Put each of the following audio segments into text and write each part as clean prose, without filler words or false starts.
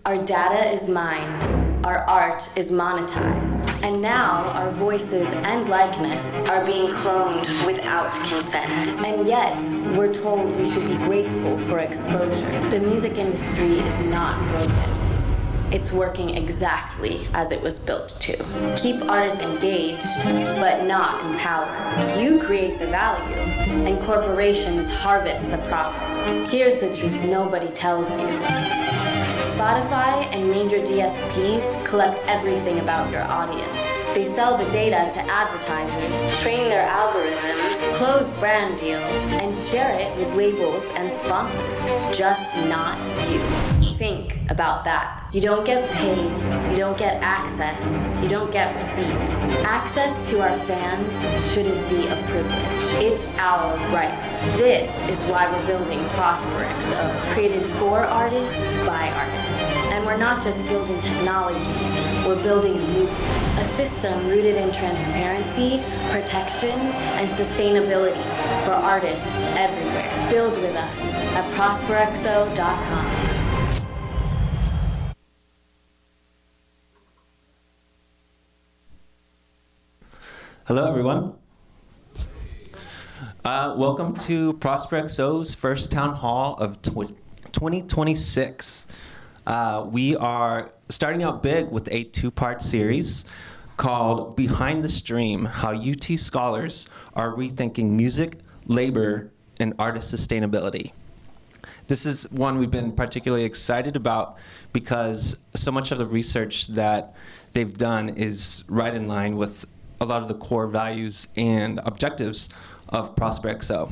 Our data is mined, our art is monetized, and now our voices and likeness are being cloned without consent. And yet, we're told we should be grateful for exposure. The music industry is not broken. It's working exactly as it was built to. Keep artists engaged, but not empowered. You create the value, and corporations harvest the profit. Here's the truth nobody tells you. Spotify and major DSPs collect everything about your audience. They sell the data to advertisers, train their algorithms, close brand deals, and share it with labels and sponsors. Just not you. Think about that. You don't get paid, you don't get access, you don't get receipts. Access to our fans shouldn't be a privilege. It's our right. This is why we're building ProsperXO, created for artists, by artists. And we're not just building technology, we're building a movement. A system rooted in transparency, protection, and sustainability for artists everywhere. Build with us at prosperxo.com. Hello, everyone. Welcome to ProsperXO's first town hall of 2026. We are starting out big with a two-part series called Behind the Stream, How UT Scholars Are Rethinking Music, Labor, and Artist Sustainability. This is one we've been particularly excited about because so much of the research that they've done is right in line with a lot of the core values and objectives of ProsperXO.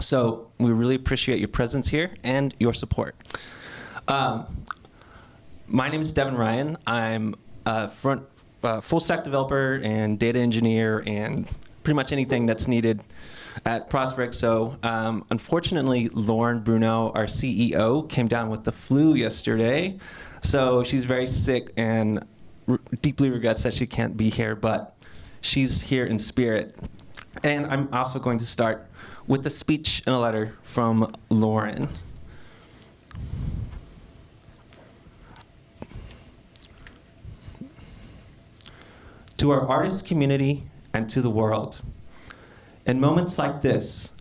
So we really appreciate your presence here and your support. My name is Devin Ryan. I'm a full stack developer and data engineer and pretty much anything that's needed at ProsperXO. Unfortunately, Lauren Bruno, our CEO, came down with the flu yesterday. So she's very sick and deeply regrets that she can't be here, but she's here in spirit. And I'm also going to start with a speech and a letter from Lauren. To our artist community and to the world. In moments like this,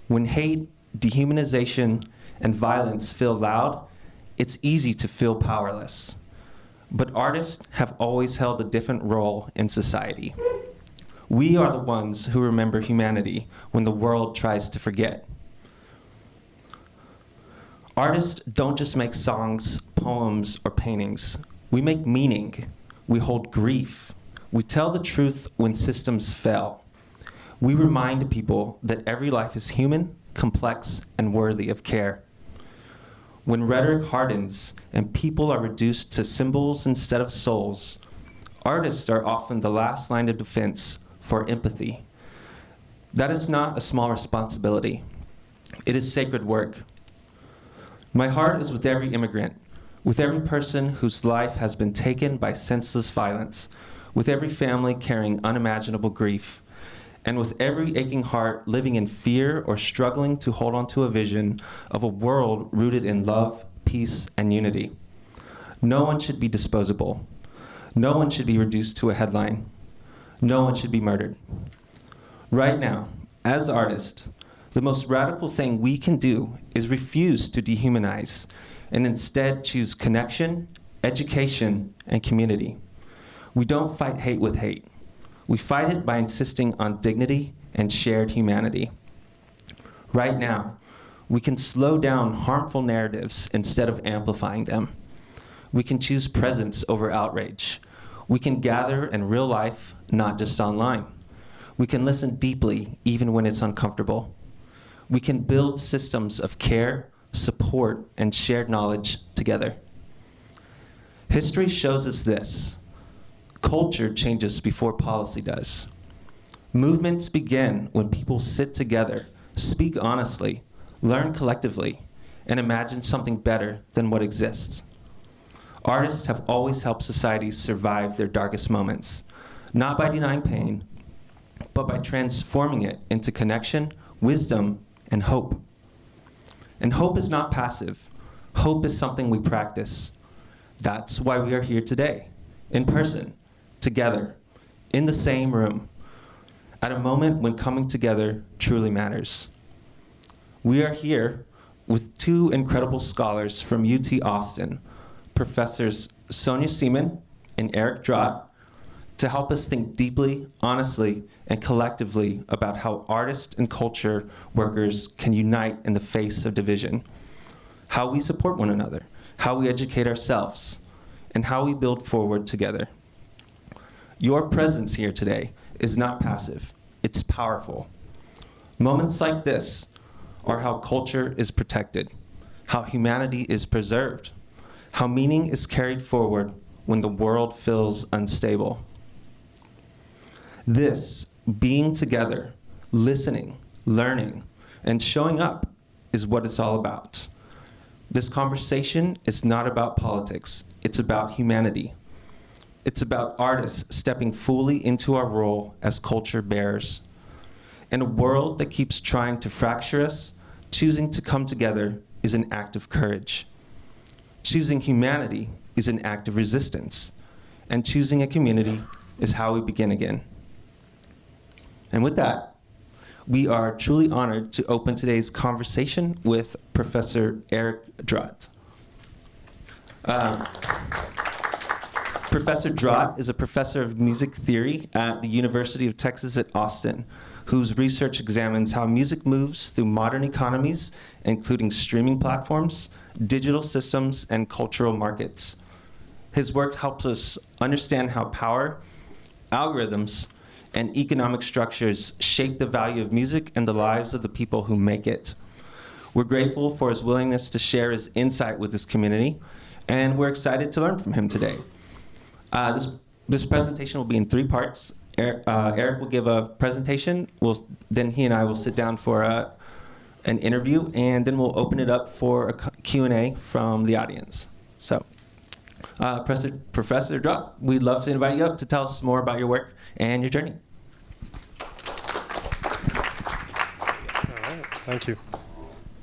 when hate, dehumanization, and violence feel loud, it's easy to feel powerless. But artists have always held a different role in society. We are the ones who remember humanity when the world tries to forget. Artists don't just make songs, poems, or paintings. We make meaning. We hold grief. We tell the truth when systems fail. We remind people that every life is human, complex, and worthy of care. When rhetoric hardens and people are reduced to symbols instead of souls, artists are often the last line of defense for empathy. That is not a small responsibility. It is sacred work. My heart is with every immigrant, with every person whose life has been taken by senseless violence, with every family carrying unimaginable grief, and with every aching heart living in fear or struggling to hold on to a vision of a world rooted in love, peace, and unity. No one should be disposable. No one should be reduced to a headline. No one should be murdered. Right now, as artists, the most radical thing we can do is refuse to dehumanize and instead choose connection, education, and community. We don't fight hate with hate. We fight it by insisting on dignity and shared humanity. Right now, we can slow down harmful narratives instead of amplifying them. We can choose presence over outrage. We can gather in real life, not just online. We can listen deeply, even when it's uncomfortable. We can build systems of care, support, and shared knowledge together. History shows us this. Culture changes before policy does. Movements begin when people sit together, speak honestly, learn collectively, and imagine something better than what exists. Artists have always helped societies survive their darkest moments, not by denying pain, but by transforming it into connection, wisdom, and hope. And hope is not passive. Hope is something we practice. That's why we are here today, in person, together, in the same room, at a moment when coming together truly matters. We are here with two incredible scholars from UT Austin, Professors Sonia Seeman and Drott, to help us think deeply, honestly, and collectively about how artists and culture workers can unite in the face of division, how we support one another, how we educate ourselves, and how we build forward together. Your presence here today is not passive, it's powerful. Moments like this are how culture is protected, how humanity is preserved, how meaning is carried forward when the world feels unstable. This, being together, listening, learning, and showing up is what it's all about. This conversation is not about politics, it's about humanity. It's about artists stepping fully into our role as culture bearers. In a world that keeps trying to fracture us, choosing to come together is an act of courage. Choosing humanity is an act of resistance. And choosing a community is how we begin again. And with that, we are truly honored to open today's conversation with Professor Drott. Professor Drott is a professor of music theory at the University of Texas at Austin, whose research examines how music moves through modern economies, including streaming platforms, digital systems, and cultural markets. His work helps us understand how power, algorithms, and economic structures shape the value of music and the lives of the people who make it. We're grateful for his willingness to share his insight with this community, and we're excited to learn from him today. This presentation will be in 3 parts. Eric will give a presentation, then he and I will sit down for an interview, and then we'll open it up for a Q&A from the audience. So, Professor Drott, we'd love to invite you up to tell us more about your work and your journey. All right, thank you.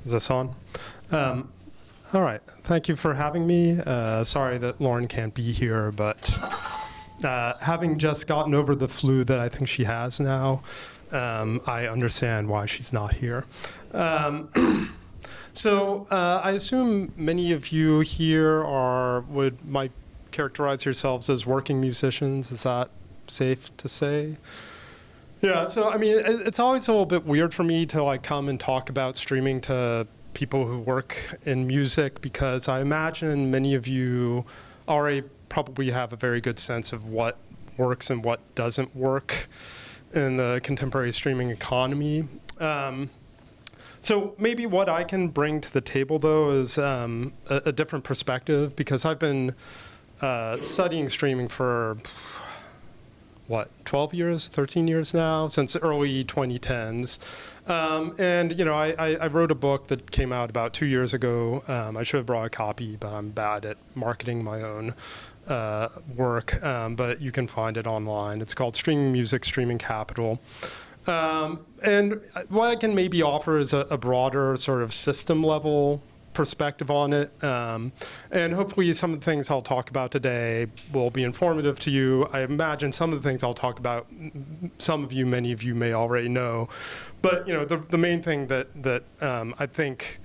Is this on? All right, thank you for having me. Sorry that Lauren can't be here, but having just gotten over the flu that I think she has now, I understand why she's not here. So I assume many of you here might characterize yourselves as working musicians. Is that safe to say? Yeah, so I mean, it's always a little bit weird for me to like come and talk about streaming to people who work in music, because I imagine many of you already probably have a very good sense of what works and what doesn't work in the contemporary streaming economy. So maybe what I can bring to the table, though, is a different perspective, because I've been studying streaming for, 12 years, 13 years now, since the early 2010s. And, you know, I wrote a book that came out about 2 years ago. I should have brought a copy, but I'm bad at marketing my own work. But you can find it online. It's called Streaming Music, Streaming Capital. And what I can maybe offer is a broader sort of system level perspective on it. And hopefully some of the things I'll talk about today will be informative to you. I imagine some of the things I'll talk about, many of you may already know. But you know, the main thing that I think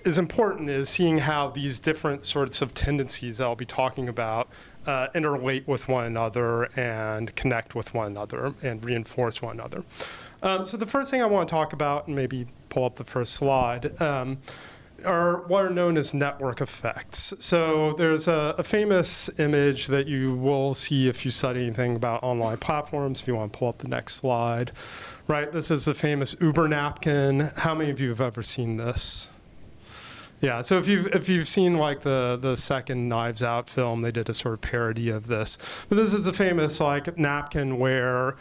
is important is seeing how these different sorts of tendencies I'll be talking about interrelate with one another and connect with one another and reinforce one another. So the first thing I want to talk about, and maybe pull up the first slide, are what are known as network effects. So there's a famous image that you will see if you study anything about online platforms, if you want to pull up the next slide. Right, this is the famous Uber napkin. How many of you have ever seen this? Yeah, so if you've seen like the second Knives Out film, they did a sort of parody of this. But this is a famous like napkin where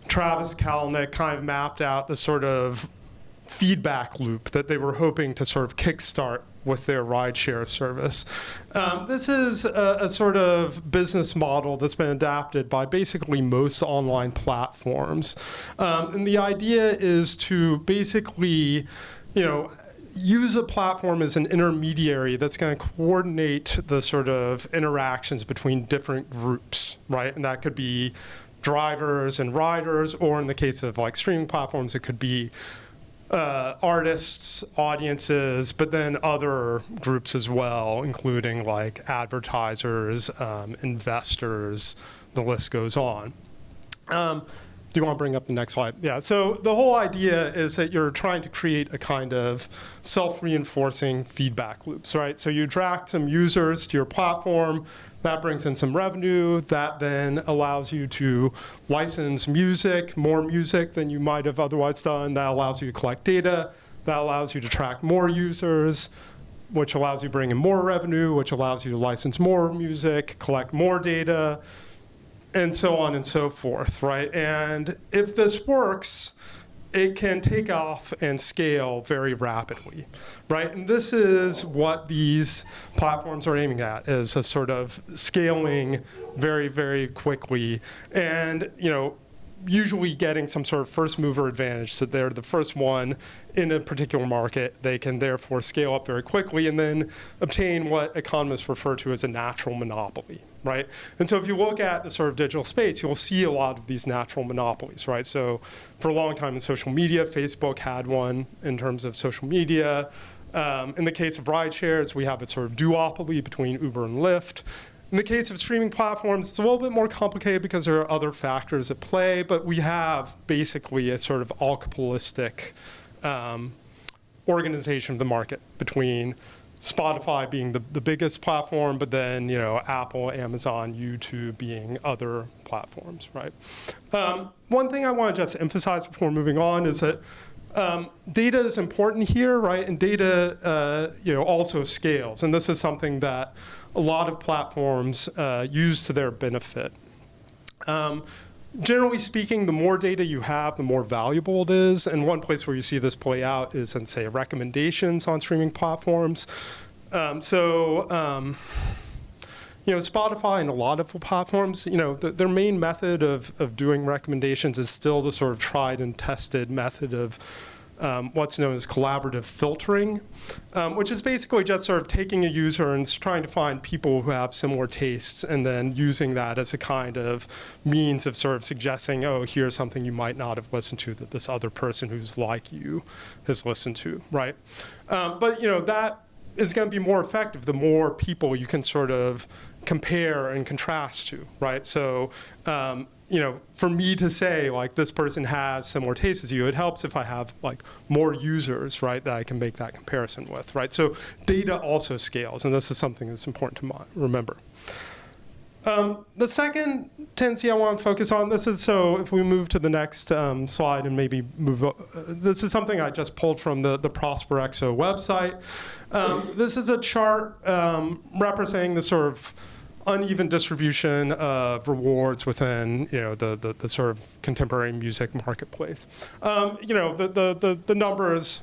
Travis Kalanick kind of mapped out the sort of feedback loop that they were hoping to sort of kickstart with their rideshare service. This is a sort of business model that's been adapted by basically most online platforms. And the idea is to basically, you know, use a platform as an intermediary that's going to coordinate the sort of interactions between different groups, right? And that could be drivers and riders, or in the case of like streaming platforms, it could be artists, audiences, but then other groups as well, including like advertisers, investors, the list goes on. Do you want to bring up the next slide? Yeah, so the whole idea is that you're trying to create a kind of self-reinforcing feedback loops, right? So you attract some users to your platform, that brings in some revenue, that then allows you to license music, more music than you might have otherwise done, that allows you to collect data, that allows you to track more users, which allows you to bring in more revenue, which allows you to license more music, collect more data, and so on and so forth, right? And if this works, it can take off and scale very rapidly, right? And this is what these platforms are aiming at, is a sort of scaling very, very quickly, and usually getting some sort of first mover advantage. So they're the first one in a particular market. They can therefore scale up very quickly and then obtain what economists refer to as a natural monopoly, right? And so if you look at the sort of digital space, you'll see a lot of these natural monopolies, right? So for a long time in social media, Facebook had one in terms of social media. In the case of ride shares, we have a sort of duopoly between Uber and Lyft. In the case of streaming platforms, it's a little bit more complicated because there are other factors at play, but we have basically a sort of oligopolistic organization of the market, between Spotify being the biggest platform, but then Apple, Amazon, YouTube being other platforms, right? One thing I want to just emphasize before moving on is that data is important here, right? And data also scales, and this is something that a lot of platforms use to their benefit. Generally speaking, the more data you have, the more valuable it is. And one place where you see this play out is in, say, recommendations on streaming platforms. Spotify and a lot of platforms, their main method of doing recommendations is still the sort of tried and tested method of what's known as collaborative filtering, which is basically just sort of taking a user and trying to find people who have similar tastes and then using that as a kind of means of sort of suggesting, oh, here's something you might not have listened to that this other person who's like you has listened to, right? But that is going to be more effective the more people you can sort of compare and contrast to, right? So, for me to say, like, this person has similar tastes as you, it helps if I have, like, more users, right, that I can make that comparison with, right? So data also scales, and this is something that's important to remember. The second tendency I want to focus on, this is, so if we move to the next slide and maybe move, this is something I just pulled from the ProsperXO website. This is a chart representing the sort of uneven distribution of rewards within the sort of contemporary music marketplace. The numbers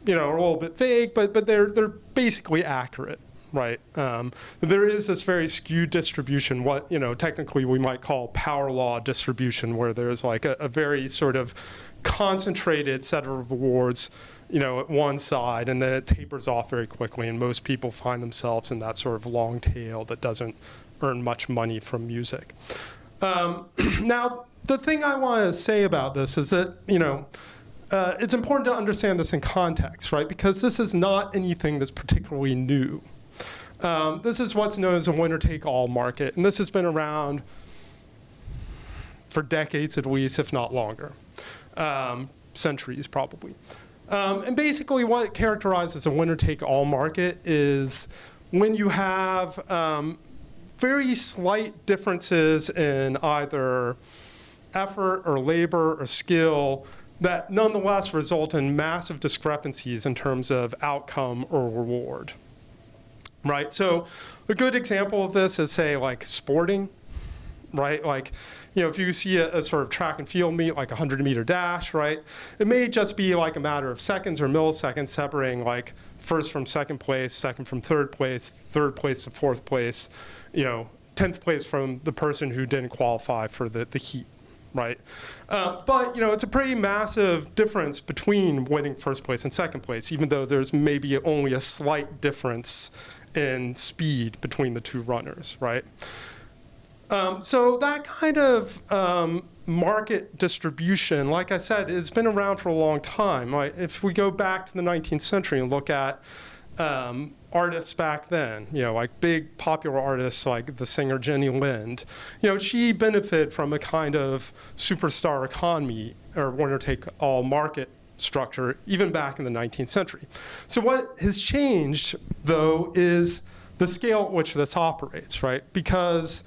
are a little bit vague, but they're basically accurate, right? There is this very skewed distribution, what technically we might call power law distribution, where there's like a very sort of concentrated set of rewards at one side, and then it tapers off very quickly, and most people find themselves in that sort of long tail that doesn't earn much money from music. Now, the thing I want to say about this is that, it's important to understand this in context, right? Because this is not anything that's particularly new. This is what's known as a winner-take-all market, and this has been around for decades at least, if not longer. Centuries, probably. And basically what characterizes a winner-take-all market is when you have very slight differences in either effort or labor or skill that nonetheless result in massive discrepancies in terms of outcome or reward, right? So a good example of this is, say, like sporting, right? Like, if you see a sort of track and field meet, like a 100-meter dash, right? It may just be like a matter of seconds or milliseconds separating, like, first from second place, second from third place to fourth place, 10th place from the person who didn't qualify for the heat, right? But it's a pretty massive difference between winning first place and second place, even though there's maybe only a slight difference in speed between the two runners, right? So that kind of market distribution, like I said, has been around for a long time. Right? If we go back to the 19th century and look at artists back then, like big popular artists like the singer Jenny Lind, she benefited from a kind of superstar economy or winner-take-all market structure even back in the 19th century. So what has changed, though, is the scale at which this operates, right? Because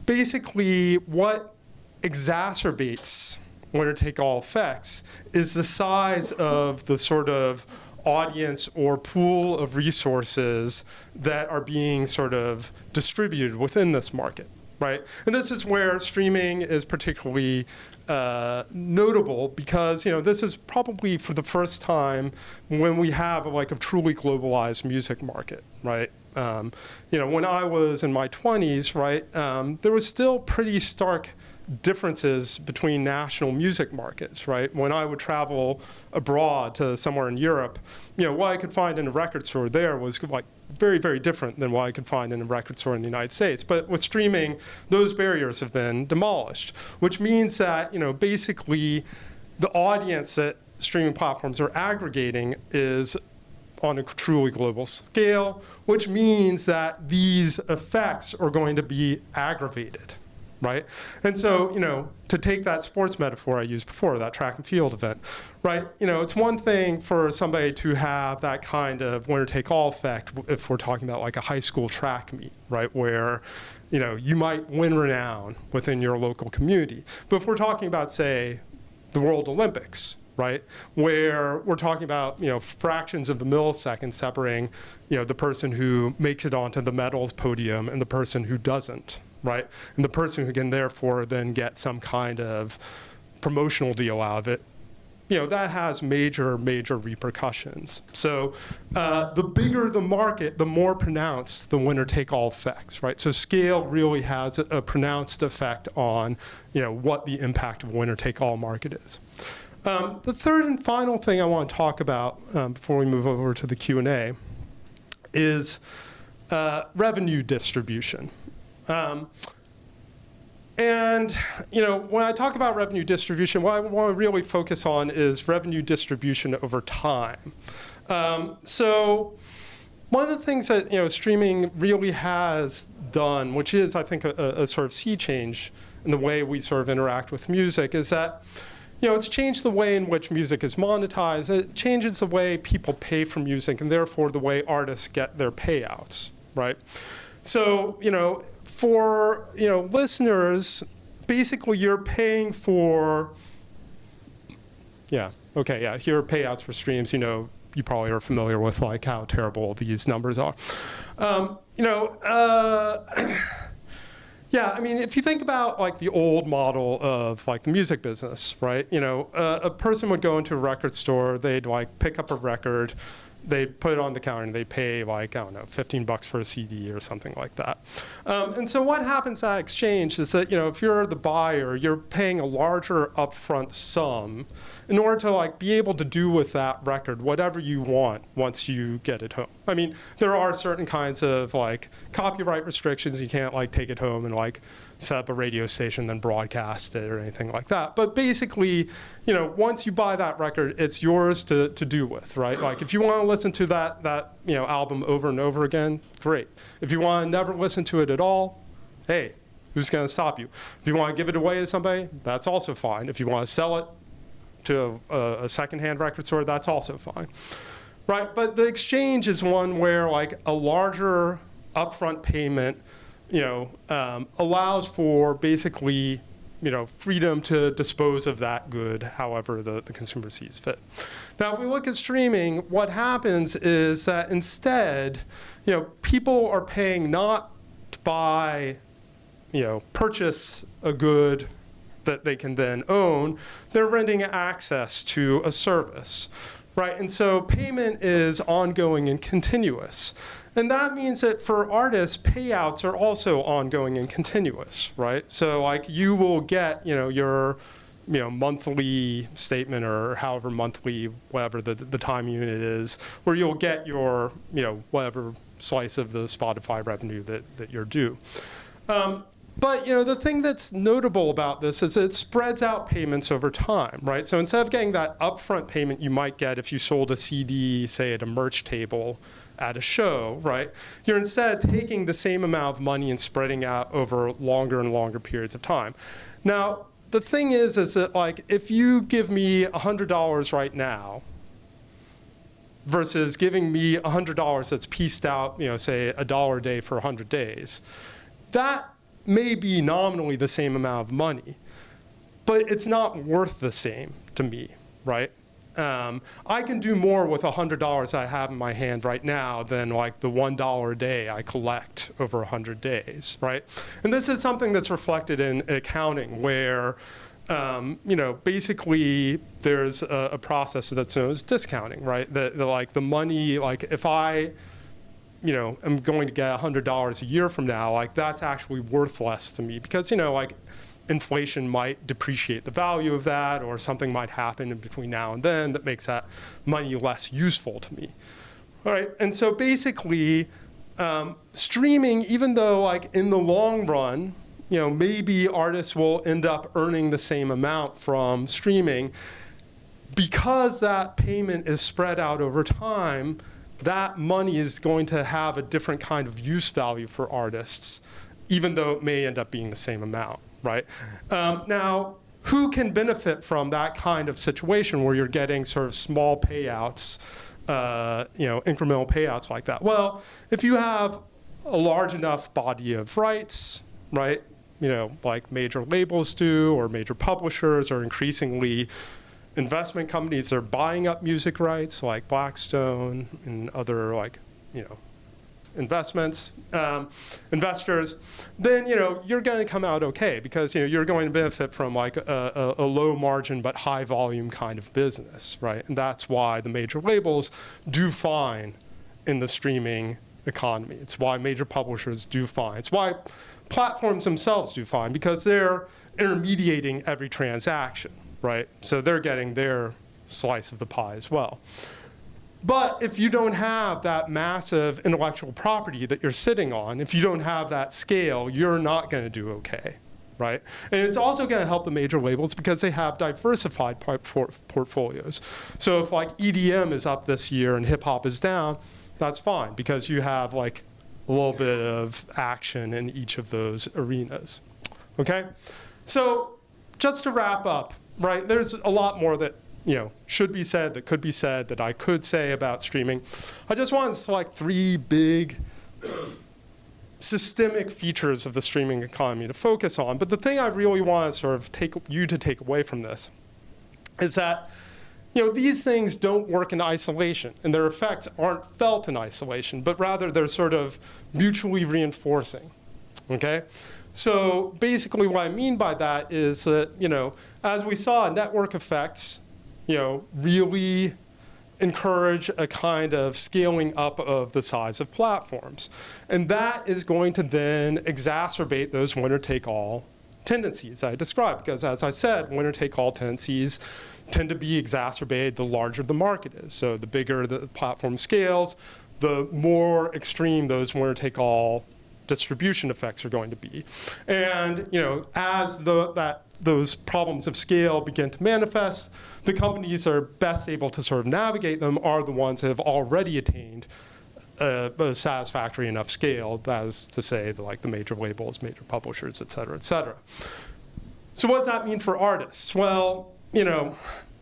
basically what exacerbates winner-take-all effects is the size of the sort of audience or pool of resources that are being sort of distributed within this market, right? And this is where streaming is particularly notable because, this is probably for the first time when we have a truly globalized music market, right? When I was in my 20s, right, there was still pretty stark differences between national music markets, right? When I would travel abroad to somewhere in Europe, what I could find in a record store there was very, very different than what I could find in a record store in the United States. But with streaming, those barriers have been demolished, which means that, basically the audience that streaming platforms are aggregating is on a truly global scale, which means that these effects are going to be aggravated, right? And so, to take that sports metaphor I used before, that track and field event, right? It's one thing for somebody to have that kind of winner-take-all effect if we're talking about a high school track meet, right? Where, you might win renown within your local community. But if we're talking about, say, the World Olympics, right, where we're talking about, fractions of a millisecond separating, the person who makes it onto the medal podium and the person who doesn't, right? And the person who can therefore then get some kind of promotional deal out of it, that has major, major repercussions. So the bigger the market, the more pronounced the winner-take-all effects, right? So scale really has a pronounced effect on, what the impact of a winner-take-all market is. The third and final thing I want to talk about before we move over to the Q&A is revenue distribution. And when I talk about revenue distribution, what I want to really focus on is revenue distribution over time. So one of the things that streaming really has done, which is I think a sort of sea change in the way we sort of interact with music, is that it's changed the way in which music is monetized. It changes the way people pay for music, and therefore the way artists get their payouts, right? So for listeners, basically you're paying for, here are payouts for streams. You probably are familiar with how terrible these numbers are. Yeah, I mean, if you think about the old model of the music business, right? A person would go into a record store, they'd pick up a record, they put it on the counter and they pay I don't know, $15 for a CD or something like that. And so what happens at exchange is that, if you're the buyer, you're paying a larger upfront sum in order to be able to do with that record whatever you want once you get it home. I mean, there are certain kinds of copyright restrictions. You can't take it home and set up a radio station, then broadcast it or anything like that. But basically, once you buy that record, it's yours to do with, right? If you want to listen to that album over and over again, great. If you want to never listen to it at all, hey, who's going to stop you? If you want to give it away to somebody, that's also fine. If you want to sell it to a secondhand record store, that's also fine, right? But the exchange is one where a larger upfront payment allows for basically, freedom to dispose of that good however the consumer sees fit. Now, if we look at streaming, what happens is that instead, people are paying not to buy, purchase a good that they can then own. They're renting access to a service. right? And so payment is ongoing and continuous. And that means that for artists, payouts are also ongoing and continuous, right? So like you will get, your monthly statement or however monthly, whatever the time unit is, where you'll get your, whatever slice of the Spotify revenue that you're due. But the thing that's notable about this is it spreads out payments over time, right? So instead of getting that upfront payment you might get if you sold a CD, say at a merch table at a show, right? You're instead taking the same amount of money and spreading out over longer and longer periods of time. Now, the thing is that like if you give me $100 right now versus giving me $100 that's pieced out, say $1 a day for 100 days, that may be nominally the same amount of money, but it's not worth the same to me, right? I can do more with $100 I have in my hand right now than like the $1 a day I collect over 100 days, right? And this is something that's reflected in accounting where, basically there's a process that's known as discounting, right? Like the money, like if I am going to get $100 a year from now, like that's actually worth less to me because, like inflation might depreciate the value of that or something might happen in between now and then that makes that money less useful to me. All right, and so basically streaming, even though like in the long run, maybe artists will end up earning the same amount from streaming, because that payment is spread out over time, that money is going to have a different kind of use value for artists, even though it may end up being the same amount, right? Now, who can benefit from that kind of situation where you're getting sort of small payouts, incremental payouts like that? Well, if you have a large enough body of rights, right, like major labels do or major publishers or increasingly investment companies are buying up music rights like Blackstone and other investors, then you're going to come out okay because you're going to benefit from like a low margin but high volume kind of business, right? And that's why the major labels do fine in the streaming economy. It's why major publishers do fine. It's why platforms themselves do fine because they're intermediating every transaction. Right? So they're getting their slice of the pie as well. But if you don't have that massive intellectual property that you're sitting on, if you don't have that scale, you're not going to do okay, right? And it's also going to help the major labels because they have diversified portfolios. So if like EDM is up this year and hip hop is down, that's fine because you have like a little bit of action in each of those arenas, okay? So just to wrap up, right, there's a lot more that should be said, that could be said, that I could say about streaming. I just wanted to select 3 big systemic features of the streaming economy to focus on. But the thing I really want to sort of take away from this is that these things don't work in isolation, and their effects aren't felt in isolation, but rather they're sort of mutually reinforcing, okay? So basically what I mean by that is that, as we saw, network effects, really encourage a kind of scaling up of the size of platforms. And that is going to then exacerbate those winner-take-all tendencies I described. Because as I said, winner-take-all tendencies tend to be exacerbated the larger the market is. So the bigger the platform scales, the more extreme those winner-take-all distribution effects are going to be. And as those problems of scale begin to manifest, the companies that are best able to sort of navigate them are the ones that have already attained a satisfactory enough scale, that is to say, the major labels, major publishers, et cetera, et cetera. So what does that mean for artists? Well,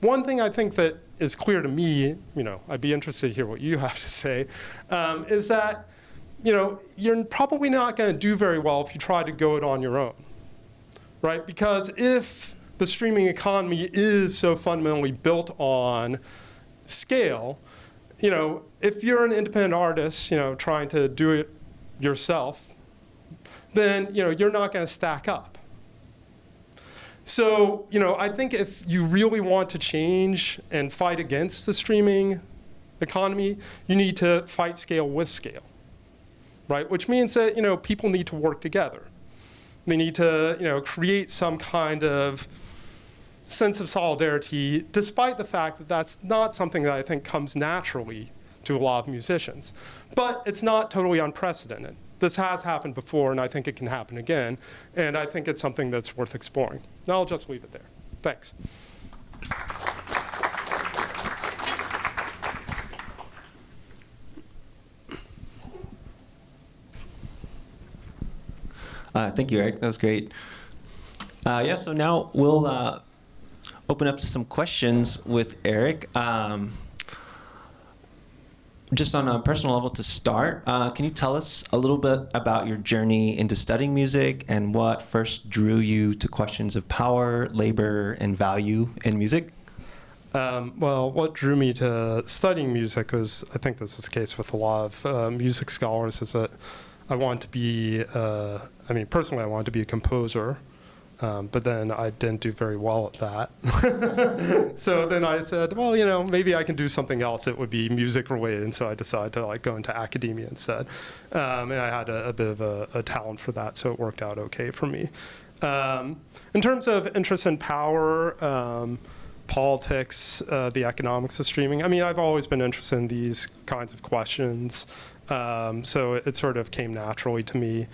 one thing I think that is clear to me, I'd be interested to hear what you have to say, is that you're probably not going to do very well if you try to go it on your own, right? Because if the streaming economy is so fundamentally built on scale, if you're an independent artist, trying to do it yourself, then you're not going to stack up. So, I think if you really want to change and fight against the streaming economy, you need to fight scale with scale, right? Which means that, people need to work together. They need to, create some kind of sense of solidarity, despite the fact that that's not something that I think comes naturally to a lot of musicians. But it's not totally unprecedented. This has happened before, and I think it can happen again. And I think it's something that's worth exploring. Now I'll just leave it there. Thanks. Thank you, Eric. That was great. Yeah, so now we'll open up to some questions with Eric. Just on a personal level to start, can you tell us a little bit about your journey into studying music and what first drew you to questions of power, labor, and value in music? Well, what drew me to studying music was, I think this is the case with a lot of music scholars, is that I wanted to be, personally I wanted to be a composer. But then I didn't do very well at that. So then I said, well, maybe I can do something else that would be music related. And so I decided to go into academia instead. And I had a bit of a talent for that, so it worked out okay for me. In terms of interest in power, politics, the economics of streaming, I've always been interested in these kinds of questions. So it sort of came naturally to me.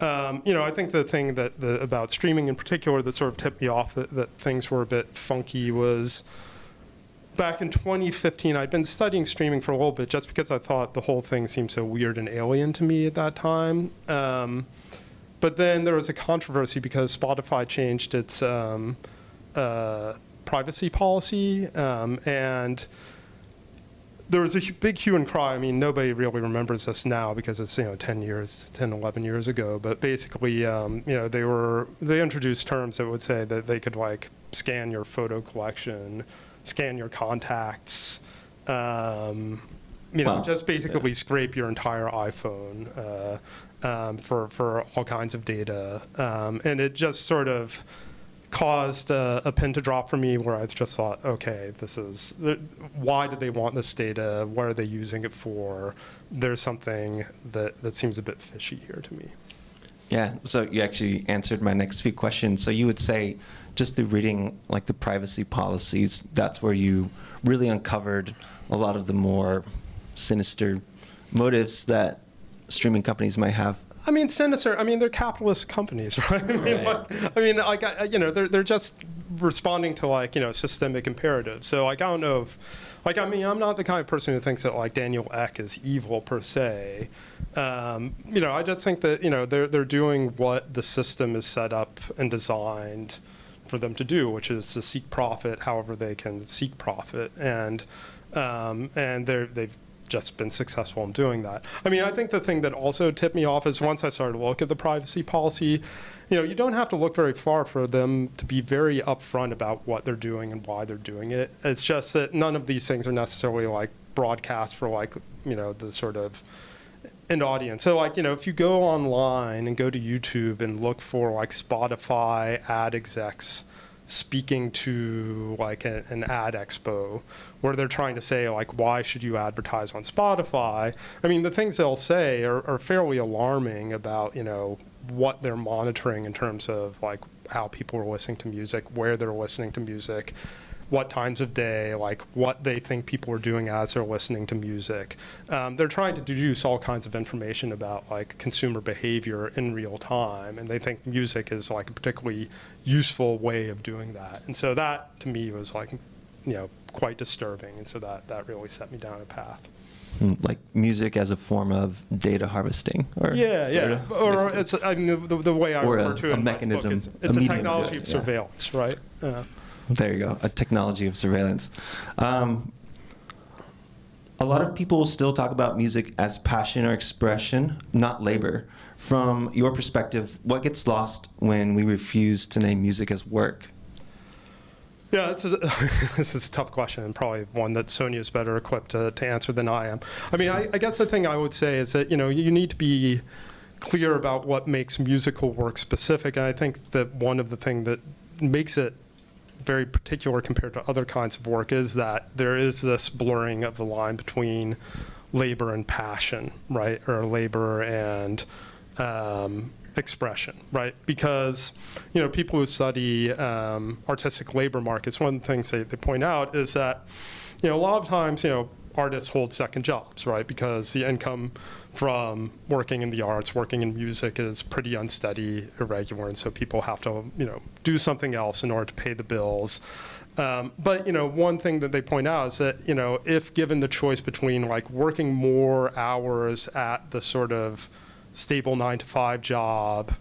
I think the thing about streaming in particular that sort of tipped me off that things were a bit funky was back in 2015. I'd been studying streaming for a little bit just because I thought the whole thing seemed so weird and alien to me at that time. But then there was a controversy because Spotify changed its privacy policy, and there was a big hue and cry. Nobody really remembers this now because it's 10, 11 years ago. But basically, they introduced terms that would say that they could scan your photo collection, scan your contacts, Wow. just basically scrape your entire iPhone for all kinds of data, and it just sort of caused a pin to drop for me where I just thought, okay, why do they want this data? What are they using it for? There's something that seems a bit fishy here to me. Yeah, so you actually answered my next few questions. So you would say, just through reading the privacy policies, that's where you really uncovered a lot of the more sinister motives that streaming companies might have. Sinister. They're capitalist companies, right? They're just responding to systemic imperatives. So I don't know if, I'm not the kind of person who thinks that Daniel Ek is evil per se. I just think that they're doing what the system is set up and designed for them to do, which is to seek profit, however they can seek profit, and they've just been successful in doing that. I think the thing that also tipped me off is once I started to look at the privacy policy, you don't have to look very far for them to be very upfront about what they're doing and why they're doing it. It's just that none of these things are necessarily broadcast for the sort of an audience. So if you go online and go to YouTube and look for Spotify ad execs speaking to an ad expo where they're trying to say why should you advertise on Spotify, the things they'll say are fairly alarming about what they're monitoring in terms of how people are listening to music, where they're listening to music, what times of day, what they think people are doing as they're listening to music. They're trying to deduce all kinds of information about consumer behavior in real time, and they think music is a particularly useful way of doing that. And so that, to me, was quite disturbing, and so that really set me down a path. Music as a form of data harvesting, or or it's the way I refer to it a in mechanism, my book is it's a technology of yeah. surveillance, right? There you go, a technology of surveillance. A lot of people still talk about music as passion or expression, not labor. From your perspective, what gets lost when we refuse to name music as work? Yeah, this is a tough question, and probably one that Sonia is better equipped to answer than I am. I guess the thing I would say is that you need to be clear about what makes musical work specific, and I think that one of the things that makes it very particular compared to other kinds of work is that there is this blurring of the line between labor and passion, right? Or labor and expression, right? Because, people who study artistic labor markets, one of the things they point out is that, a lot of times, artists hold second jobs, right? Because the income from working in the arts, working in music is pretty unsteady, irregular, and so people have to, do something else in order to pay the bills. But, one thing that they point out is that, if given the choice between like working more hours at the sort of stable 9-to-5 job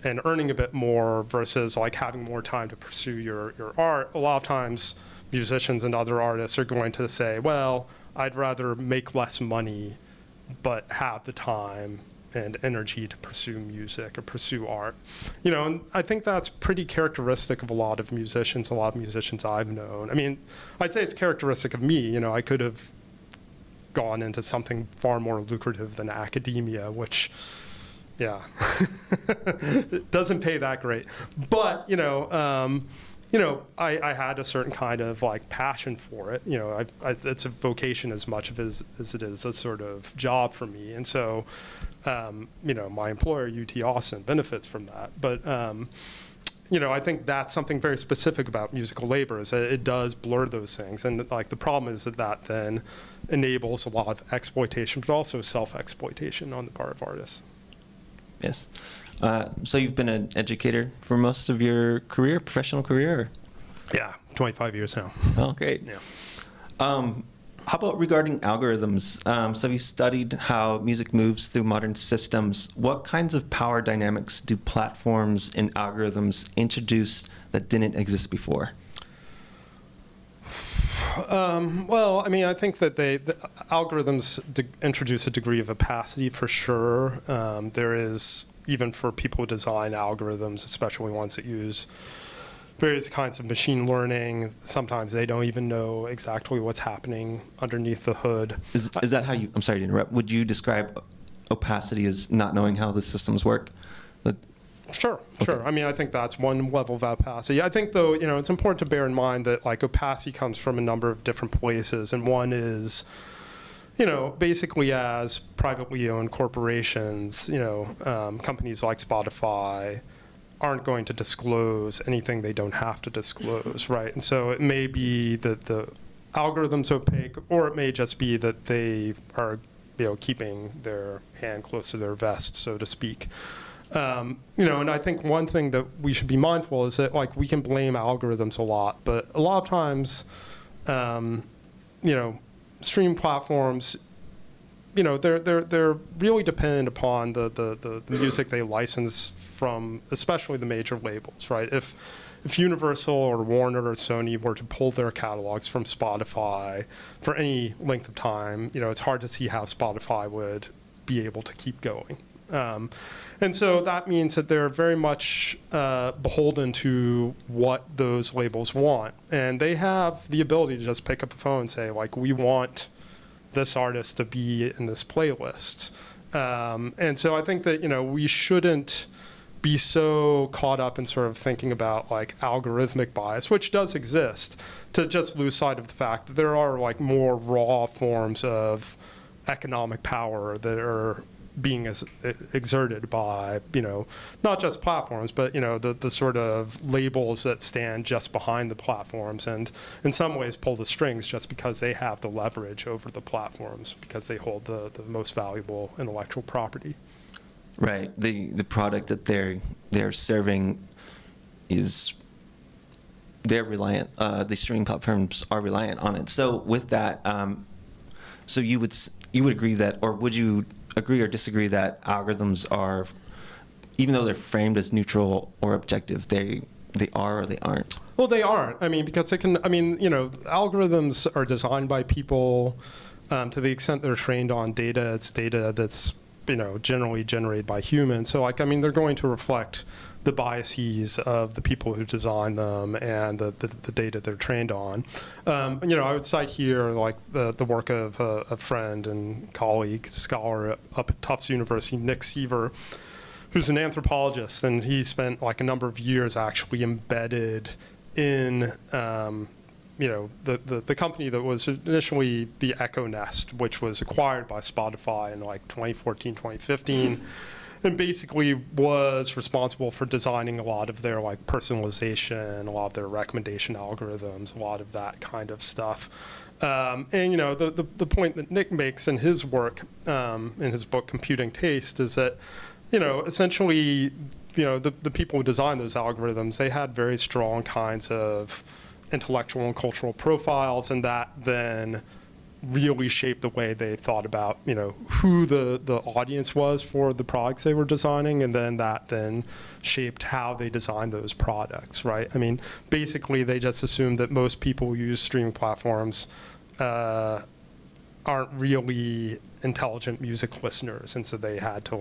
and earning a bit more versus like having more time to pursue your art, a lot of times musicians and other artists are going to say, well, I'd rather make less money but have the time and energy to pursue music or pursue art. And I think that's pretty characteristic of a lot of musicians I've known. I mean, I'd say it's characteristic of me. I could have gone into something far more lucrative than academia, which, yeah, it doesn't pay that great. But, I had a certain kind of like passion for it. It's a vocation as much as it is a sort of job for me. And so, my employer, UT Austin, benefits from that. But, I think that's something very specific about musical labor is that it does blur those things. And like the problem is that then enables a lot of exploitation, but also self-exploitation on the part of artists. Yes. So you've been an educator for most of your career, professional career? Or? Yeah, 25 years now. Oh, great. Yeah. How about regarding algorithms? So you studied how music moves through modern systems. What kinds of power dynamics do platforms and algorithms introduce that didn't exist before? Well, I mean, I think that the algorithms introduce a degree of opacity for sure. There is, even for people who design algorithms, especially ones that use various kinds of machine learning, sometimes they don't even know exactly what's happening underneath the hood. Is that how you, I'm sorry to interrupt, would you describe opacity as not knowing how the systems work? Sure. Okay. I mean, I think that's one level of opacity. I think, though, it's important to bear in mind that like opacity comes from a number of different places, and one is, basically as privately owned corporations, companies like Spotify aren't going to disclose anything they don't have to disclose, right? And so it may be that the algorithm's opaque, or it may just be that they are, keeping their hand close to their vest, so to speak. And I think one thing that we should be mindful is that like we can blame algorithms a lot, but a lot of times, streaming platforms, they're really dependent upon the music they license from, especially the major labels, right? If Universal or Warner or Sony were to pull their catalogs from Spotify for any length of time, it's hard to see how Spotify would be able to keep going. And so that means that they're very much beholden to what those labels want. And they have the ability to just pick up the phone and say, like, we want this artist to be in this playlist. And so I think that, we shouldn't be so caught up in sort of thinking about like algorithmic bias, which does exist, to just lose sight of the fact that there are like more raw forms of economic power that are being exerted by, not just platforms, but, the sort of labels that stand just behind the platforms and in some ways pull the strings just because they have the leverage over the platforms because they hold the most valuable intellectual property. Right. The product that they're serving is, they're reliant, the streaming platforms are reliant on it. So with that, so you would agree that, or would you agree or disagree that algorithms are, even though they're framed as neutral or objective, they are or they aren't? Well, they aren't. I mean, because they can, algorithms are designed by people to the extent they're trained on data. It's data that's, generally generated by humans. So, they're going to reflect the biases of the people who design them and the data they're trained on. I would cite here like the work of a friend and colleague, scholar up at Tufts University, Nick Seaver, who's an anthropologist, and he spent like a number of years actually embedded in the company that was initially the Echo Nest, which was acquired by Spotify in like 2014, 2015, and basically was responsible for designing a lot of their like personalization, a lot of their recommendation algorithms, a lot of that kind of stuff. And the point that Nick makes in his work, in his book Computing Taste, is that essentially the people who designed those algorithms, they had very strong kinds of intellectual and cultural profiles, and that then really shaped the way they thought about who the audience was for the products they were designing, and then that then shaped how they designed those products, right? I mean, basically they just assumed that most people who use streaming platforms aren't really intelligent music listeners, and so they had to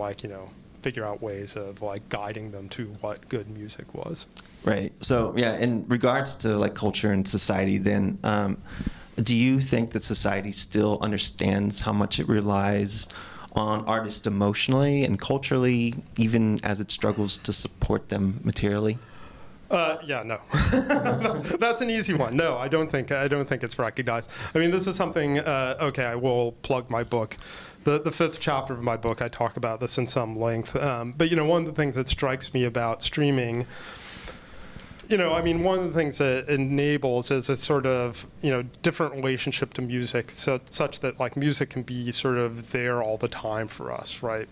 figure out ways of like guiding them to what good music was. Right. So yeah, in regards to like culture and society, then do you think that society still understands how much it relies on artists emotionally and culturally, even as it struggles to support them materially? Yeah, no. That's an easy one. No, I don't think it's recognized. I mean, this is something. Okay, I will plug my book. The fifth chapter of my book, I talk about this in some length. But one of the things that strikes me about streaming, one of the things that it enables is a sort of different relationship to music, such that like music can be sort of there all the time for us, right?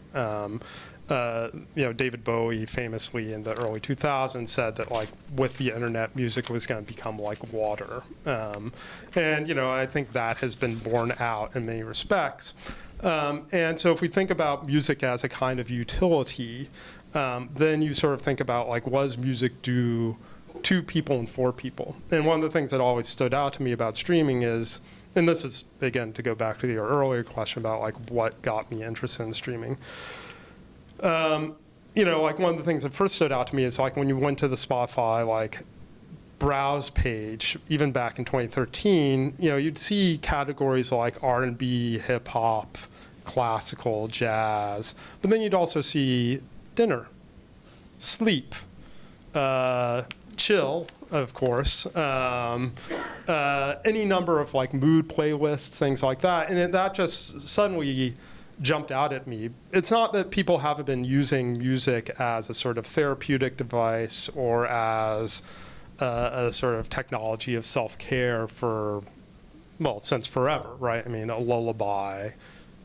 David Bowie famously in the early 2000s said that like with the internet, music was going to become like water. And I think that has been borne out in many respects. And so if we think about music as a kind of utility, then you sort of think about like, what does music do to people and for people? And one of the things that always stood out to me about streaming is, and this is, again, to go back to your earlier question about like what got me interested in streaming. Like one of the things that first stood out to me is like when you went to the Spotify like browse page, even back in 2013, you'd see categories like R&B, hip hop, classical, jazz, but then you'd also see dinner, sleep, chill, of course, any number of like mood playlists, things like that, and that just suddenly jumped out at me. It's not that people haven't been using music as a sort of therapeutic device or as a sort of technology of self-care since forever, right? I mean, a lullaby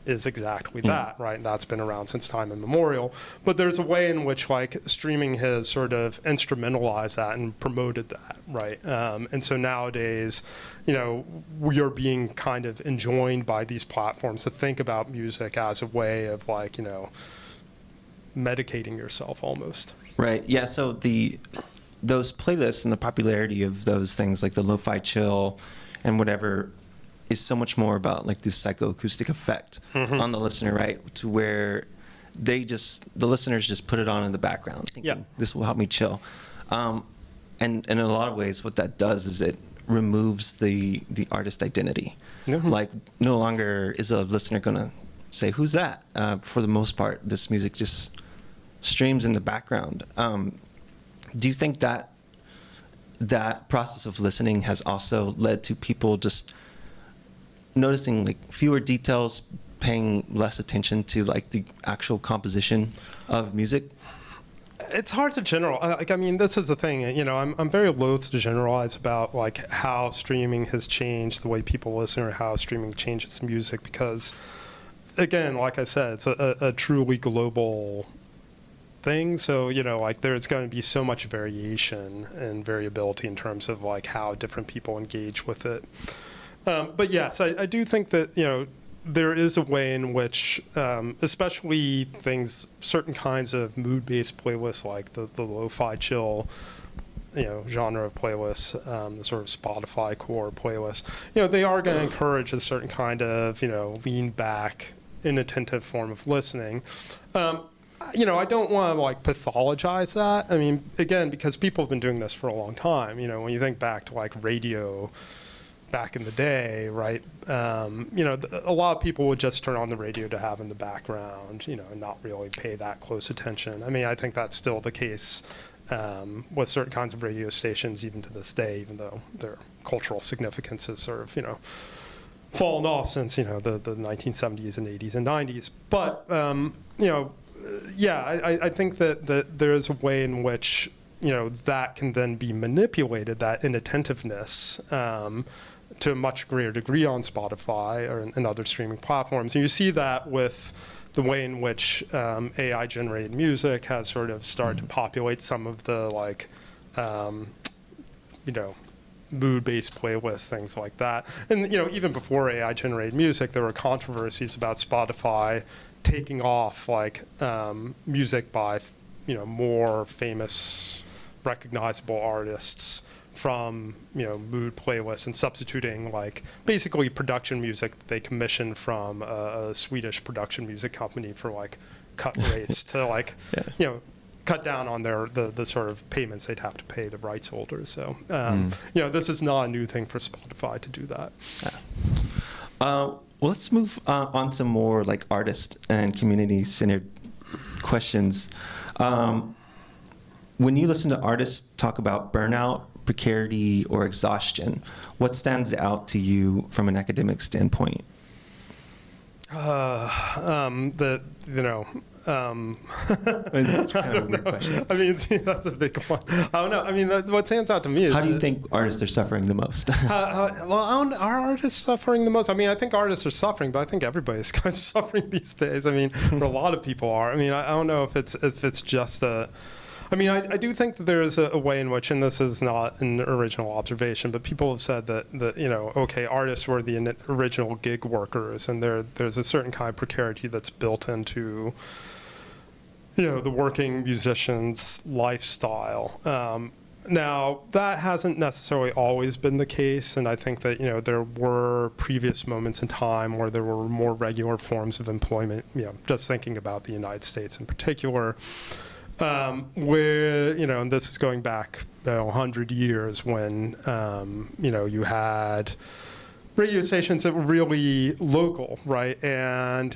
is exactly that, right? And that's been around since time immemorial. But there's a way in which like streaming has sort of instrumentalized that and promoted that, right? And so nowadays, we are being kind of enjoined by these platforms to think about music as a way of like, medicating yourself almost. Right. Yeah. So those playlists and the popularity of those things like the lo-fi chill and whatever is so much more about like this psychoacoustic effect on the listener, right? To where the listeners just put it on in the background thinking, this will help me chill. And in a lot of ways, what that does is it removes the artist identity. Like no longer is a listener going to say, who's that? For the most part, this music just streams in the background. Do you think that process of listening has also led to people just noticing like fewer details, paying less attention to like the actual composition of music? It's hard to generalize. This is the thing. I'm very loath to generalize about like how streaming has changed the way people listen or how streaming changes music, because, again, like I said, it's a truly global thing. So like there's going to be so much variation and variability in terms of like how different people engage with it. But yes, I do think that there is a way in which, especially certain kinds of mood-based playlists like the lo-fi chill, genre of playlists, the sort of Spotify core playlists, they are going to encourage a certain kind of, lean back, inattentive form of listening. I don't want to like pathologize that. I mean, again, because people have been doing this for a long time. When you think back to like radio back in the day, right? A lot of people would just turn on the radio to have in the background, and not really pay that close attention. I mean, I think that's still the case with certain kinds of radio stations even to this day, even though their cultural significance has sort of, fallen off since, the 1970s and 80s and 90s. But, I think that there's a way in which, that can then be manipulated, that inattentiveness, to a much greater degree on Spotify or in other streaming platforms. And you see that with the way in which AI-generated music has sort of started to populate some of the, mood-based playlists, things like that. And, even before AI-generated music, there were controversies about Spotify taking off, music by, more famous, recognizable artists from mood playlists and substituting basically production music that they commissioned from a Swedish production music company for cut rates to cut down on the sort of payments they'd have to pay the rights holders. So this is not a new thing for Spotify to do that. Well, let's move on to more artist and community-centered questions. When you listen to artists talk about burnout, precarity, or exhaustion, what stands out to you from an academic standpoint? That's kind of a weird question. I mean, that's a big one. I don't know. I mean, what stands out to me is... How do you think artists are suffering the most? Are artists suffering the most? I mean, I think artists are suffering, but I think everybody's kind of suffering these days. I mean, a lot of people are. I mean, I don't know if it's just a... I mean, I do think that there is a way in which, and this is not an original observation, but people have said that okay, artists were the original gig workers, and there's a certain kind of precarity that's built into, the working musician's lifestyle. Now, that hasn't necessarily always been the case, and I think that, there were previous moments in time where there were more regular forms of employment, just thinking about the United States in particular, where, and this is going back 100 years when, you had radio stations that were really local, right? And,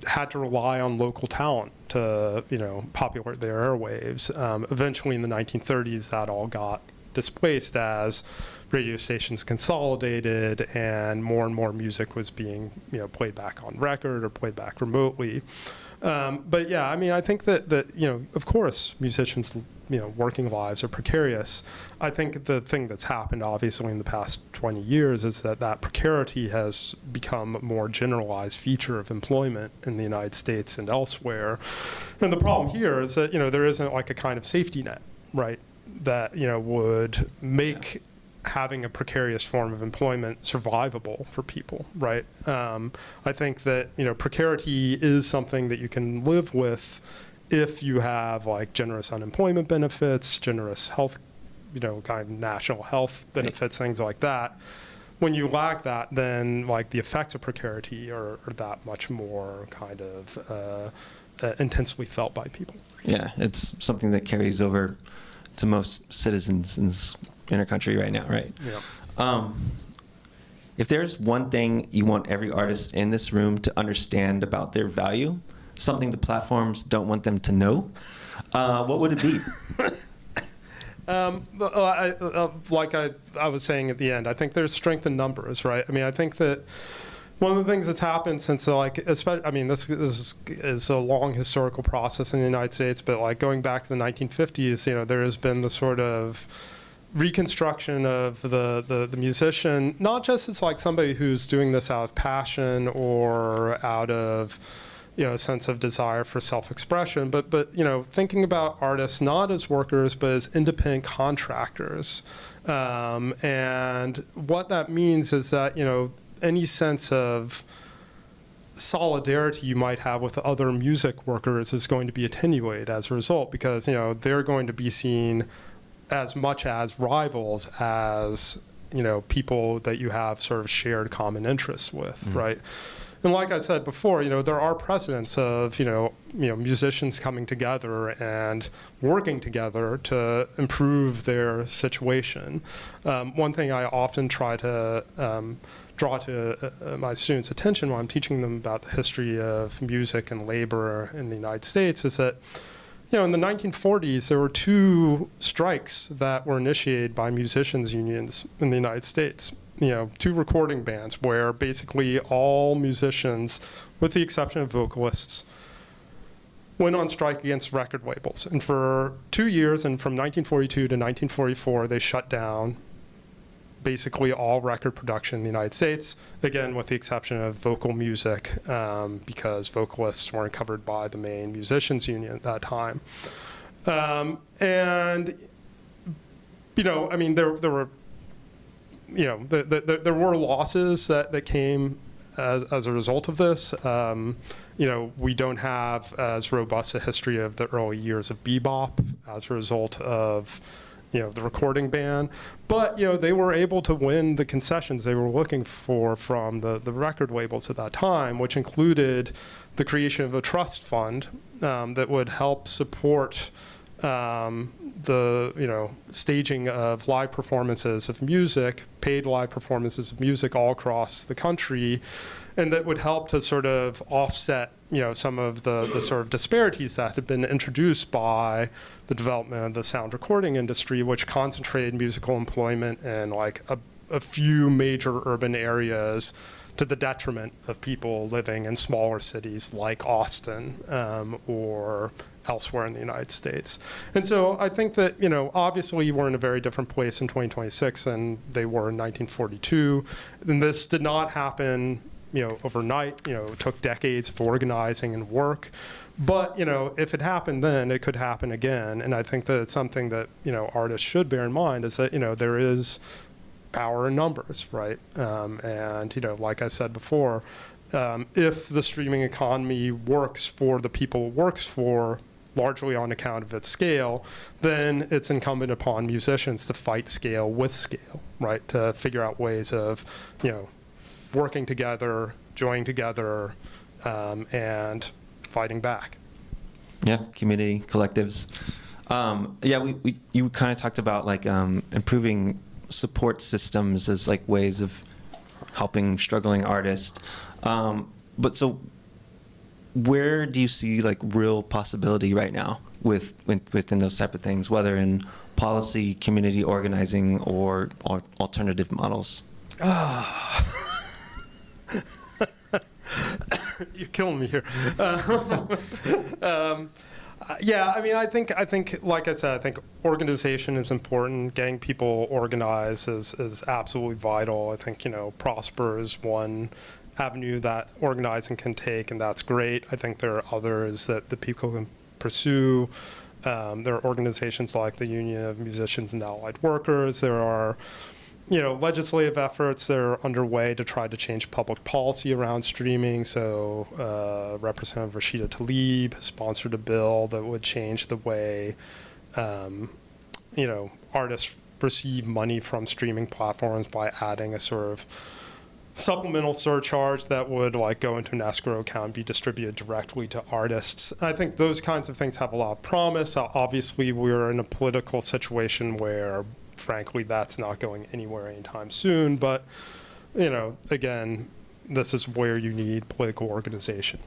had to rely on local talent to, populate their airwaves. Eventually in the 1930s, that all got displaced as radio stations consolidated and more music was being, played back on record or played back remotely. But yeah, I mean, I think that of course, musicians, working lives are precarious. I think the thing that's happened, obviously, in the past 20 years is that precarity has become a more generalized feature of employment in the United States and elsewhere. And the problem here is that, there isn't a kind of safety net, right, that, would make having a precarious form of employment survivable for people, right? I think that, precarity is something that you can live with if you have generous unemployment benefits, generous health, kind of national health benefits, things like that. When you lack that, then the effects of precarity are that much more kind of intensely felt by people. Yeah, it's something that carries over to most citizens in our country right now, right? Yeah. If there's one thing you want every artist in this room to understand about their value, something the platforms don't want them to know, what would it be? I was saying at the end, I think there's strength in numbers, right? I mean, I think that one of the things that's happened since, especially, I mean, this is a long historical process in the United States, but going back to the 1950s, there has been the sort of reconstruction of the musician, not just as somebody who's doing this out of passion or out of a sense of desire for self-expression, but thinking about artists not as workers but as independent contractors, and what that means is that any sense of solidarity you might have with other music workers is going to be attenuated as a result, because they're going to be seen as much as rivals as people that you have sort of shared common interests with, right? And like I said before, there are precedents of, musicians coming together and working together to improve their situation. One thing I often try to draw to my students' attention when I'm teaching them about the history of music and labor in the United States is that, in the 1940s, there were 2 strikes that were initiated by musicians' unions in the United States. 2 recording bands where basically all musicians, with the exception of vocalists, went on strike against record labels. And for 2 years, and from 1942 to 1944, they shut down basically all record production in the United States, again, with the exception of vocal music, because vocalists weren't covered by the main musicians union at that time. There were losses that came as a result of this. We don't have as robust a history of the early years of bebop as a result of the recording ban. But, they were able to win the concessions they were looking for from the record labels at that time, which included the creation of a trust fund that would help support the staging of live performances of music, paid live performances of music all across the country, and that would help to sort of offset some of the sort of disparities that had been introduced by the development of the sound recording industry, which concentrated musical employment in like a few major urban areas to the detriment of people living in smaller cities like Austin or elsewhere in the United States. And so I think that, obviously we're in a very different place in 2026 than they were in 1942. And this did not happen, overnight. It took decades of organizing and work. But, if it happened then, it could happen again. And I think that it's something that, artists should bear in mind is that, there is power in numbers, right? And, like I said before, if the streaming economy works for the people it works for, largely on account of its scale, then it's incumbent upon musicians to fight scale with scale, right? To figure out ways of, working together, joining together, and fighting back. Yeah, community collectives. You kind of talked about like improving support systems as like ways of helping struggling artists. But so where do you see like real possibility right now within those type of things, whether in policy, community organizing, or alternative models? You're killing me here. I think, like I said, I think organization is important. Getting people organized is absolutely vital. I think, Prosper is one avenue that organizing can take, and that's great. I think there are others that the people can pursue. There are organizations like the Union of Musicians and Allied Workers. There are, legislative efforts that are underway to try to change public policy around streaming. So Representative Rashida Tlaib sponsored a bill that would change the way, artists receive money from streaming platforms by adding a sort of supplemental surcharge that would go into an escrow account and be distributed directly to artists. I think those kinds of things have a lot of promise. Obviously, we're in a political situation where, frankly, that's not going anywhere anytime soon. But, again, this is where you need political organization.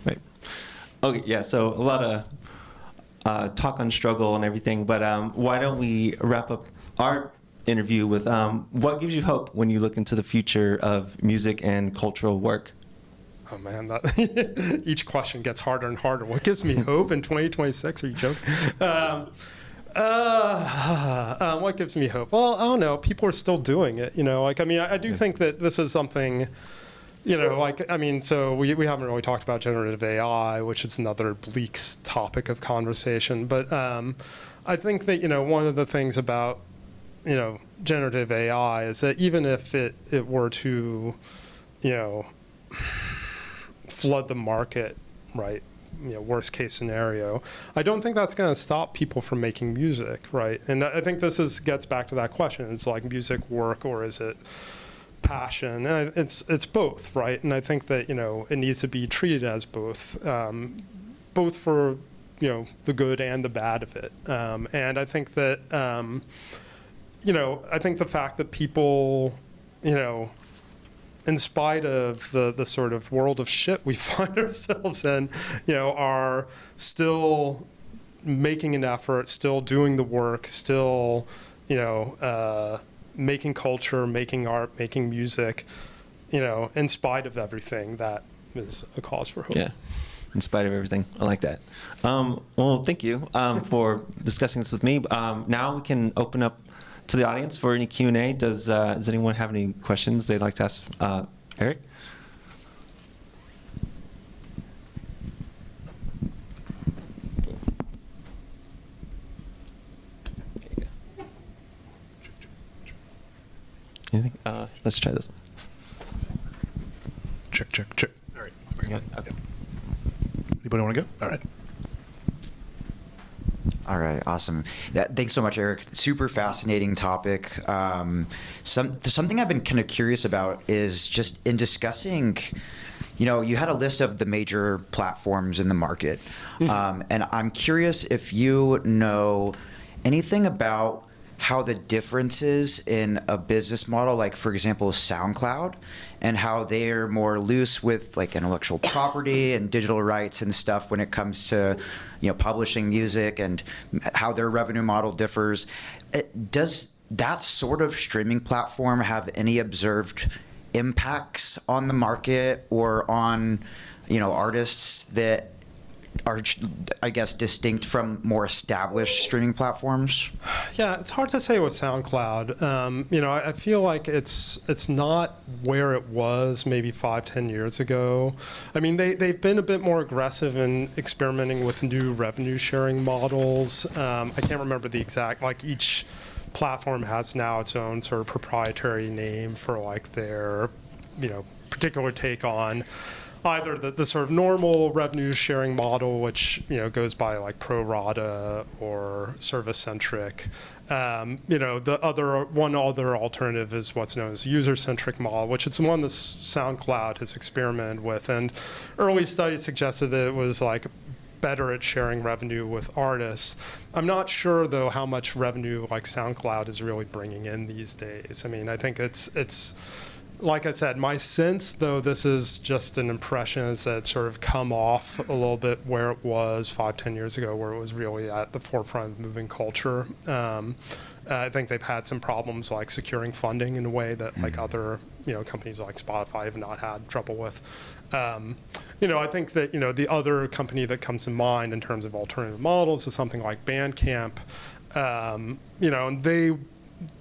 Right. Okay, yeah, so a lot of talk on struggle and everything, but why don't we wrap up our interview with what gives you hope when you look into the future of music and cultural work? Oh man, each question gets harder and harder. What gives me hope in 2026? Are you joking? What gives me hope? Well, I don't know. People are still doing it. I do think that this is something. So we haven't really talked about generative AI, which is another bleak topic of conversation. But I think that one of the things about generative AI is that even if it were to, flood the market, right? Worst case scenario, I don't think that's going to stop people from making music, right? And I think this gets back to that question. It's like music work, or is it, passion. And it's both, right? And I think that, it needs to be treated as both, both for, the good and the bad of it. And I think that, I think the fact that people, in spite of the sort of world of shit we find ourselves in, are still making an effort, still doing the work, still, making culture, making art, making music, in spite of everything, that is a cause for hope. Yeah, in spite of everything. I like that. Well, thank you for discussing this with me. Now we can open up to the audience for any Q&A. Does anyone have any questions they'd like to ask Eric? Anything? Let's try this one. Check. All right. Yeah, okay. Anybody want to go? All right. All right, awesome. Thanks so much, Eric. Super fascinating topic. Something I've been kind of curious about is just in discussing, you had a list of the major platforms in the market. And I'm curious if you know anything about how the differences in a business model, like for example, SoundCloud, and how they're more loose with like intellectual property and digital rights and stuff when it comes to, publishing music, and how their revenue model differs. Does that sort of streaming platform have any observed impacts on the market or on, artists that are, I guess, distinct from more established streaming platforms? Yeah, it's hard to say with SoundCloud. I feel like it's not where it was maybe 5-10 years ago. I mean, they've been a bit more aggressive in experimenting with new revenue sharing models. I can't remember the exact, like each platform has now its own sort of proprietary name for like their, particular take on either the sort of normal revenue sharing model, which goes by like pro rata or service centric. The other alternative is what's known as user centric model, which is one that SoundCloud has experimented with, and early studies suggested that it was like better at sharing revenue with artists. I'm not sure though how much revenue like SoundCloud is really bringing in these days. I mean, I think it's like I said, my sense, though this is just an impression, is that it's sort of come off a little bit where it was 5-10 years ago, where it was really at the forefront of moving culture. I think they've had some problems like securing funding in a way that like other companies like Spotify have not had trouble with. I think that the other company that comes to mind in terms of alternative models is something like Bandcamp. And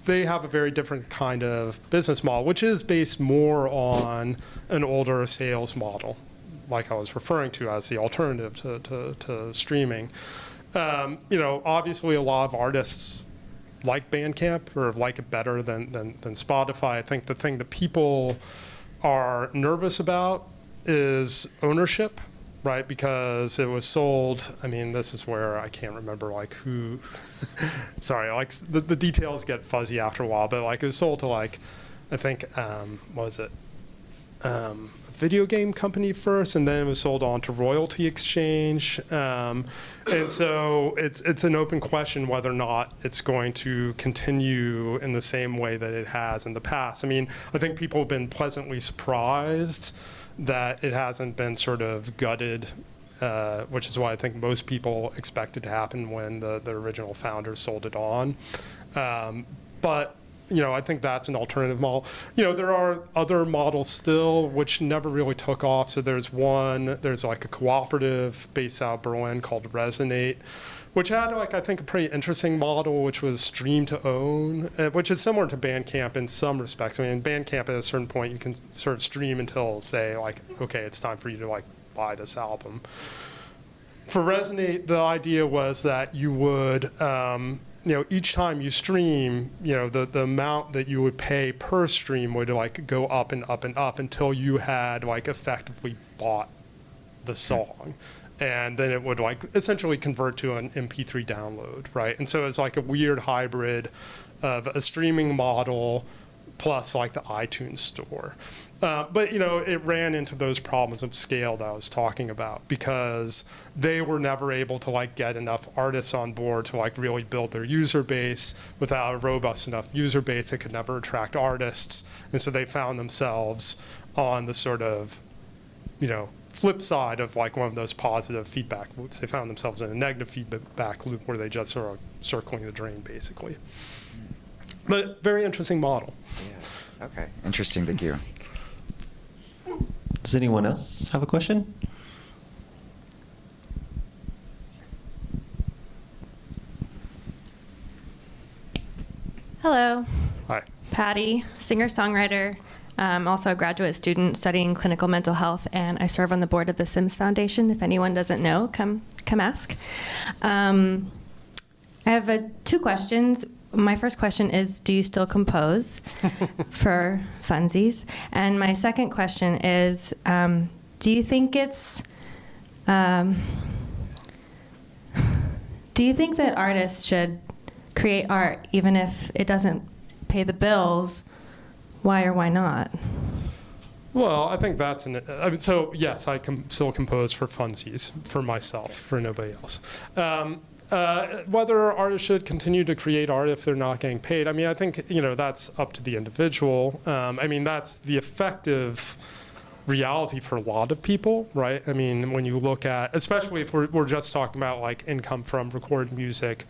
they have a very different kind of business model, which is based more on an older sales model, like I was referring to as the alternative to streaming. Obviously a lot of artists like Bandcamp or like it better than Spotify. I think the thing that people are nervous about is ownership, right? Because it was sold, I mean, this is where I can't remember like who, sorry, like the details get fuzzy after a while, but like it was sold to like, I think, what was it? A video game company first, and then it was sold on to Royalty Exchange. And so it's an open question whether or not it's going to continue in the same way that it has in the past. I mean, I think people have been pleasantly surprised that it hasn't been sort of gutted, which is why I think most people expected to happen when the original founders sold it on. But I think that's an alternative model. There are other models still which never really took off. So there's like a cooperative based out of Berlin called Resonate, which had like, I think, a pretty interesting model, which was stream to own, which is similar to Bandcamp in some respects. I mean, in Bandcamp at a certain point, you can sort of stream until say like, okay, it's time for you to like buy this album. For Resonate, the idea was that you would, each time you stream, the amount that you would pay per stream would like go up and up and up until you had like effectively bought the song. And then it would like essentially convert to an MP3 download, right? And so it's like a weird hybrid of a streaming model plus like the iTunes store. But it ran into those problems of scale that I was talking about, because they were never able to like get enough artists on board to like really build their user base. Without a robust enough user base, it could never attract artists. And so they found themselves on the sort of, flip side of like one of those positive feedback loops. They found themselves in a negative feedback loop where they just sort of circling the drain, basically. But very interesting model. Yeah. Okay. Interesting. Thank you. Does anyone else have a question? Hello. Hi. Patty, singer-songwriter, also a graduate student studying clinical mental health, and I serve on the board of the Sims Foundation. If anyone doesn't know, come ask. I have 2 questions. My first question is, do you still compose for funsies? And my second question is, do you think that artists should create art even if it doesn't pay the bills? Why or why not? Well, I think that's so yes, I still compose for funsies, for myself, for nobody else. Whether artists should continue to create art if they're not getting paid, I think, that's up to the individual. That's the effective reality for a lot of people, right? When you look at, especially if we're just talking about like income from recorded music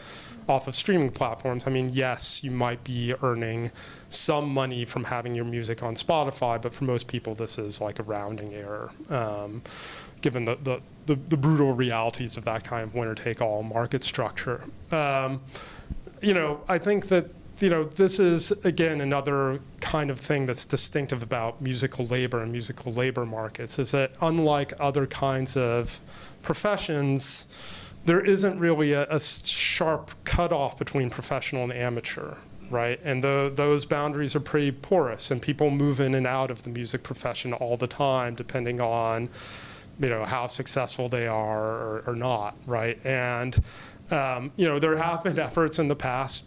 off of streaming platforms, yes, you might be earning some money from having your music on Spotify, but for most people, this is like a rounding error, given the brutal realities of that kind of winner-take-all market structure. I think that this is, again, another kind of thing that's distinctive about musical labor and musical labor markets, is that unlike other kinds of professions, there isn't really a sharp cutoff between professional and amateur, right? And those boundaries are pretty porous, and people move in and out of the music profession all the time, depending on how successful they are or not, right? And there have been efforts in the past,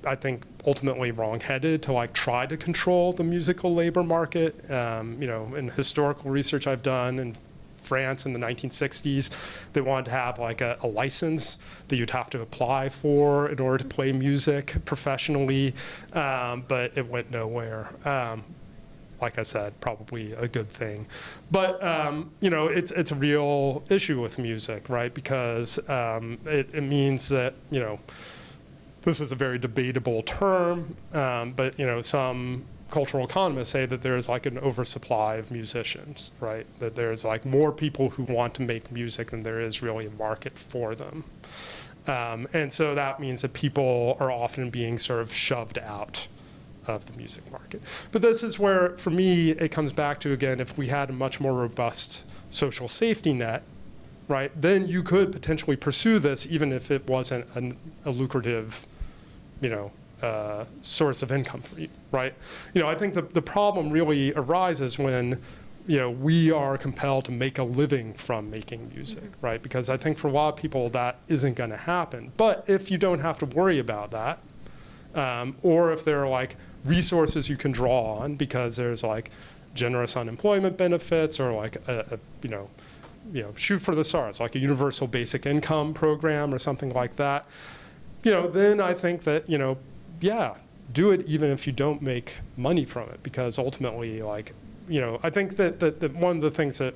I think ultimately wrong-headed, to like try to control the musical labor market. In historical research I've done in France in the 1960s, they wanted to have like a license that you'd have to apply for in order to play music professionally, but it went nowhere. Like I said, probably a good thing. But, it's a real issue with music, right? Because it means that, this is a very debatable term, but, some cultural economists say that there's like an oversupply of musicians, right? That there's like more people who want to make music than there is really a market for them. And so that means that people are often being sort of shoved out of the music market. But this is where, for me, it comes back to, again, if we had a much more robust social safety net, right, then you could potentially pursue this even if it wasn't a lucrative, source of income for you, right? I think the problem really arises when, we are compelled to make a living from making music, right? Because I think for a lot of people that isn't going to happen. But if you don't have to worry about that, or if there are like resources you can draw on because there's like generous unemployment benefits or like shoot for the stars, like a universal basic income program or something like that, then I think that, do it even if you don't make money from it, because ultimately, like, I think that one of the things that,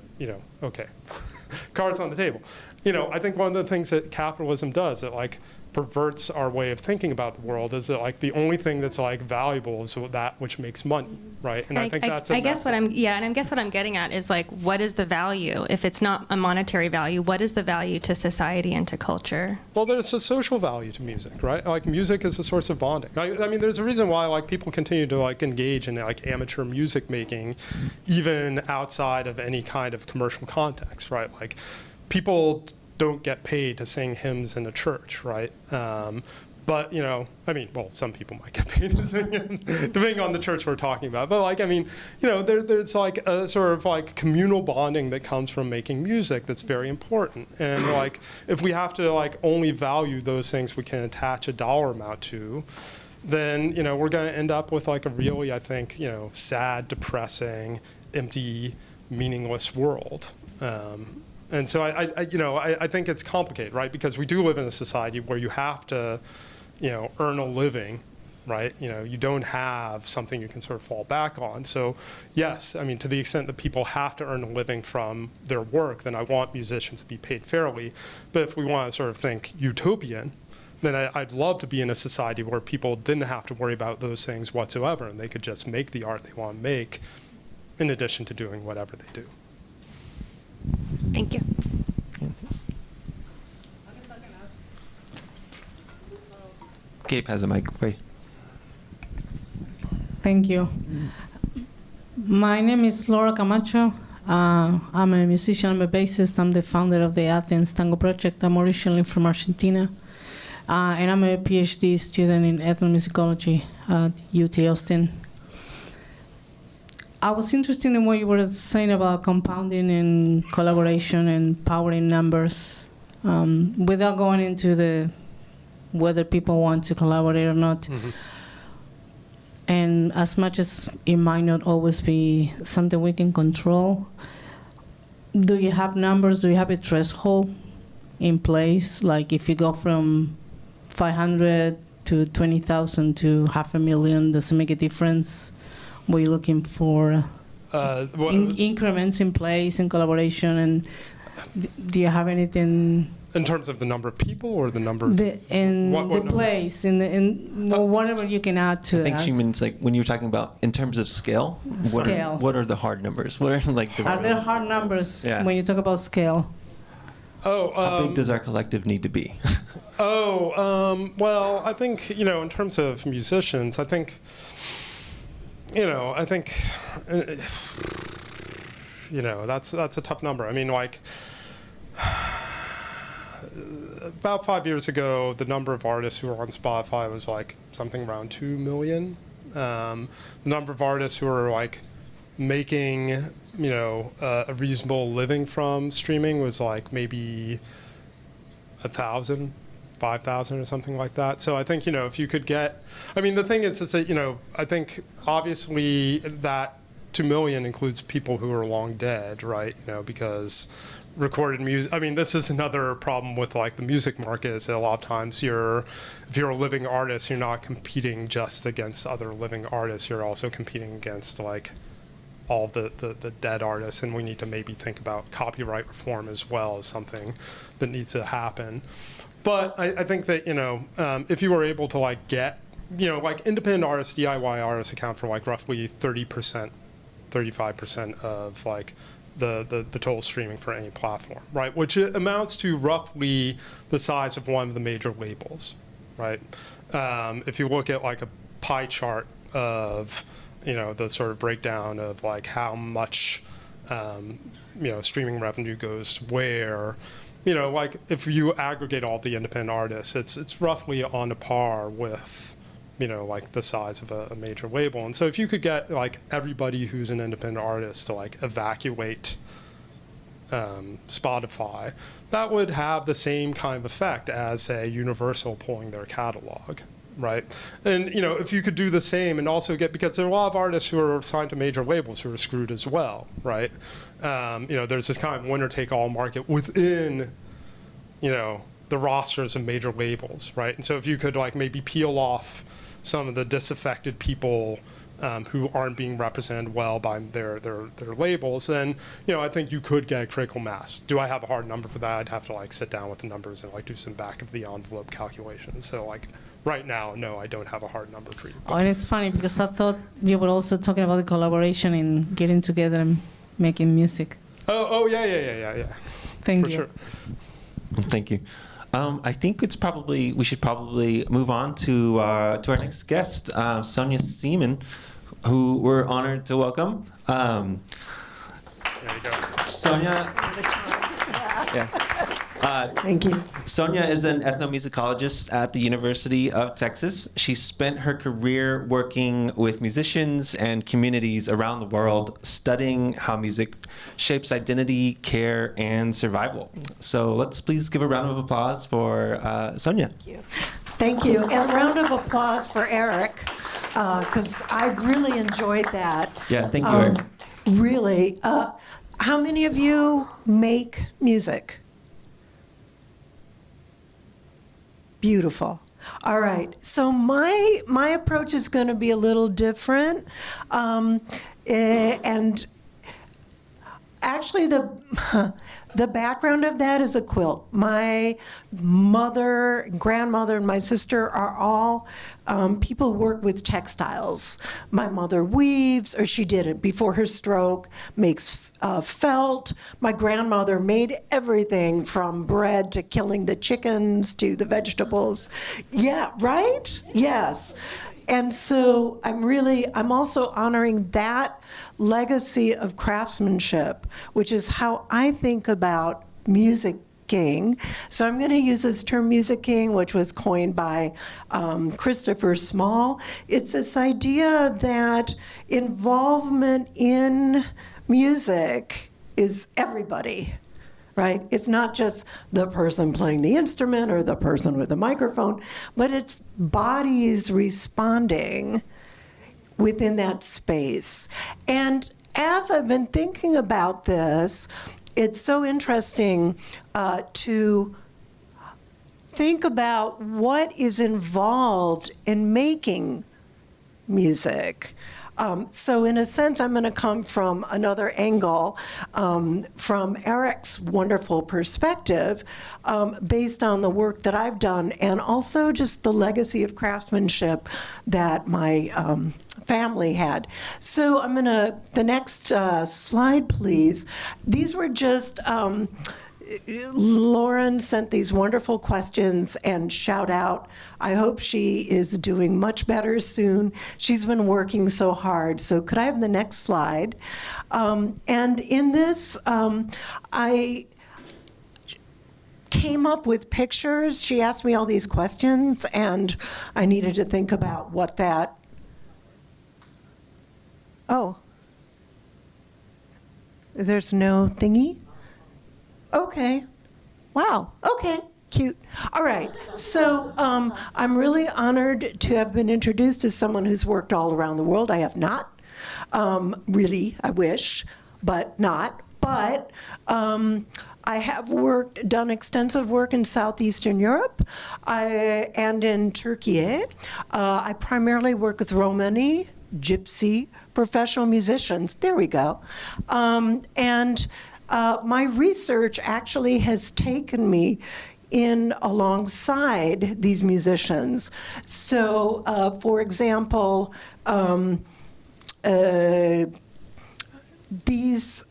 cards on the table, I think one of the things that capitalism does that like perverts our way of thinking about the world is that like the only thing that's like valuable is that which makes money, right? And I think that's I guess what I'm getting at is like, what is the value? If it's not a monetary value, what is the value to society and to culture? Well, there's a social value to music, right? Like music is a source of bonding. There's a reason why like people continue to like engage in like amateur music making, even outside of any kind of commercial context, right? Like people don't get paid to sing hymns in a church, right? But, some people might get paid to sing hymns, depending on the church we're talking about. But, there's like a sort of like communal bonding that comes from making music that's very important. And, like, if we have to, like, only value those things we can attach a dollar amount to, then we're going to end up with like a really, I think, sad, depressing, empty, meaningless world. And so I think it's complicated, right? Because we do live in a society where you have to, earn a living, right? You don't have something you can sort of fall back on. So yes, I mean, to the extent that people have to earn a living from their work, then I want musicians to be paid fairly. But if we want to sort of think utopian, then I'd love to be in a society where people didn't have to worry about those things whatsoever, and they could just make the art they want to make in addition to doing whatever they do. Thank you. Gabe has a mic. Wait. Thank you. My name is Laura Camacho. I'm a musician, I'm a bassist, I'm the founder of the Athens Tango Project. I'm originally from Argentina. And I'm a PhD student in ethnomusicology at UT Austin. I was interested in what you were saying about compounding and collaboration and power in numbers. Without going into whether people want to collaborate or not. Mm-hmm. And as much as it might not always be something we can control, do you have numbers? Do you have a threshold in place? Like if you go from 500 to 20,000 to 500,000, does it make a difference? What are you looking for? Increments in place in collaboration, and do you have anything? In terms of the number of people or the number of what place, whatever you can add to I think that. she means like when you were talking about in terms of scale. What are the hard numbers? What are like the? Are there hard numbers when you talk about scale? How big does our collective need to be? Well, I think in terms of musicians, I think that's a tough number. I mean, like. About 5 years ago, the number of artists who were on Spotify was like something around 2 million. The number of artists who were like making, a reasonable living from streaming was like maybe 1,000, 5,000 or something like that. So I think, if you could get, I mean, the thing is that, I think obviously that 2 million includes people who are long dead, right? Because recorded music. I mean, this is another problem with like the music market is that a lot of times if you're a living artist, you're not competing just against other living artists. You're also competing against like all the dead artists, and we need to maybe think about copyright reform as well as something that needs to happen. But I think that if you were able to like get like independent artists, DIY artists account for like roughly 30%, 35% of like the total streaming for any platform, right? Which amounts to roughly the size of one of the major labels, right? If you look at like a pie chart of, the sort of breakdown of like how much, streaming revenue goes where, like if you aggregate all the independent artists, it's roughly on a par with, like the size of a major label. And so if you could get like everybody who's an independent artist to like evacuate Spotify, that would have the same kind of effect as say Universal pulling their catalog, right? And if you could do the same and also get, because there are a lot of artists who are signed to major labels who are screwed as well, right? There's this kind of winner-take-all market within, the rosters of major labels, right? And so if you could like maybe peel off some of the disaffected people who aren't being represented well by their labels, then I think you could get critical mass. Do I have a hard number for that? I'd have to like sit down with the numbers and like do some back of the envelope calculations. So like right now, no, I don't have a hard number for you. Oh, and it's funny because I thought you were also talking about the collaboration and getting together and making music. Oh yeah. Thank you. For sure. Thank you. I think we should probably move on to our next guest, Sonia Seeman, who we're honored to welcome. There you go. Sonia. Thank you. Sonia is an ethnomusicologist at the University of Texas. She spent her career working with musicians and communities around the world, studying how music shapes identity, care, and survival. So let's please give a round of applause for Sonia. Thank you. Thank you. And a round of applause for Eric, because I really enjoyed that. Yeah, thank you, Eric. Really. How many of you make music? Beautiful. All right. So my approach is going to be a little different. And actually, the background of that is a quilt. My mother, grandmother, and my sister are all people who work with textiles. My mother weaves, or she did it before her stroke, makes felt. My grandmother made everything from bread to killing the chickens to the vegetables. Yeah, right? Yes. And so I'm also honoring that legacy of craftsmanship, which is how I think about musicking. So I'm going to use this term musicking, which was coined by Christopher Small. It's this idea that involvement in music is everybody. Right? It's not just the person playing the instrument or the person with the microphone, but it's bodies responding within that space. And as I've been thinking about this, it's so interesting to think about what is involved in making music. So in a sense, I'm going to come from another angle, from Eric's wonderful perspective, based on the work that I've done, and also just the legacy of craftsmanship that my family had. So I'm going to, the next slide, please. These were just, Lauren sent these wonderful questions, and shout out. I hope she is doing much better soon. She's been working so hard. So could I have the next slide? And in this, I came up with pictures. She asked me all these questions, and I needed to think about what that, oh, there's no thingy? Okay. Wow. Okay. Cute. All right. So I'm really honored to have been introduced as someone who's worked all around the world. I have not. Really, I wish, but not. But I have done extensive work in Southeastern Europe and in Turkey. I primarily work with Romani, Gypsy, professional musicians. There we go. And my research actually has taken me in alongside these musicians. So, for example,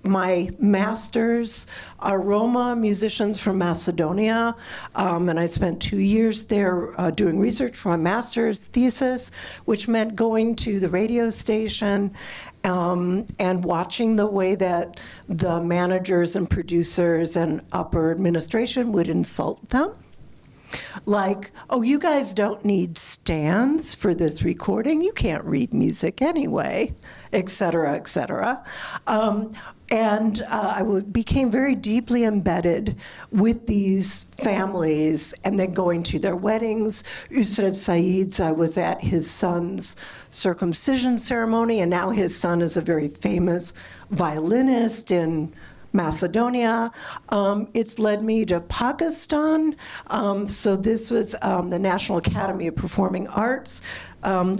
my masters are Roma musicians from Macedonia, and I spent 2 years there doing research for my master's thesis, which meant going to the radio station and watching the way that the managers and producers and upper administration would insult them. Like, oh, you guys don't need stands for this recording. You can't read music anyway, et cetera, et cetera. And I became very deeply embedded with these families and then going to their weddings. Usred Said's, I was at his son's circumcision ceremony, and now his son is a very famous violinist in Macedonia. It's led me to Pakistan. So this was the National Academy of Performing Arts,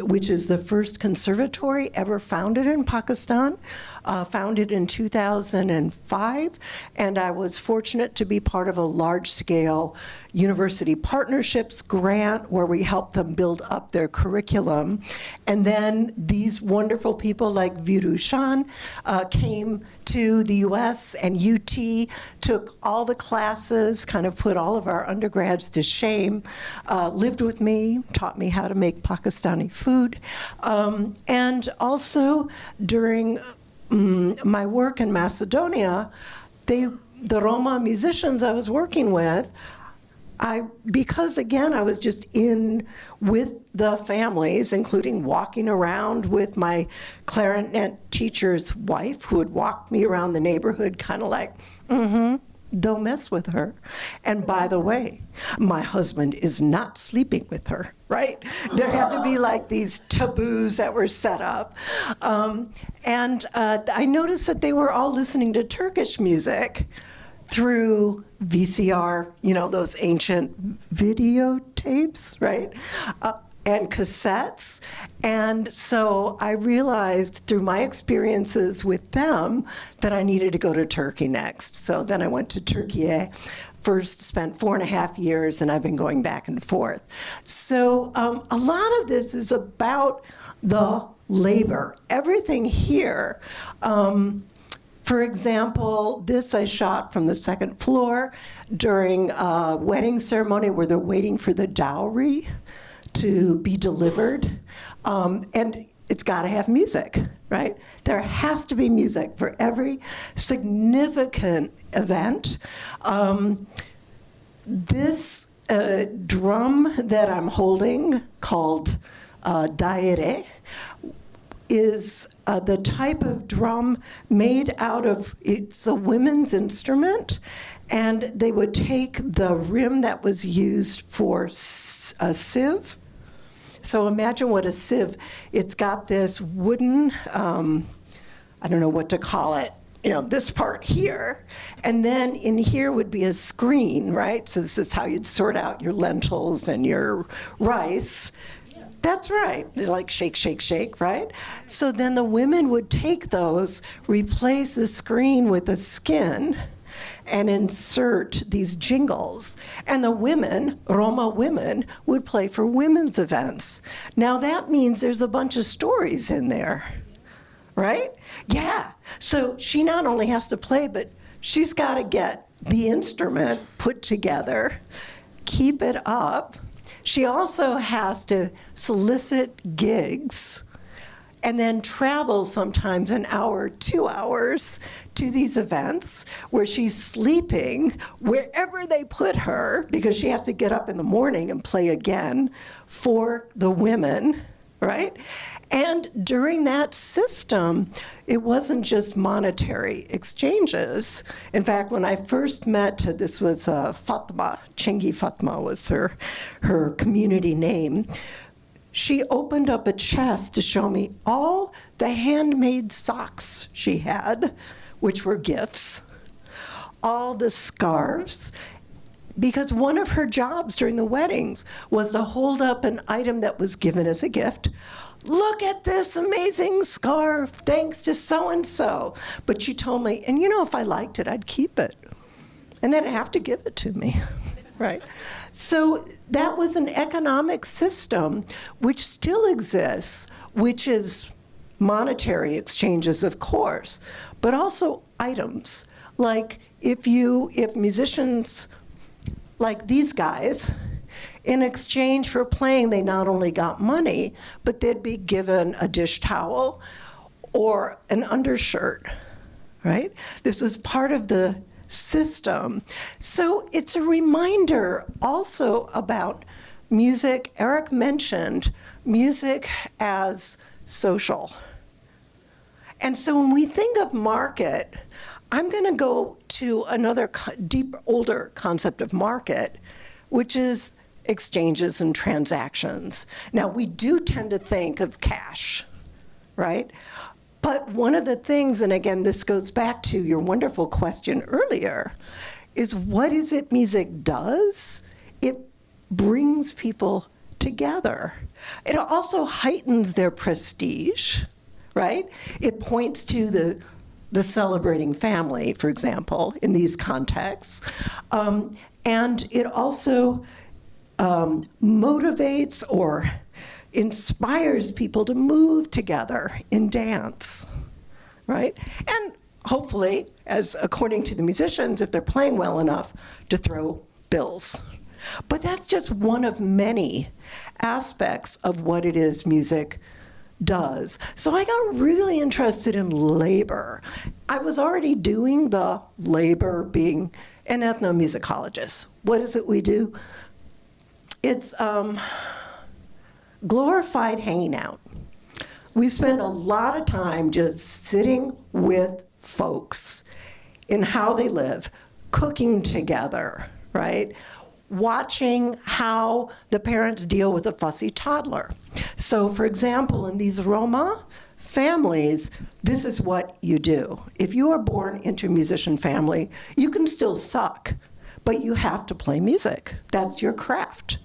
which is the first conservatory ever founded in Pakistan, founded in 2005. And I was fortunate to be part of a large-scale university partnerships grant where we helped them build up their curriculum. And then these wonderful people like Viru Shan came to the US, and UT took all the classes, kind of put all of our undergrads to shame, lived with me, taught me how to make Pakistani food. And also during my work in Macedonia, the Roma musicians I was working with, because again, I was just in with the families, including walking around with my clarinet teacher's wife, who would walk me around the neighborhood kind of like, don't mess with her. And by the way, my husband is not sleeping with her, right? There had to be like these taboos that were set up. And I noticed that they were all listening to Turkish music through VCR, you know, those ancient videotapes, right? And cassettes. And so I realized through my experiences with them that I needed to go to Turkey next. So then I went to Turkey, first spent 4.5 years, and I've been going back and forth. So a lot of this is about the labor. Everything here, for example, this I shot from the second floor during a wedding ceremony where they're waiting for the dowry to be delivered, and it's got to have music, right? There has to be music for every significant event. This drum that I'm holding, called daire, is the type of drum made out of, it's a women's instrument, and they would take the rim that was used for a sieve. So imagine what a sieve, it's got this wooden, I don't know what to call it, you know, this part here, and then in here would be a screen, right? So this is how you'd sort out your lentils and your rice. That's right, like shake, shake, shake, right? So then the women would take those, replace the screen with a skin, and insert these jingles. And the women, Roma women, would play for women's events. Now that means there's a bunch of stories in there, right? Yeah, so she not only has to play, but she's gotta get the instrument put together, keep it up. She also has to solicit gigs and then travel sometimes an hour, 2 hours to these events where she's sleeping wherever they put her because she has to get up in the morning and play again for the women, right? And during that system, it wasn't just monetary exchanges. In fact, when I first met, this was Fatma, Chengi Fatma was her community name. She opened up a chest to show me all the handmade socks she had, which were gifts, all the scarves, because one of her jobs during the weddings was to hold up an item that was given as a gift. Look at this amazing scarf, thanks to so-and-so. But she told me, and you know, if I liked it, I'd keep it. And they'd have to give it to me. Right. So that was an economic system which still exists, which is monetary exchanges, of course, but also items. Like if musicians like these guys, in exchange for playing, they not only got money, but they'd be given a dish towel or an undershirt, right? This is part of the system. So it's a reminder also about music. Eric mentioned music as social. And so when we think of market, I'm going to go to another deep, older concept of market, which is exchanges and transactions. Now, we do tend to think of cash, right? But one of the things, and again, this goes back to your wonderful question earlier, is what is it music does? It brings people together. It also heightens their prestige, right? It points to the celebrating family, for example, in these contexts. And it also motivates or inspires people to move together in dance, right? And hopefully, as according to the musicians, if they're playing well enough, to throw bills. But that's just one of many aspects of what it is music does. So I got really interested in labor. I was already doing the labor being an ethnomusicologist. What is it we do? It's glorified hanging out. We spend a lot of time just sitting with folks in how they live, cooking together, right? Watching how the parents deal with a fussy toddler. So for example, in these Roma families, this is what you do. If you are born into a musician family, you can still suck, but you have to play music. That's your craft.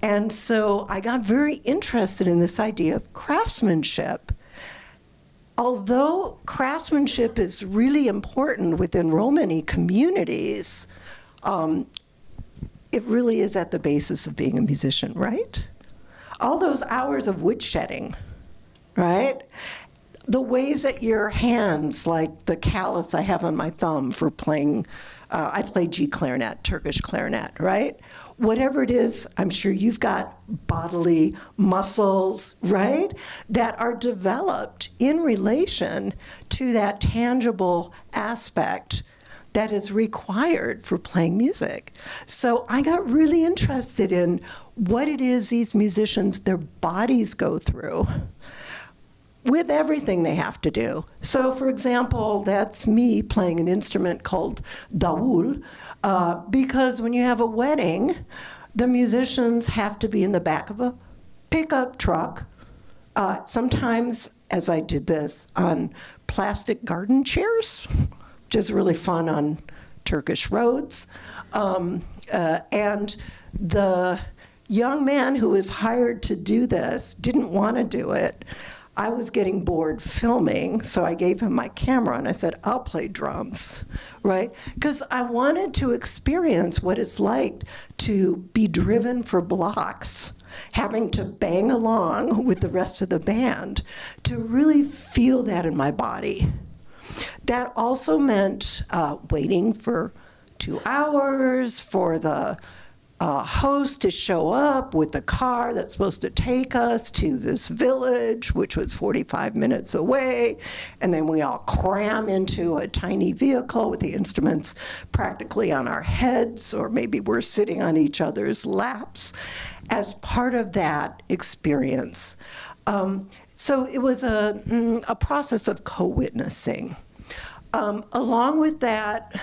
And so I got very interested in this idea of craftsmanship. Although craftsmanship is really important within Romani communities, it really is at the basis of being a musician, right? All those hours of woodshedding, right? The ways that your hands, like the callus I have on my thumb for playing, I play G clarinet, Turkish clarinet, right? Whatever it is, I'm sure you've got bodily muscles, right, that are developed in relation to that tangible aspect that is required for playing music. So I got really interested in what it is these musicians, their bodies go through with everything they have to do. So for example, that's me playing an instrument called davul, because when you have a wedding, the musicians have to be in the back of a pickup truck, sometimes, as I did this, on plastic garden chairs, which is really fun on Turkish roads. And the young man who was hired to do this didn't want to do it. I was getting bored filming, so I gave him my camera and I said, I'll play drums, right? Because I wanted to experience what it's like to be driven for blocks, having to bang along with the rest of the band, to really feel that in my body. That also meant waiting for 2 hours for the host to show up with the car that's supposed to take us to this village, which was 45 minutes away, and then we all cram into a tiny vehicle with the instruments practically on our heads, or maybe we're sitting on each other's laps as part of that experience. So it was a process of co-witnessing. Along with that,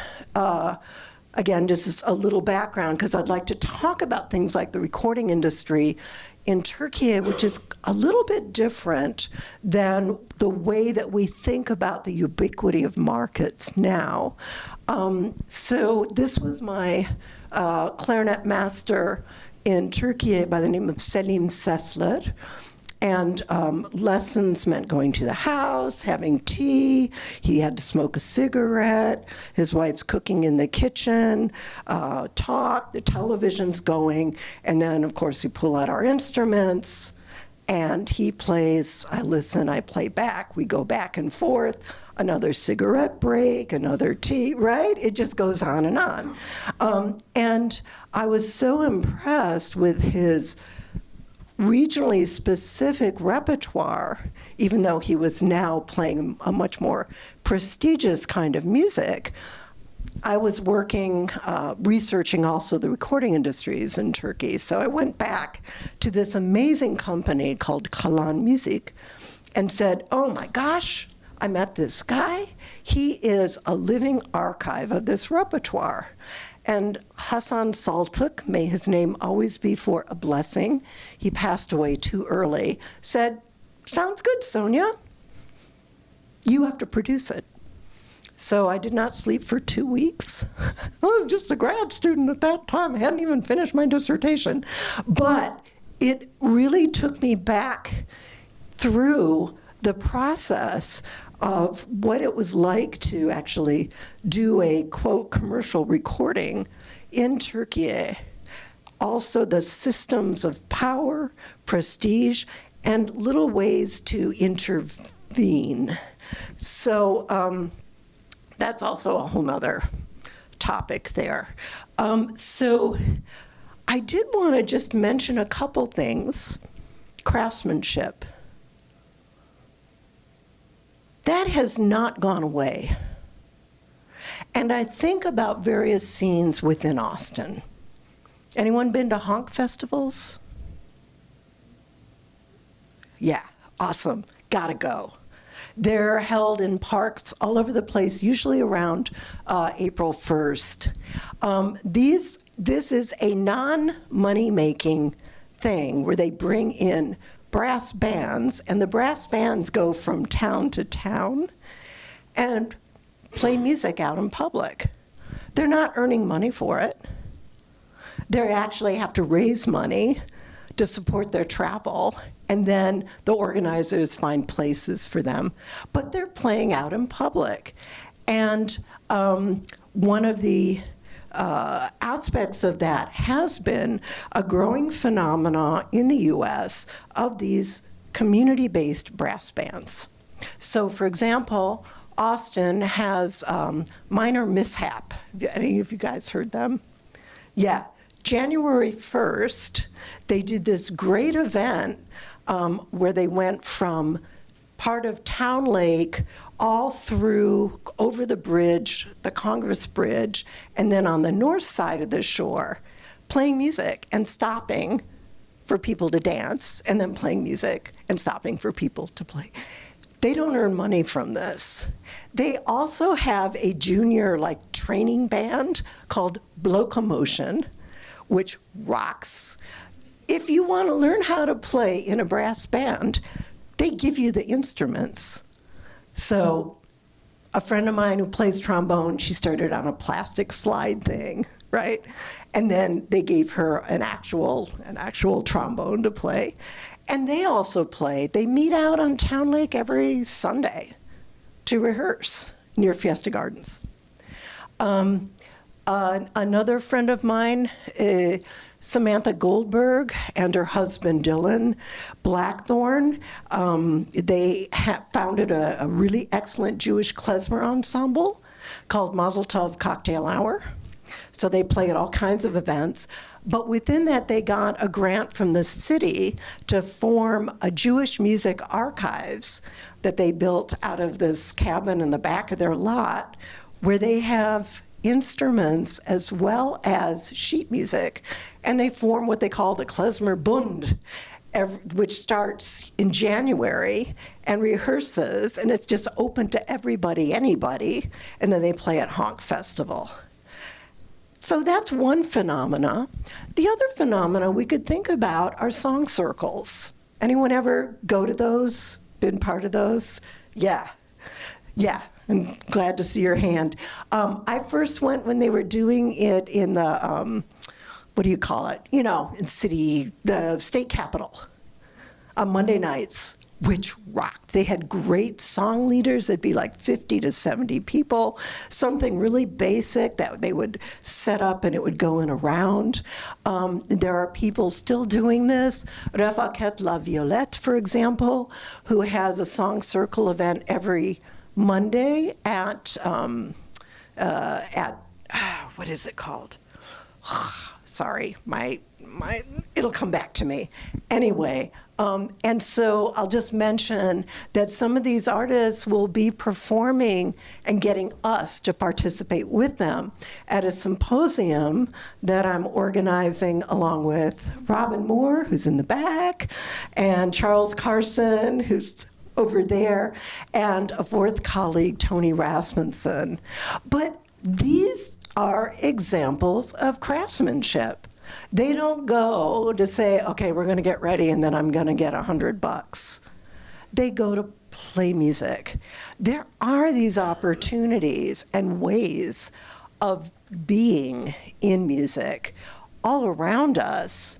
again, this is a little background because I'd like to talk about things like the recording industry in Turkey, which is a little bit different than the way that we think about the ubiquity of markets now. So this was my clarinet master in Turkey by the name of Selim Sesler. And lessons meant going to the house, having tea. He had to smoke a cigarette. His wife's cooking in the kitchen, talk, the television's going. And then, of course, we pull out our instruments. And he plays, I listen, I play back. We go back and forth. Another cigarette break, another tea, right? It just goes on and on. And I was so impressed with his regionally specific repertoire, even though he was now playing a much more prestigious kind of music. I was working, researching also the recording industries in Turkey. So I went back to this amazing company called Kalan Music and said, oh my gosh, I met this guy. He is a living archive of this repertoire. And Hasan Saltuk, may his name always be for a blessing, he passed away too early, said, sounds good, Sonia. You have to produce it. So I did not sleep for 2 weeks. I was just a grad student at that time. I hadn't even finished my dissertation. But it really took me back through the process of what it was like to actually do a, quote, commercial recording in Turkey. Also the systems of power, prestige, and little ways to intervene. So that's also a whole nother topic there. So I did want to just mention a couple things. Craftsmanship. That has not gone away. And I think about various scenes within Austin. Anyone been to honk festivals? Yeah, awesome, gotta go. They're held in parks all over the place, usually around April 1st. This is a non-money-making thing where they bring in brass bands, and the brass bands go from town to town and play music out in public. They're not earning money for it. They actually have to raise money to support their travel, and then the organizers find places for them. But they're playing out in public. And one of the aspects of that has been a growing phenomena in the US of these community-based brass bands. So, for example, Austin has Minor Mishap. Any of you guys heard them? Yeah. January 1st, they did this great event where they went from part of Town Lake all through over the bridge, the Congress Bridge, and then on the north side of the shore, playing music and stopping for people to dance, and then playing music and stopping for people to play. They don't earn money from this. They also have a junior training band called Locomotion, which rocks. If you want to learn how to play in a brass band, they give you the instruments. So a friend of mine who plays trombone, she started on a plastic slide thing, right? And then they gave her an actual trombone to play. And they also play. They meet out on Town Lake every Sunday to rehearse near Fiesta Gardens. Another friend of mine, Samantha Goldberg, and her husband Dylan Blackthorn, they founded a really excellent Jewish klezmer ensemble called Mazel Tov Cocktail Hour. So they play at all kinds of events. But within that, they got a grant from the city to form a Jewish music archives that they built out of this cabin in the back of their lot, where they have instruments as well as sheet music, and they form what they call the Klezmer Bund, which starts in January and rehearses, and it's just open to everybody, anybody, and then they play at Honk Festival. So that's one phenomena. The other phenomena we could think about are song circles. Anyone ever go to those? Been part of those? Yeah. I'm glad to see your hand. I first went when they were doing it in the, what do you call it? In the state capitol on Monday nights, which rocked. They had great song leaders. It'd be 50 to 70 people, something really basic that they would set up and it would go in a round. There are people still doing this. Refaquet La Violette, for example, who has a song circle event every Monday at what is it called? Sorry, it'll come back to me. Anyway, and so I'll just mention that some of these artists will be performing and getting us to participate with them at a symposium that I'm organizing along with Robin Moore, who's in the back, and Charles Carson, who's over there, and a fourth colleague, Tony Rasmussen. But these are examples of craftsmanship. They don't go to say, okay, we're going to get ready and then I'm going to get $100. They go to play music. There are these opportunities and ways of being in music all around us.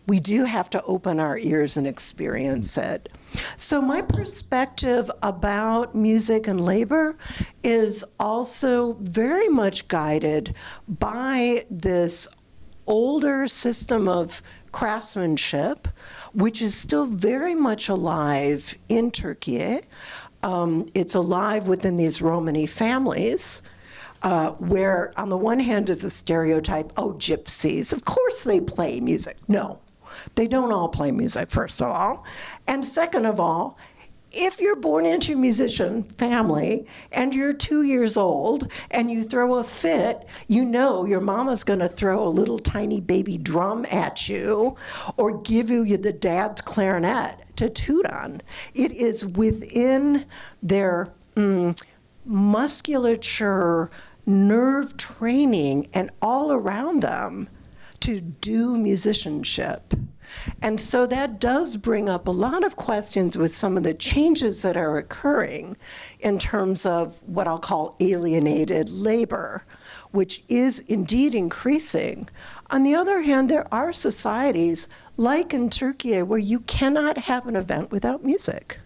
We do have to open our ears and experience it. So my perspective about music and labor is also very much guided by this older system of craftsmanship, which is still very much alive in Turkey. It's alive within these Romani families, where on the one hand is a stereotype, gypsies, of course they play music. No. They don't all play music, first of all. And second of all, if you're born into a musician family and you're 2 years old and you throw a fit, your mama's going to throw a little tiny baby drum at you or give you the dad's clarinet to toot on. It is within their musculature, nerve training, and all around them to do musicianship. And so that does bring up a lot of questions with some of the changes that are occurring in terms of what I'll call alienated labor, which is indeed increasing. On the other hand, there are societies, like in Turkey, where you cannot have an event without music.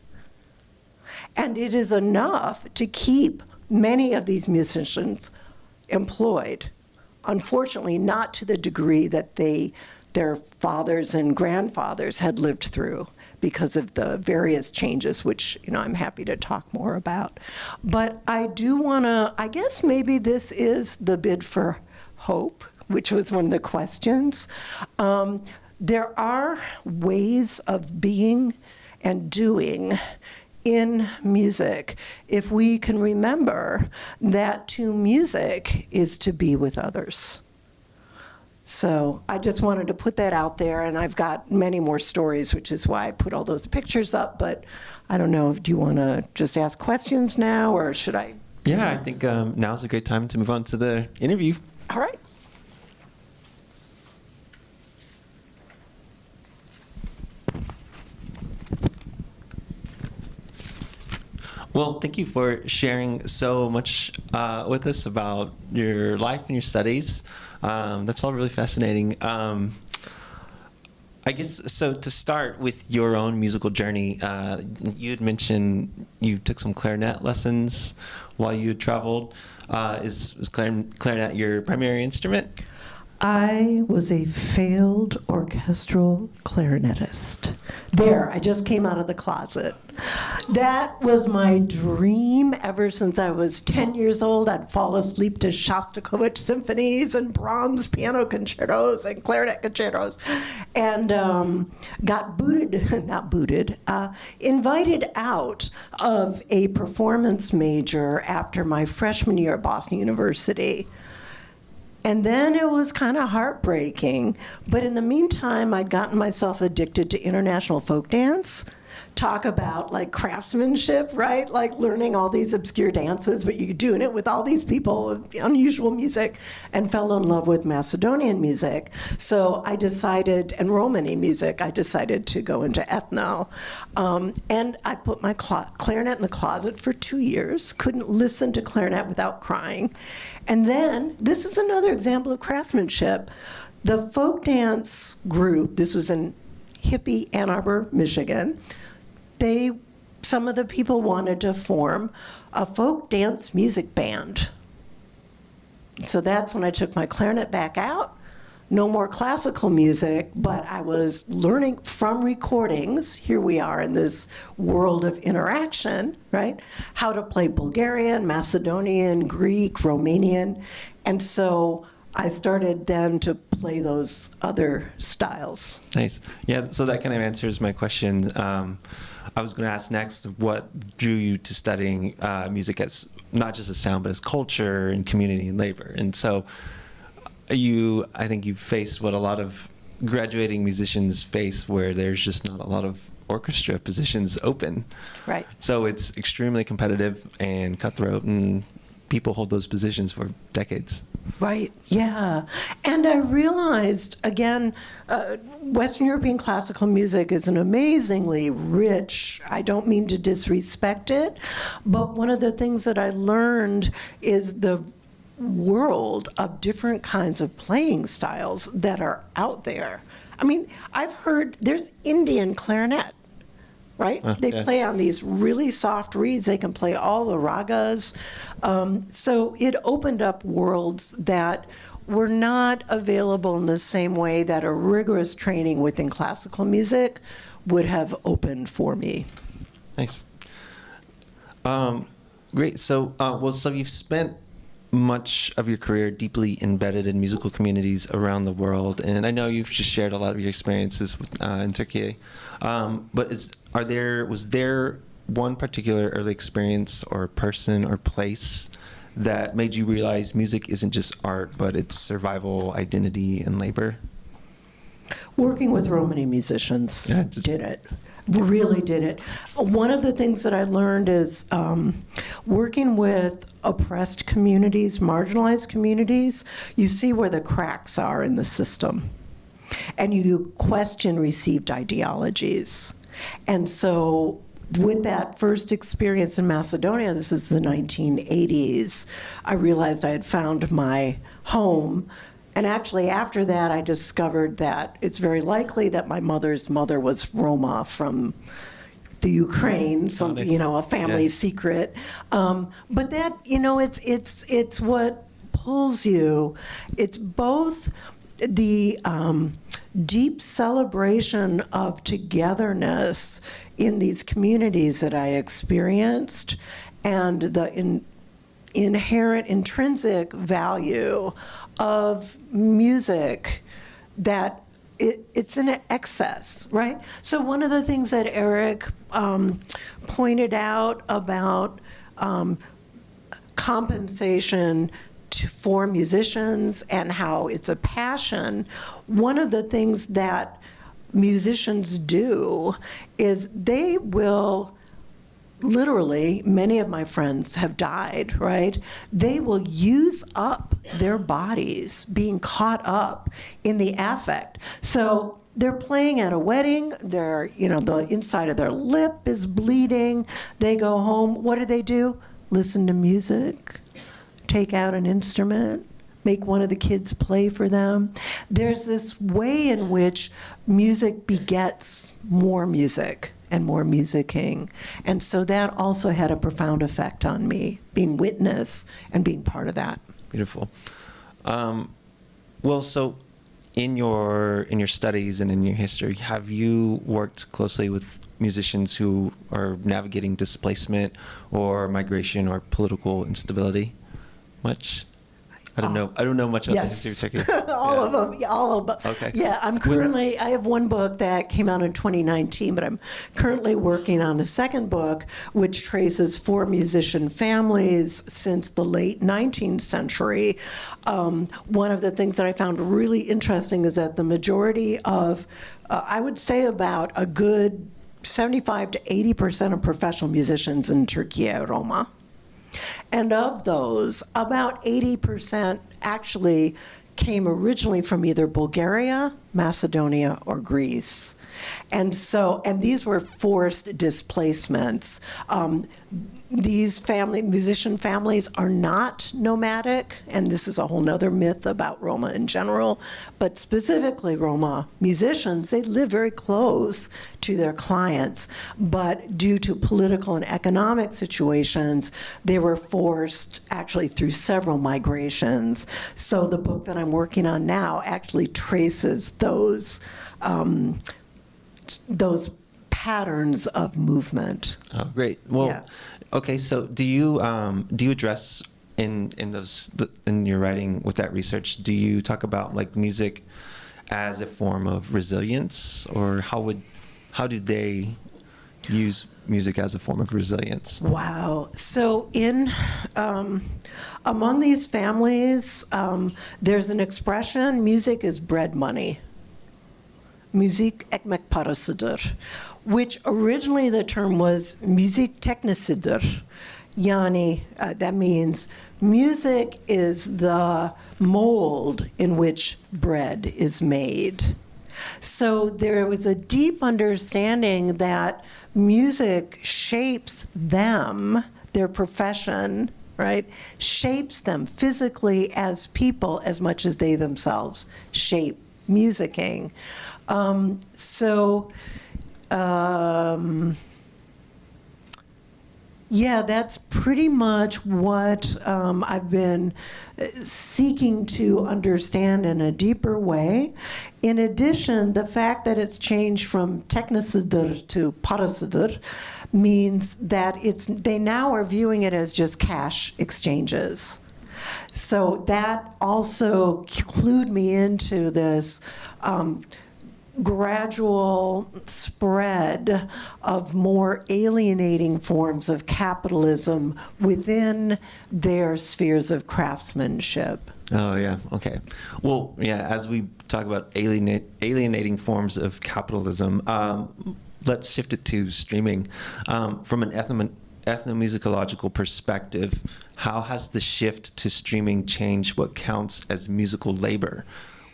And it is enough to keep many of these musicians employed. Unfortunately, not to the degree that their fathers and grandfathers had lived through because of the various changes, which I'm happy to talk more about. But I do want to, I guess maybe this is the bid for hope, which was one of the questions. There are ways of being and doing in music if we can remember that to music is to be with others. So I just wanted to put that out there, and I've got many more stories, which is why I put all those pictures up, but I don't know, do you want to just ask questions now, or should I? Yeah, I think now's a great time to move on to the interview. All right. Well, thank you for sharing so much with us about your life and your studies. That's all really fascinating. I guess, so to start with your own musical journey, you had mentioned you took some clarinet lessons while you had traveled. Is clarinet your primary instrument? I was a failed orchestral clarinetist. There, I just came out of the closet. That was my dream ever since I was 10 years old. I'd fall asleep to Shostakovich symphonies and Brahms piano concertos and clarinet concertos, and got invited out of a performance major after my freshman year at Boston University. And then it was kind of heartbreaking. But in the meantime, I'd gotten myself addicted to international folk dance. Talk about like craftsmanship, right? Like learning all these obscure dances, but you're doing it with all these people with unusual music, and fell in love with Macedonian music. So I decided, and Romani music, I decided to go into ethno. And I put my clarinet in the closet for 2 years, couldn't listen to clarinet without crying. And then, this is another example of craftsmanship. The folk dance group, this was in hippie Ann Arbor, Michigan, some of the people wanted to form a folk dance music band. So that's when I took my clarinet back out. No more classical music, but I was learning from recordings. Here we are in this world of interaction, right? How to play Bulgarian, Macedonian, Greek, Romanian. And so I started then to play those other styles. Nice. Yeah, so that kind of answers my question. I was going to ask next, what drew you to studying music as not just as sound, but as culture and community and labor? And so I think you faced what a lot of graduating musicians face, where there's just not a lot of orchestra positions open. Right. So it's extremely competitive and cutthroat, and people hold those positions for decades. Right, yeah. And I realized, again, Western European classical music is an amazingly rich, I don't mean to disrespect it, but one of the things that I learned is the world of different kinds of playing styles that are out there. I mean, I've heard there's Indian clarinet, right? They play on these really soft reeds. They can play all the ragas. So it opened up worlds that were not available in the same way that a rigorous training within classical music would have opened for me. Nice. Great. So, so you've spent much of your career deeply embedded in musical communities around the world, and I know you've just shared a lot of your experiences in Turkey. But was there one particular early experience or person or place that made you realize music isn't just art, but it's survival, identity, and labor? Working with Romani musicians did it. Really did it. One of the things that I learned is working with oppressed communities, marginalized communities, you see where the cracks are in the system. And you question received ideologies. And so with that first experience in Macedonia, this is the 1980s, I realized I had found my home. And actually, after that, I discovered that it's very likely that my mother's mother was Roma from the Ukraine, something, a family secret. But that, it's what pulls you. It's both the deep celebration of togetherness in these communities that I experienced, and the inherent, intrinsic value of music that it's in excess, right? So one of the things that Eric pointed out about compensation for musicians and how it's a passion, one of the things that musicians do is they will literally, many of my friends have died, right? They will use up their bodies being caught up in the affect. So they're playing at a wedding, the inside of their lip is bleeding, they go home, what do? Listen to music, take out an instrument, make one of the kids play for them. There's this way in which music begets more music and more musicking. And so that also had a profound effect on me, being witness and being part of that. Beautiful. Well, so in your studies and in your history, have you worked closely with musicians who are navigating displacement or migration or political instability much? I don't know much about the history of Turkey. All of them. Okay. Yeah, I have one book that came out in 2019, but I'm currently working on a second book which traces 4 musician families since the late 19th century. One of the things that I found really interesting is that the majority of, I would say about a good 75 to 80% of professional musicians in Turkey are Roma. And of those, about 80% actually came originally from either Bulgaria, Macedonia, or Greece. And these were forced displacements. These musician families are not nomadic, and this is a whole nother myth about Roma in general, but specifically Roma musicians, they live very close to their clients, but due to political and economic situations, they were forced actually through several migrations. So the book that I'm working on now actually traces those patterns of movement. Oh, great. Well, Yeah. okay. So, do you address in your writing with that research? Do you talk about like music as a form of resilience, or how do they use music as a form of resilience? Wow. So among these families, there's an expression: music is bread money. Müzik ekmek parasıdır, which originally the term was müzik teknisidir. Yani, that means music is the mold in which bread is made. So there was a deep understanding that music shapes them, their profession, right, shapes them physically as people as much as they themselves shape musicking. Yeah, that's pretty much what I've been seeking to understand in a deeper way. In addition, the fact that it's changed from teknisidir to parasıdır means that they now are viewing it as just cash exchanges. So that also clued me into this gradual spread of more alienating forms of capitalism within their spheres of craftsmanship. Oh, yeah. Okay. Well, yeah, as we talk about alienating forms of capitalism, let's shift it to streaming. From an ethnomusicological perspective, how has the shift to streaming changed what counts as musical labor?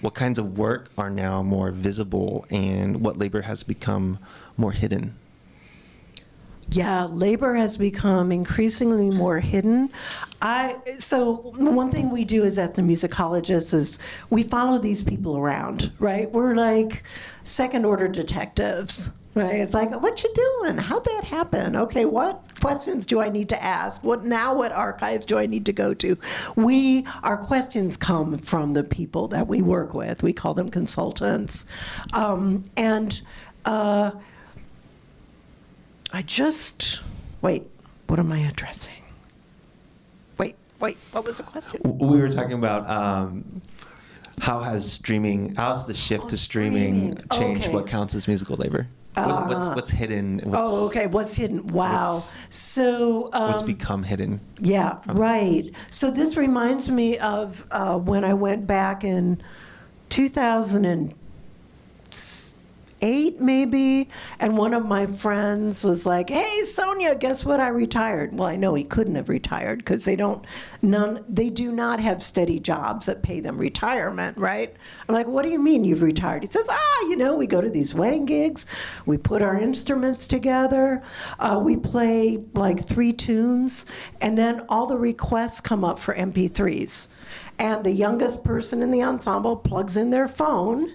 What kinds of work are now more visible, and what labor has become more hidden? Yeah, labor has become increasingly more hidden. So one thing we do as ethnomusicologists is we follow these people around, right? We're like second-order detectives, right? It's like, what you doing? How'd that happen? Okay, what questions do I need to ask? What archives do I need to go to? Our questions come from the people that we work with. We call them consultants. Wait, what am I addressing? Wait, what was the question? We were talking about how's the shift to streaming changed what counts as musical labor? What's hidden? What's hidden? Wow. What's become hidden? Yeah, right. So this reminds me of when I went back in 2008, maybe, and one of my friends was like, "Hey, Sonia, guess what? I retired." Well, I know he couldn't have retired because they do not have steady jobs that pay them retirement, right? I'm like, "What do you mean you've retired?" He says, we go to these wedding gigs, we put our instruments together, we play like 3 tunes, and then all the requests come up for MP3s. And the youngest person in the ensemble plugs in their phone,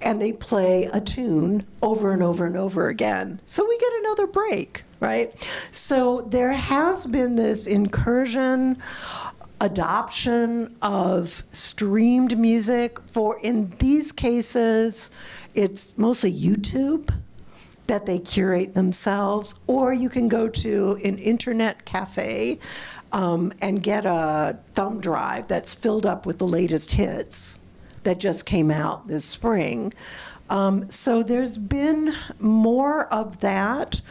and they play a tune over and over and over again. So we get another break, right? So there has been this adoption of streamed music. In these cases, it's mostly YouTube that they curate themselves, or you can go to an internet cafe and get a thumb drive that's filled up with the latest hits that just came out this spring. So there's been more of that.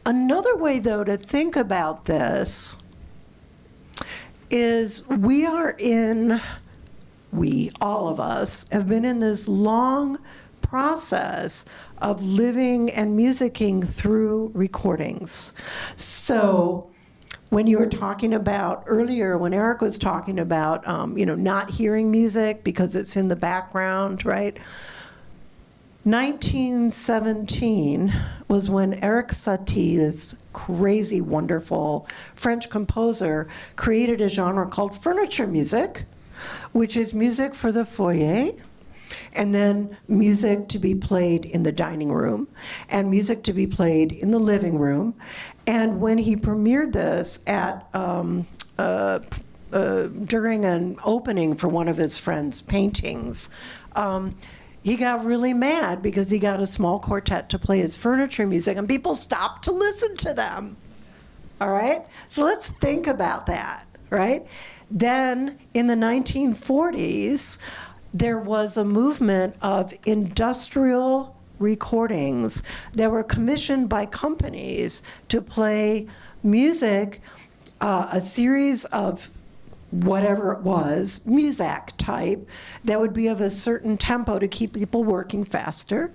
Another way, though, to think about this is all of us, have been in this long process of living and musicking through recordings. So when you were talking about earlier, when Eric was talking about, not hearing music because it's in the background, right? 1917 was when Eric Satie, this crazy, wonderful French composer, created a genre called furniture music, which is music for the foyer, and then music to be played in the dining room, and music to be played in the living room. And when he premiered this at during an opening for one of his friend's paintings, he got really mad because he got a small quartet to play his furniture music, and people stopped to listen to them. All right? So let's think about that, right? Then in the 1940s, there was a movement of industrial recordings that were commissioned by companies to play music, a series of whatever it was, Muzak type, that would be of a certain tempo to keep people working faster.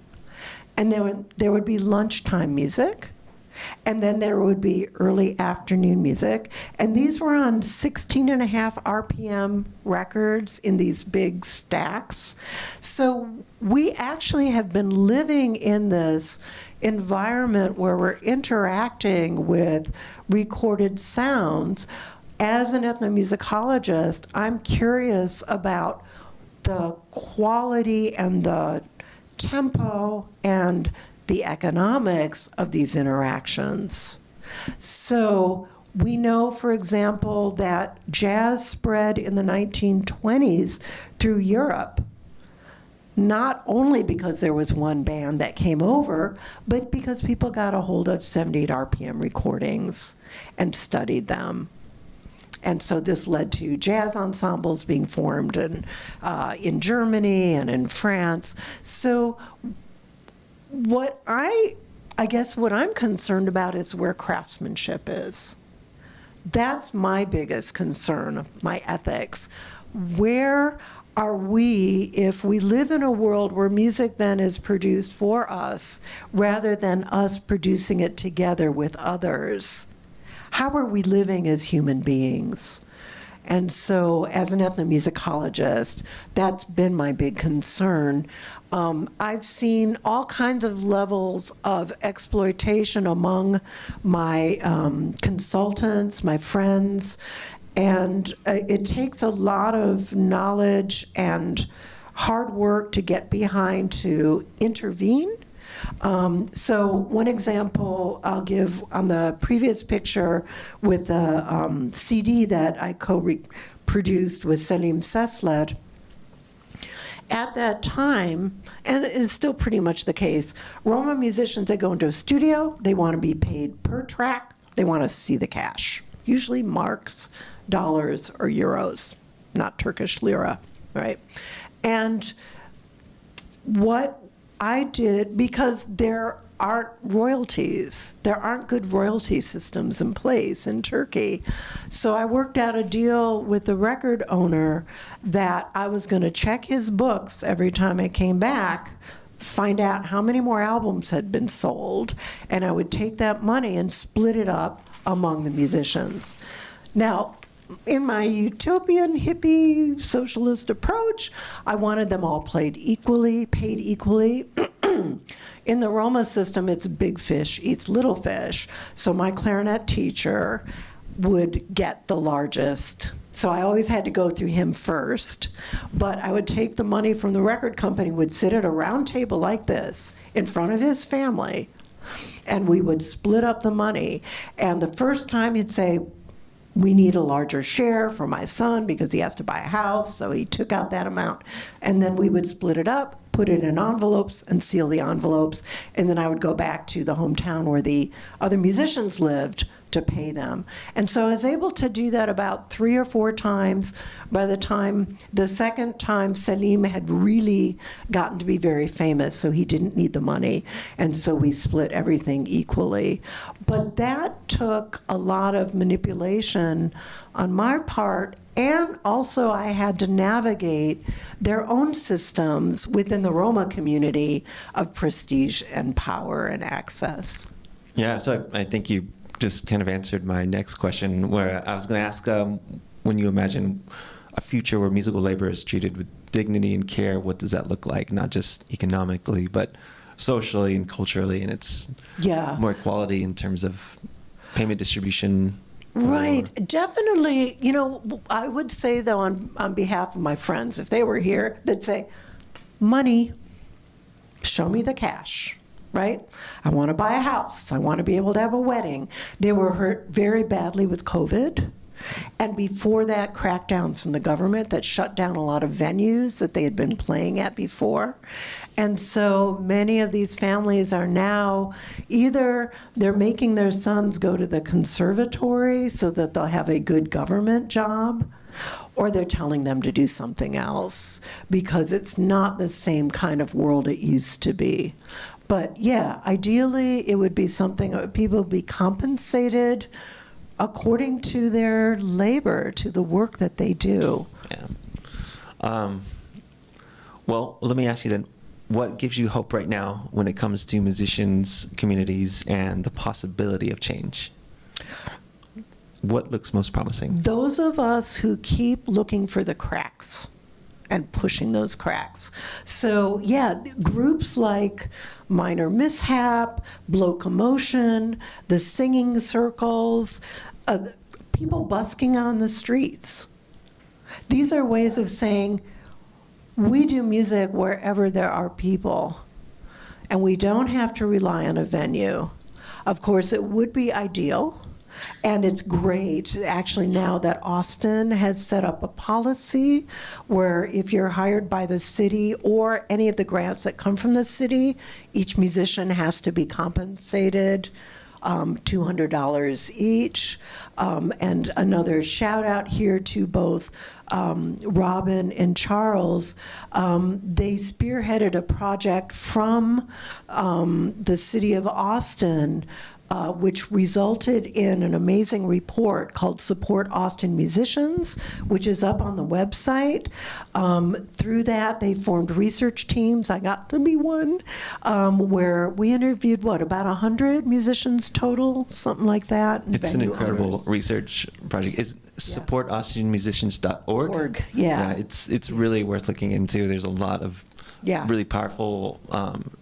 And there would be lunchtime music. And then there would be early afternoon music. And these were on 16.5 RPM records in these big stacks. So we actually have been living in this environment where we're interacting with recorded sounds. As an ethnomusicologist, I'm curious about the quality and the tempo and the economics of these interactions. So we know, for example, that jazz spread in the 1920s through Europe, not only because there was one band that came over, but because people got a hold of 78 RPM recordings and studied them. And so this led to jazz ensembles being formed in Germany and in France. So I guess what I'm concerned about is where craftsmanship is. That's my biggest concern, my ethics. Where are we, if we live in a world where music then is produced for us rather than us producing it together with others, how are we living as human beings? And so as an ethnomusicologist, that's been my big concern. I've seen all kinds of levels of exploitation among my consultants, my friends, and it takes a lot of knowledge and hard work to get behind to intervene. So one example I'll give on the previous picture with the CD that I co-produced with Selim Seslet. At that time, and it is still pretty much the case, Roma musicians, they go into a studio, they want to be paid per track, they want to see the cash, usually marks, dollars, or euros, not Turkish lira, right? And what I did, because there aren't royalties, there aren't good royalty systems in place in Turkey, so I worked out a deal with the record owner that I was going to check his books every time I came back, find out how many more albums had been sold, and I would take that money and split it up among the musicians. Now, in my utopian, hippie, socialist approach, I wanted them all paid equally. In the Roma system, it's big fish eats little fish. So my clarinet teacher would get the largest. So I always had to go through him first. But I would take the money from the record company, would sit at a round table like this in front of his family, and we would split up the money. And the first time he'd say, we need a larger share for my son because he has to buy a house, so he took out that amount. And then we would split it up, put it in envelopes, and seal the envelopes. And then I would go back to the hometown where the other musicians lived to pay them. And so I was able to do that about 3 or 4 times. By the time, the second time, Selim had really gotten to be very famous, so he didn't need the money. And so we split everything equally. But that took a lot of manipulation on my part, and also I had to navigate their own systems within the Roma community of prestige and power and access. Yeah, so I think you just kind of answered my next question, where I was going to ask, when you imagine a future where musical labor is treated with dignity and care, what does that look like? Not just economically, but socially and culturally, and it's more equality in terms of payment distribution. Right, definitely. You know, I would say, though, on behalf of my friends, if they were here, they'd say, money, show me the cash. Right? I want to buy a house. I want to be able to have a wedding. They were hurt very badly with COVID. And before that, crackdowns from the government that shut down a lot of venues that they had been playing at before. And so many of these families are now either they're making their sons go to the conservatory so that they'll have a good government job, or they're telling them to do something else because it's not the same kind of world it used to be. But yeah, ideally it would be something that people would be compensated according to their labor, to the work that they do. Yeah. Well, let me ask you then, what gives you hope right now when it comes to musicians, communities, and the possibility of change? What looks most promising? Those of us who keep looking for the cracks and pushing those cracks. So yeah, groups like Minor Mishap, Blow Commotion, the singing circles, people busking on the streets. These are ways of saying, we do music wherever there are people, and we don't have to rely on a venue. Of course, it would be ideal. And it's great, actually, now that Austin has set up a policy where if you're hired by the city or any of the grants that come from the city, each musician has to be compensated $200 each. And another shout out here to both Robin and Charles. They spearheaded a project from the city of Austin which resulted in an amazing report called Support Austin Musicians, which is up on the website. Through that, they formed research teams. I got to be one, where we interviewed, about 100 musicians total, something like that. It's an venue incredible owners. research project. Is supportaustinmusicians.org? Org, yeah. It's really worth looking into. There's a lot of Yeah. really powerful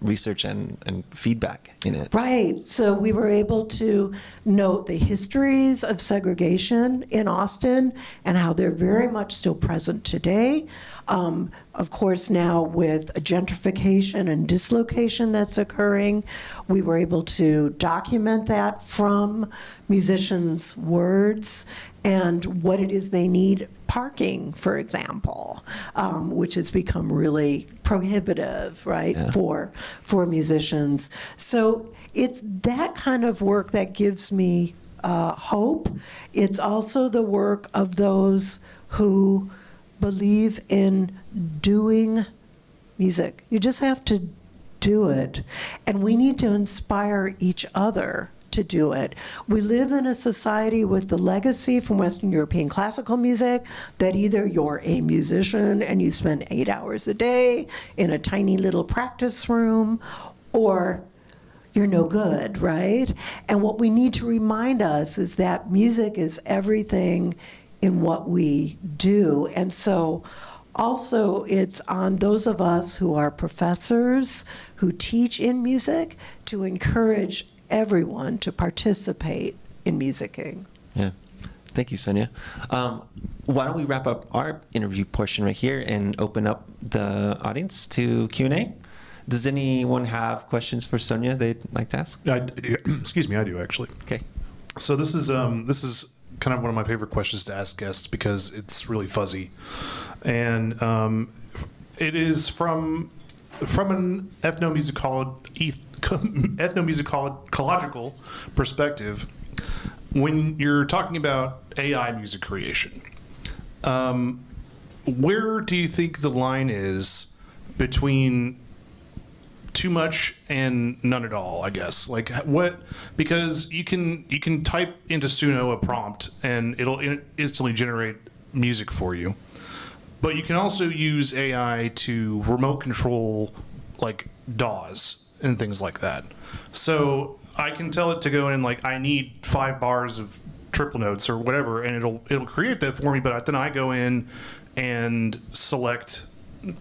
research and feedback in it. Right. So we were able to note the histories of segregation in Austin and how they're very much still present today. Of course, now with a gentrification and dislocation that's occurring, we were able to document that from musicians' words and what it is they need. Parking, for example, which has become really prohibitive, right, Yeah. for musicians. So it's that kind of work that gives me hope. It's also the work of those who believe in doing music. You just have to do it. And we need to inspire each other to do it. We live in a society with the legacy from Western European classical music that either you're a musician and you spend 8 hours a day in a tiny little practice room, or you're no good, right? And what we need to remind us is that music is everything in what we do. And so also it's on those of us who are professors, who teach in music, to encourage everyone to participate in musicking. Yeah. Thank you, Sonia. Why don't we wrap up our interview portion right here and open up the audience to Q&A? Does anyone have questions for Sonia they'd like to ask? Excuse me, I do actually. Okay. So this is kind of one of my favorite questions to ask guests because it's really fuzzy, and it is from an ethnomusicological perspective. When you're talking about AI music creation, where do you think the line is between too much and none at all, I guess? Like what, because you can type into Suno a prompt and it'll instantly generate music for you. But you can also use AI to remote control like DAWs and things like that. So I can tell it to go in like, I need 5 bars of triple notes or whatever, and it'll create that for me, but then I go in and select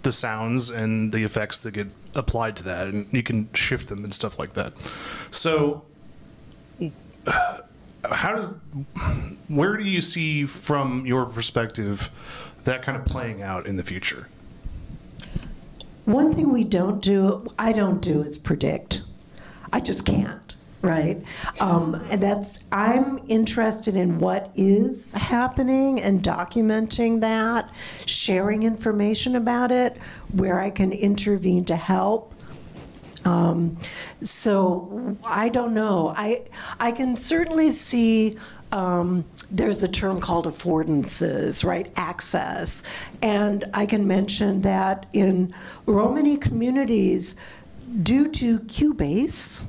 the sounds and the effects that get applied to that, and you can shift them and stuff like that. So where do you see from your perspective that kind of playing out in the future? One thing I don't do is predict. I just can't, right? And I'm interested in what is happening and documenting that, sharing information about it, where I can intervene to help. So I don't know. I can certainly see there's a term called affordances, right? Access. And I can mention that in Romani communities, due to Cubase,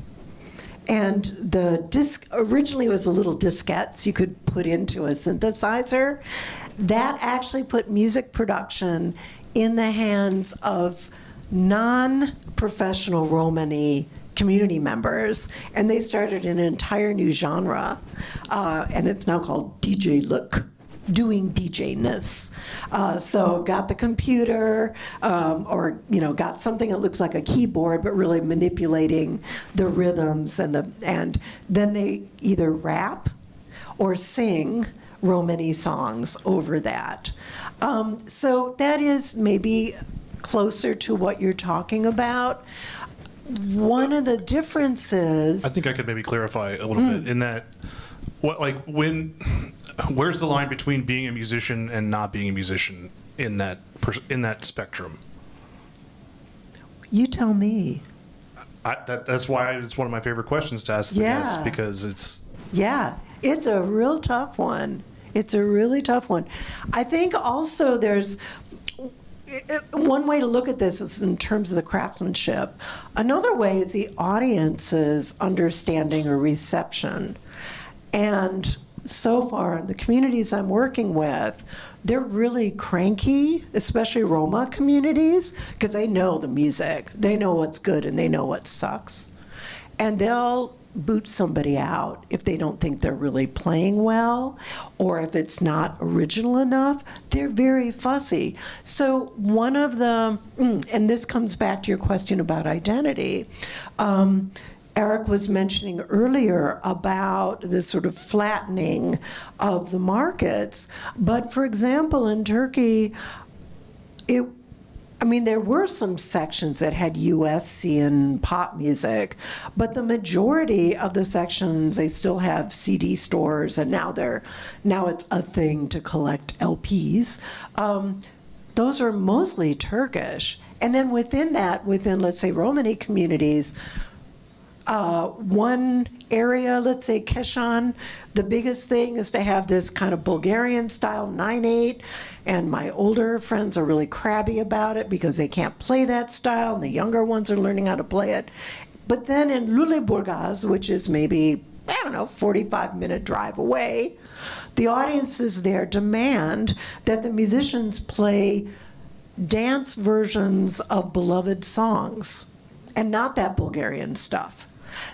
and the disc originally was a little diskettes you could put into a synthesizer, that actually put music production in the hands of non-professional Romani community members, and they started an entire new genre, and it's now called DJ Look, doing DJ-ness. So got the computer, or got something that looks like a keyboard, but really manipulating the rhythms, and then they either rap or sing Romani songs over that. So that is maybe closer to what you're talking about. One of the differences, I think I could maybe clarify a little bit in that, where's the line between being a musician and not being a musician in that spectrum? You tell me. That's why it's one of my favorite questions to ask the guests, because it's... Yeah, it's a real tough one. It's a really tough one. I think also one way to look at this is in terms of the craftsmanship. Another way is the audience's understanding or reception. And so far, the communities I'm working with, they're really cranky, especially Roma communities, because they know the music. They know what's good and they know what sucks. And they'll boot somebody out if they don't think they're really playing well, or if it's not original enough. They're very fussy. So one of the, and this comes back to your question about identity, Eric was mentioning earlier about this sort of flattening of the markets. But for example, in Turkey, there were some sections that had USian pop music, but the majority of the sections, they still have CD stores, and now it's a thing to collect LPs. Those are mostly Turkish. And then within let's say Romani communities, one area, let's say Keshan, the biggest thing is to have this kind of Bulgarian style 9/8, and my older friends are really crabby about it because they can't play that style, and the younger ones are learning how to play it. But then in Lüleburgaz, which is maybe, 45-minute drive away, the audiences there demand that the musicians play dance versions of beloved songs and not that Bulgarian stuff.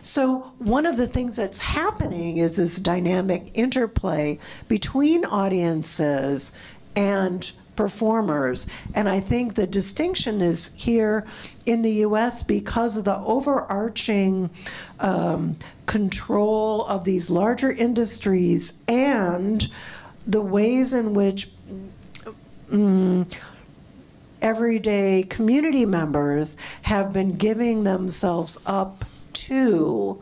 So one of the things that's happening is this dynamic interplay between audiences and performers. And I think the distinction is here in the US because of the overarching control of these larger industries and the ways in which everyday community members have been giving themselves up to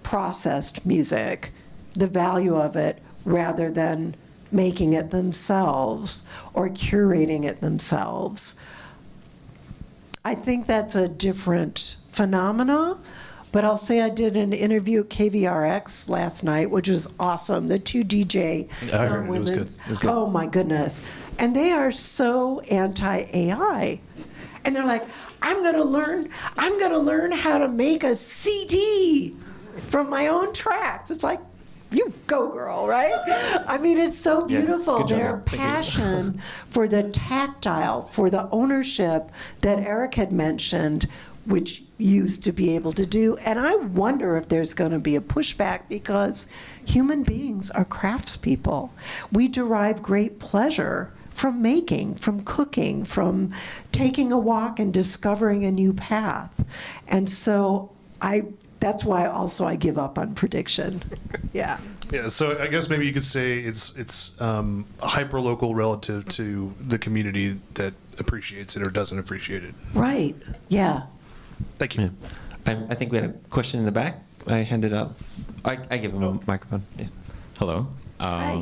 processed music, the value of it, rather than making it themselves or curating it themselves. I think that's a different phenomena, but I'll say I did an interview at KVRX last night, which was awesome. The two DJ I heard it was good. It was good. Oh my goodness. And they are so anti-AI. And they're like, I'm gonna learn how to make a CD from my own tracks. It's like, you go, girl, right? I mean, it's so beautiful. good job. Their Thank you. passion for the tactile, for the ownership that Eric had mentioned, which used to be able to do. And I wonder if there's going to be a pushback because human beings are craftspeople. We derive great pleasure from making, from cooking, from taking a walk and discovering a new path. And so that's why also I give up on prediction. Yeah. Yeah, so I guess maybe you could say it's hyper-local relative to the community that appreciates it or doesn't appreciate it. Right. Yeah. Thank you. Yeah. I think we had a question in the back. I handed up. I give him a microphone. Yeah. Hello. Hi.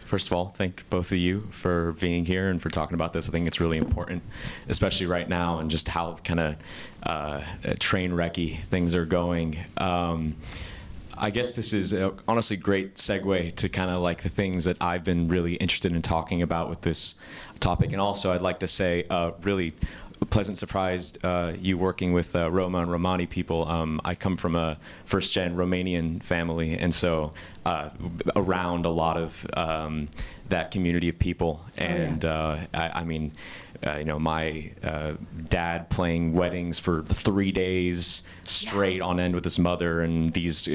First of all, thank both of you for being here and for talking about this. I think it's really important, especially right now, and just how kind of train wrecky things are going. I guess this is a honestly great segue to kind of like the things that I've been really interested in talking about with this topic. And also, I'd like to say really a pleasant surprise you working with Roma and Romani people. I come from a first-gen Romanian family, and so around a lot of that community of people. And I mean, my dad playing weddings for 3 days straight on end with his mother, and these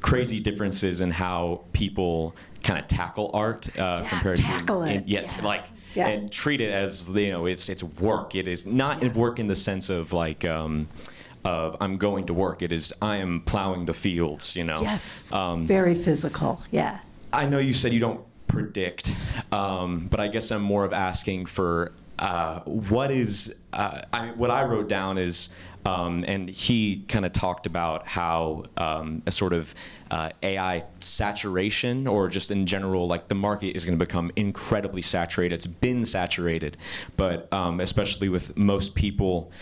crazy differences in how people kind of tackle art compared to and treat it as it's work. It is not work in the sense of like of I'm going to work. It is I am plowing the fields. Yes. Very physical. Yeah. I know you said you don't predict, but I guess I'm more of asking for what I wrote down is, and he kind of talked about how a sort of AI saturation, or just in general, like the market is going to become incredibly saturated. It's been saturated, but especially with most people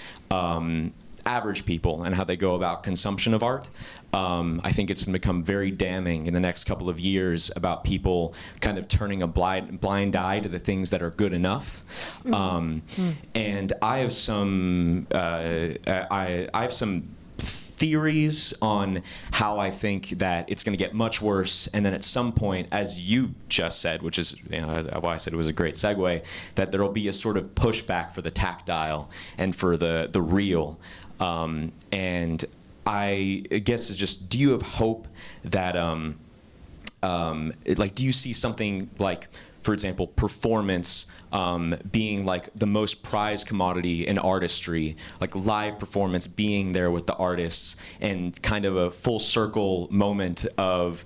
average people and how they go about consumption of art. I think it's going to become very damning in the next couple of years about people kind of turning a blind eye to the things that are good enough. And I have some I have some theories on how I think that it's going to get much worse, and then at some point, as you just said, which is why I said it was a great segue, that there will be a sort of pushback for the tactile and for the real. And I guess it's just, do you have hope that, like, do you see something like, for example, performance being like the most prized commodity in artistry, like live performance being there with the artists, and kind of a full circle moment of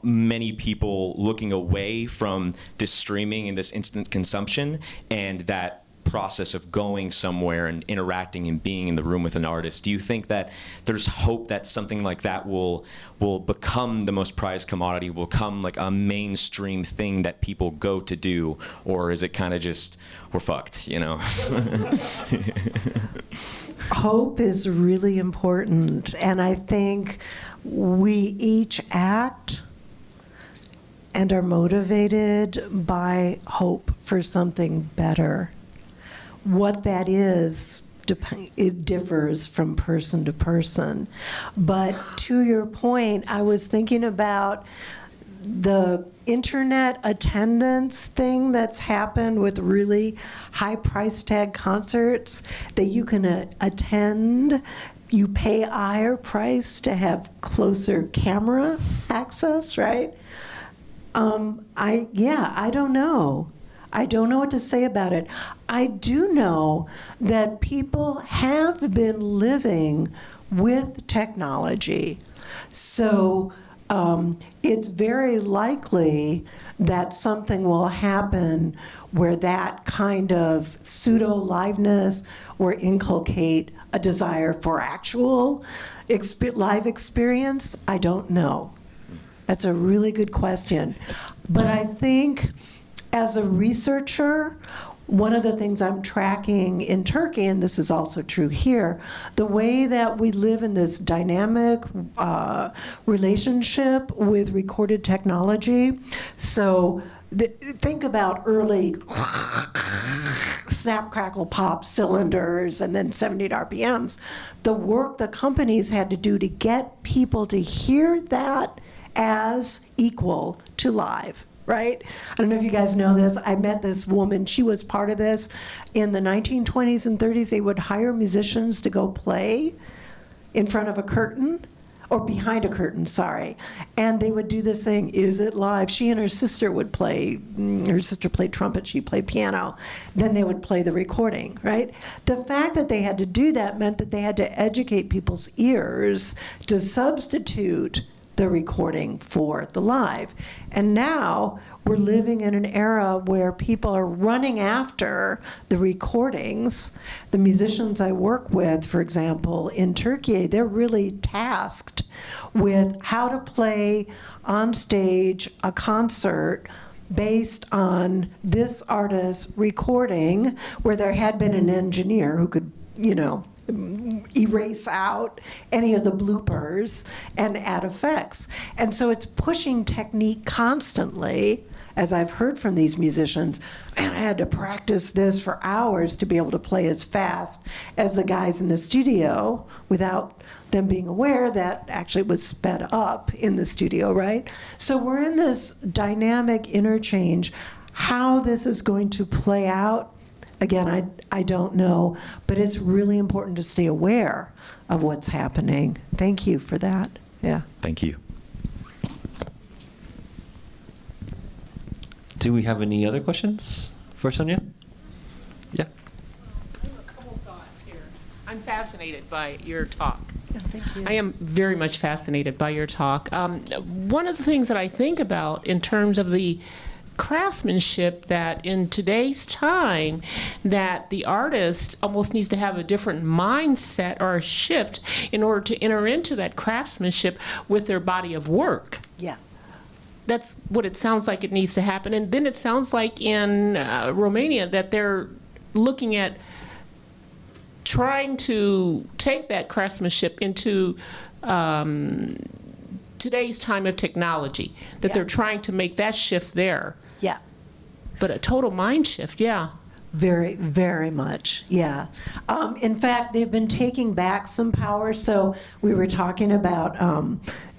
many people looking away from this streaming and this instant consumption, and that process of going somewhere and interacting and being in the room with an artist? Do you think that there's hope that something like that will become the most prized commodity, will become like a mainstream thing that people go to do, or is it kind of just, we're fucked, you know? Hope is really important, and I think we each act and are motivated by hope for something better. What that is, it differs from person to person. But to your point, I was thinking about the internet attendance thing that's happened with really high price tag concerts that you can attend. You pay a higher price to have closer camera access, right? I don't know. I don't know what to say about it. I do know that people have been living with technology. So it's very likely that something will happen where that kind of pseudo-liveness or inculcate a desire for actual live experience. I don't know. That's a really good question. But I think as a researcher, one of the things I'm tracking in Turkey, and this is also true here, the way that we live in this dynamic relationship with recorded technology. So think about early snap, crackle, pop cylinders and then 78 RPMs. The work the companies had to do to get people to hear that as equal to live. Right? I don't know if you guys know this. I met this woman. She was part of this. In the 1920s and 30s, they would hire musicians to go play in front of a curtain, or behind a curtain, sorry. And they would do this thing, is it live? She and her sister would play. Her sister played trumpet, she played piano. Then they would play the recording, right? The fact that they had to do that meant that they had to educate people's ears to substitute the recording for the live. And now we're living in an era where people are running after the recordings. The musicians I work with, for example, in Turkey, they're really tasked with how to play on stage a concert based on this artist's recording, where there had been an engineer who could, erase out any of the bloopers and add effects. And so it's pushing technique constantly, as I've heard from these musicians. Man, I had to practice this for hours to be able to play as fast as the guys in the studio without them being aware that actually it was sped up in the studio, right? So we're in this dynamic interchange. How this is going to play out, again, I don't know, but it's really important to stay aware of what's happening. Thank you for that. Yeah. Thank you. Do we have any other questions for Sonia? Yeah. I have a couple thoughts here. I'm fascinated by your talk. Yeah, thank you. I am very much fascinated by your talk. One of the things that I think about in terms of the craftsmanship, that in today's time that the artist almost needs to have a different mindset or a shift in order to enter into that craftsmanship with their body of work. Yeah. That's what it sounds like it needs to happen. And then it sounds like in Romania that they're looking at trying to take that craftsmanship into today's time of technology, that they're trying to make that shift there. Yeah. But a total mind shift, yeah. Very, very much, yeah. In fact, they've been taking back some power. So we were talking about,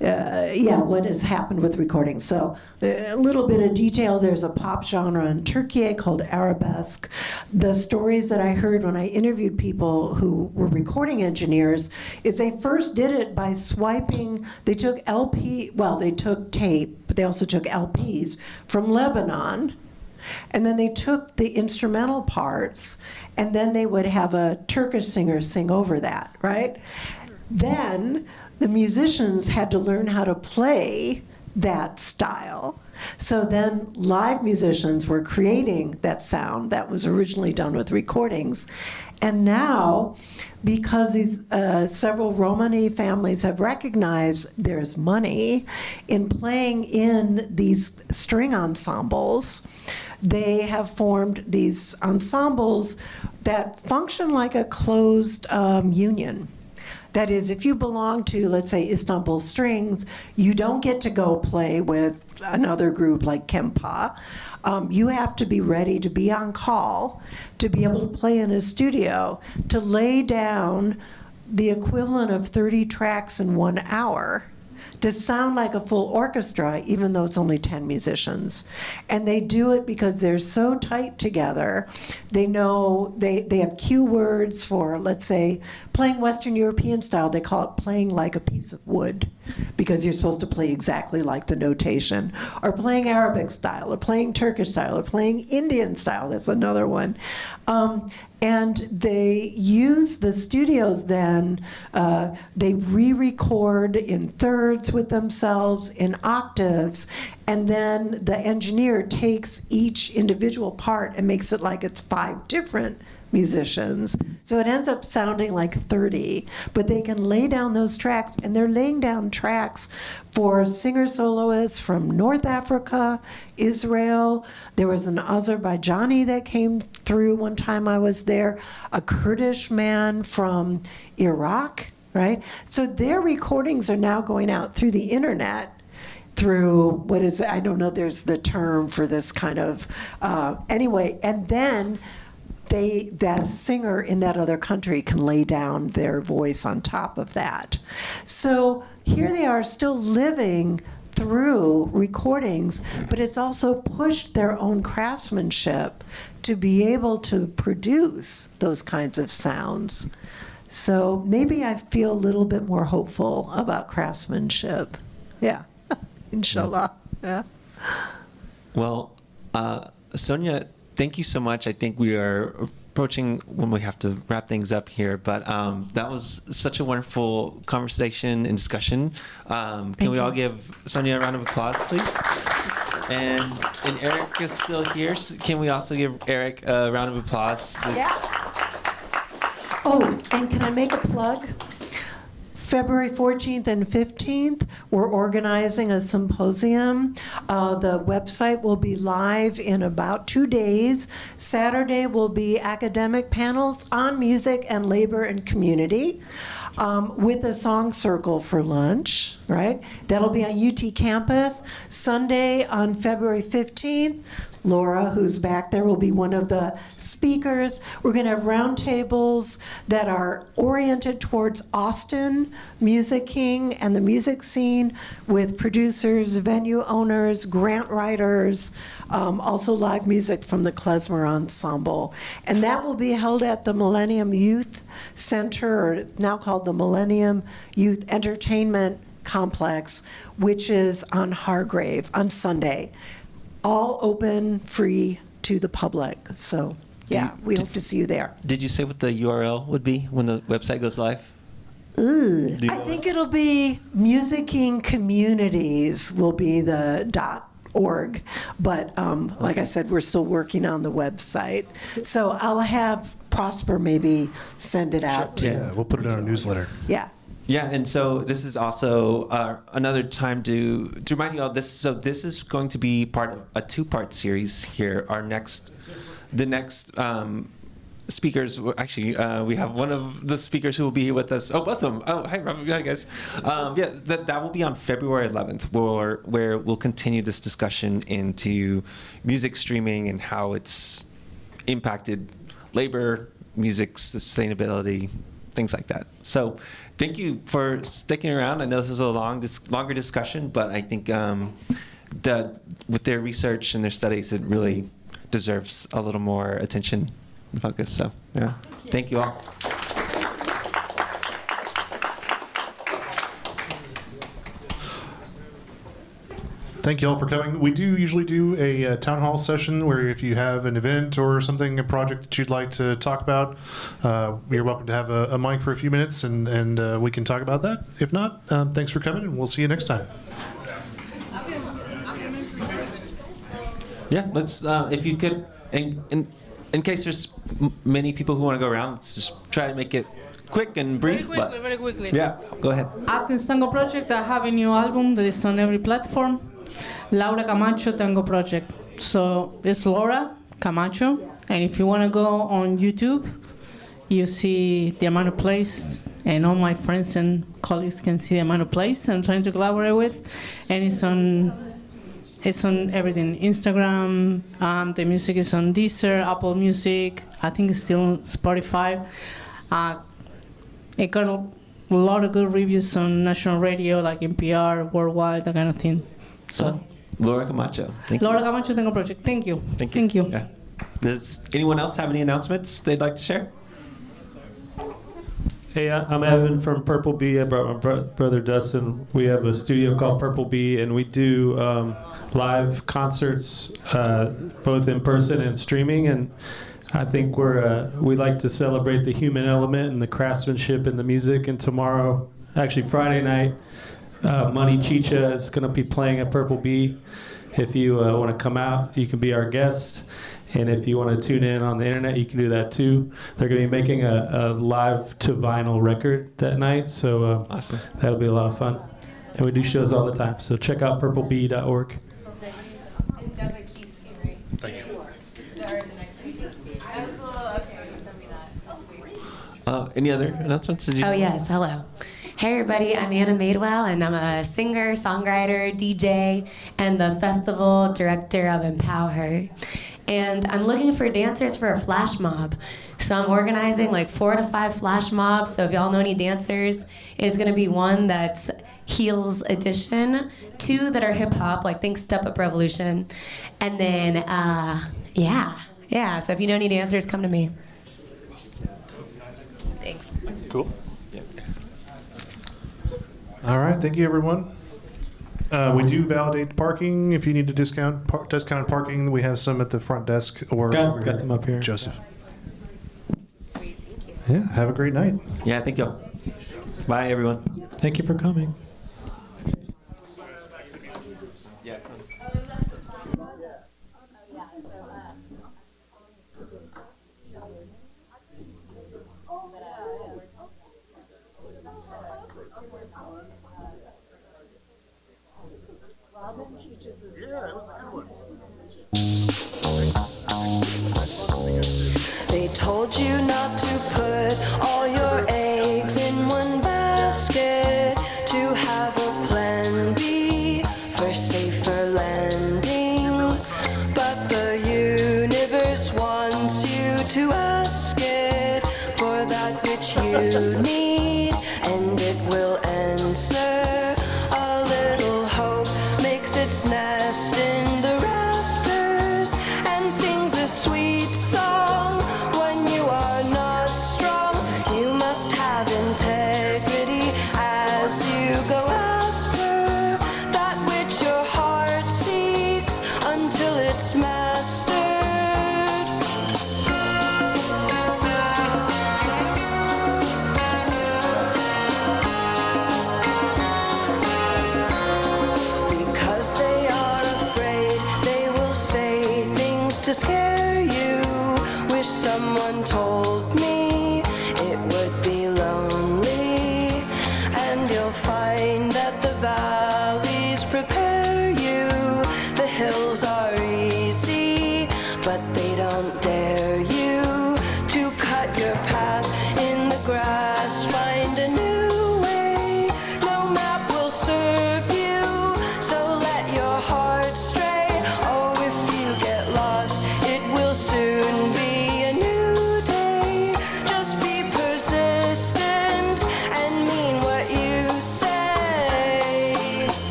what has happened with recording. So a little bit of detail, there's a pop genre in Turkey called arabesque. The stories that I heard when I interviewed people who were recording engineers is they first did it by swiping, they took they took tape, but they also took LPs from Lebanon. And then they took the instrumental parts, and then they would have a Turkish singer sing over that, right? Then the musicians had to learn how to play that style. So then live musicians were creating that sound that was originally done with recordings. And now, because these several Romani families have recognized there's money in playing in these string ensembles, they have formed these ensembles that function like a closed union. That is, if you belong to, let's say, Istanbul Strings, you don't get to go play with another group like Kempa. You have to be ready to be on call, to be able to play in a studio, to lay down the equivalent of 30 tracks in 1 hour, to sound like a full orchestra, even though it's only 10 musicians. And they do it because they're so tight together. They know, they have cue words for, let's say, playing Western European style, they call it playing like a piece of wood, because you're supposed to play exactly like the notation. Or playing Arabic style, or playing Turkish style, or playing Indian style, that's another one. And they use the studios then, they re-record in thirds with themselves, in octaves, and then the engineer takes each individual part and makes it like it's 5 different musicians. So it ends up sounding like 30, but they can lay down those tracks, and they're laying down tracks for singer-soloists from North Africa, Israel. There was an Azerbaijani that came through one time I was there, a Kurdish man from Iraq, right? So their recordings are now going out through the internet, through, I don't know, there's the term for this kind of, anyway, and then that singer in that other country can lay down their voice on top of that. So here they are still living through recordings, but it's also pushed their own craftsmanship to be able to produce those kinds of sounds. So maybe I feel a little bit more hopeful about craftsmanship. Yeah, inshallah. Yeah. Well, Sonia, thank you so much. I think we are approaching when we have to wrap things up here, but that was such a wonderful conversation and discussion. Can we all give Sonia a round of applause, please? And Eric is still here. So can we also give Eric a round of applause? Yeah. Oh, and can I make a plug? February 14th and 15th, we're organizing a symposium. The website will be live in about 2 days. Saturday will be academic panels on music and labor and community, with a song circle for lunch, right? That'll be on UT campus. Sunday on February 15th, Laura, who's back there, will be one of the speakers. We're going to have roundtables that are oriented towards Austin, musicking, and the music scene with producers, venue owners, grant writers, also live music from the klezmer ensemble. And that will be held at the Millennium Youth Center, or now called the Millennium Youth Entertainment Complex, which is on Hargrave on Sunday. All open, free to the public. So, yeah, we hope to see you there. Did you say what the URL would be when the website goes live? I think it'll be Musicking Communities will be the .org. But like I said, we're still working on the website. So I'll have Prosper maybe send it out. Sure. Yeah, we'll put it in our newsletter. Yeah. Yeah, and so this is also another time to remind you all this. So this is going to be part of a 2-part series here. The next speakers, actually, we have one of the speakers who will be here with us. Oh, both of them. Oh, hi, Robert. Hi, guys. Yeah, that will be on February 11th, where we'll continue this discussion into music streaming and how it's impacted labor, music sustainability, things like that. So thank you for sticking around. I know this is a longer discussion, but I think with their research and their studies, it really deserves a little more attention and focus. So yeah, thank you all. Thank you all for coming. We do usually do a town hall session where if you have an event or something, a project that you'd like to talk about, you're welcome to have a mic for a few minutes and we can talk about that. If not, thanks for coming and we'll see you next time. Yeah, let's, if you could, in case there's many people who want to go around, let's just try to make it quick and brief. Very quickly. Yeah, go ahead. Athens Tango Project, I have a new album that is on every platform. Laura Camacho Tango Project. So it's Laura Camacho, and if you want to go on YouTube, you see the amount of plays, and all my friends and colleagues can see the amount of plays I'm trying to collaborate with, and it's on everything. Instagram, the music is on Deezer, Apple Music, I think it's still on Spotify. It got a lot of good reviews on national radio, like NPR, Worldwide, that kind of thing. So, Laura Camacho. Thank Laura you. Camacho Tango Project. Thank you. Thank you. Yeah. Does anyone else have any announcements they'd like to share? Hey, I'm Evan from Purple Bee. I brought my brother Dustin. We have a studio called Purple Bee, and we do live concerts, both in person and streaming. And I think we like to celebrate the human element and the craftsmanship in the music. And tomorrow, actually Friday night, Money Chicha is going to be playing at Purple Bee. If you want to come out, you can be our guest. And if you want to tune in on the internet, you can do that too. They're going to be making a live to vinyl record that night. So awesome. That'll be a lot of fun. And we do shows all the time. So check out purplebee.org. Thank you. Any other announcements? Oh, yes. Hello. Hey, everybody. I'm Anna Madewell, and I'm a singer, songwriter, DJ, and the festival director of Empower. And I'm looking for dancers for a flash mob. So I'm organizing like 4 to 5 flash mobs. So if y'all know any dancers, it's going to be one that's Heels Edition, 2 that are hip-hop, like think Step Up Revolution. And then, yeah. So if you know any dancers, come to me. Thanks. Cool. All right, thank you, everyone. We do validate parking. If you need to discount parking, we have some at the front desk or Got some up here. Joseph. Sweet, thank you. Yeah, have a great night. Yeah, thank you. Bye, everyone. Thank you for coming. They told you not to put all your eggs in one basket, to have a plan B for safer landing. But the universe wants you to ask it for that which you need, and it will answer. A little hope makes its nest in the rafters and sings a sweet song. When you are not strong, you must have integrity as you go after that which your heart seeks until it's mastered. Because they are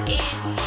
It's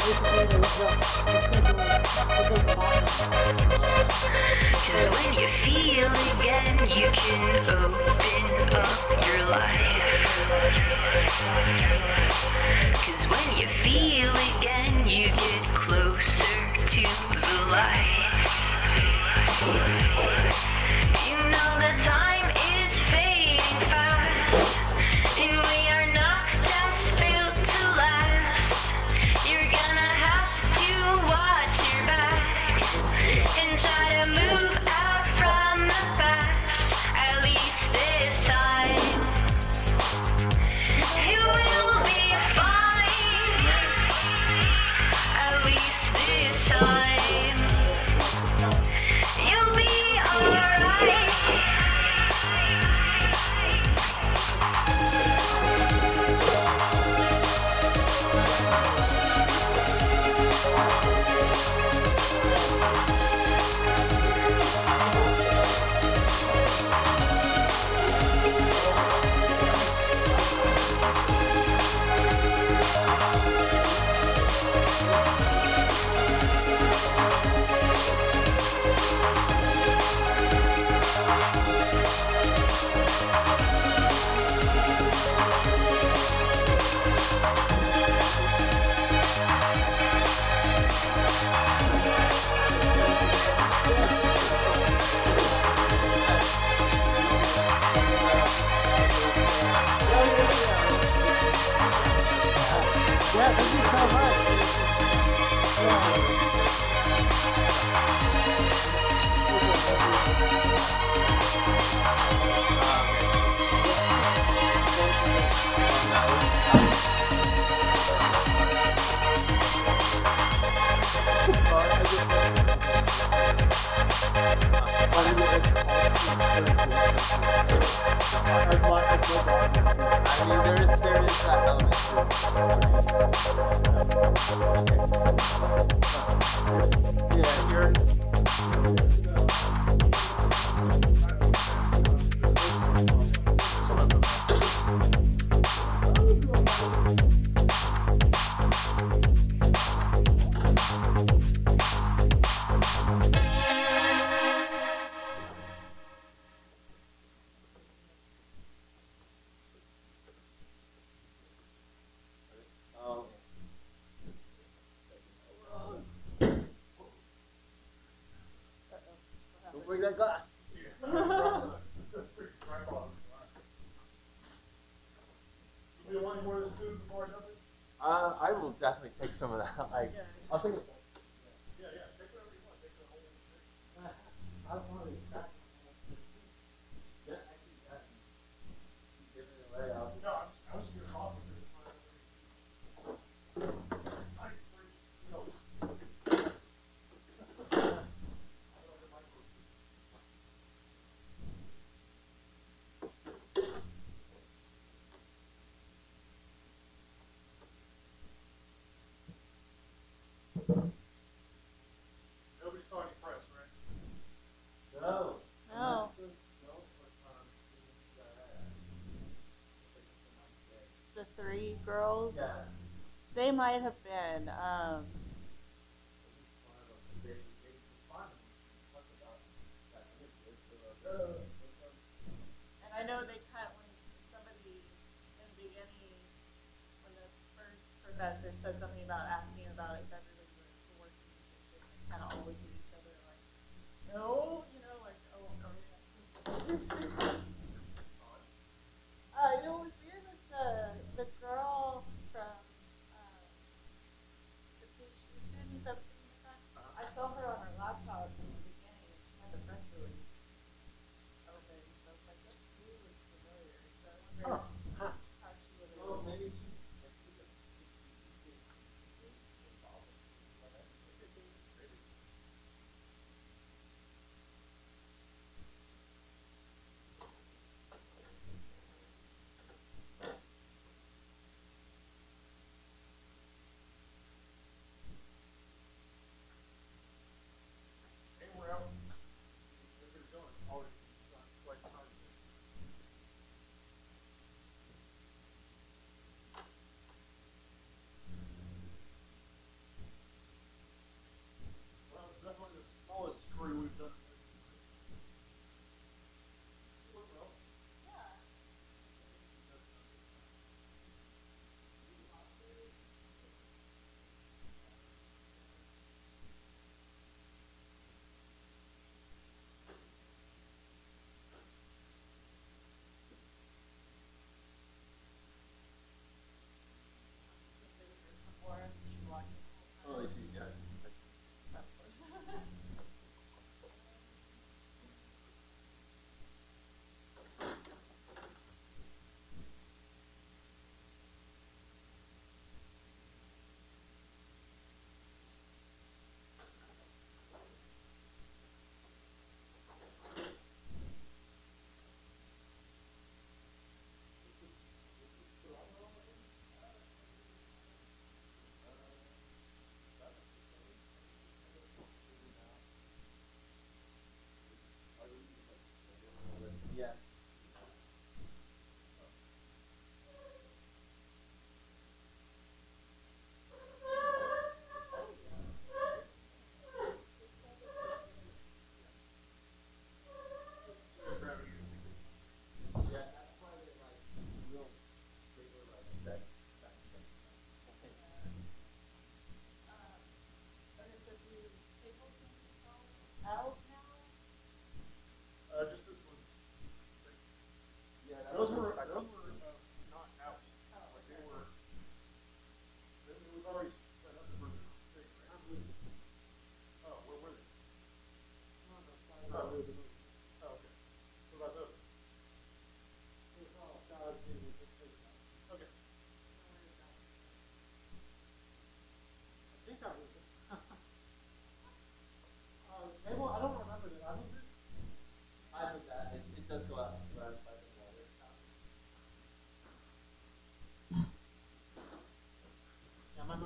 Cause when you feel again, you can open up your life. Cause when you feel again, you get closer to the light. You know the time is fading fast, and we are not just built to last. You're gonna have to watch your back and try to move out from the past. At least this time, you will be fine. At least this time, you'll be alright. Bring that glass. You want more of this food before I dump it? I will definitely take some of that. I'll take it. Yeah, take whatever you want. Take the whole thing. I was wondering that. Yeah, actually, that. Giving it away. No, I was just gonna toss it. Nobody saw any press, right? No. No. The three girls? Yeah. They might have been. And I know they kind of, when somebody in the beginning, when the first professor said something about asking about if everybody was working, they kind of all looked at each other like, no, like, oh, are we not supposed to? It was weird with the girl from the PhD student that was in the front. I saw her on her laptop in the beginning, and she had the press release open, so I was like, this really looks familiar. So I wonder how she would have. Well, maybe she.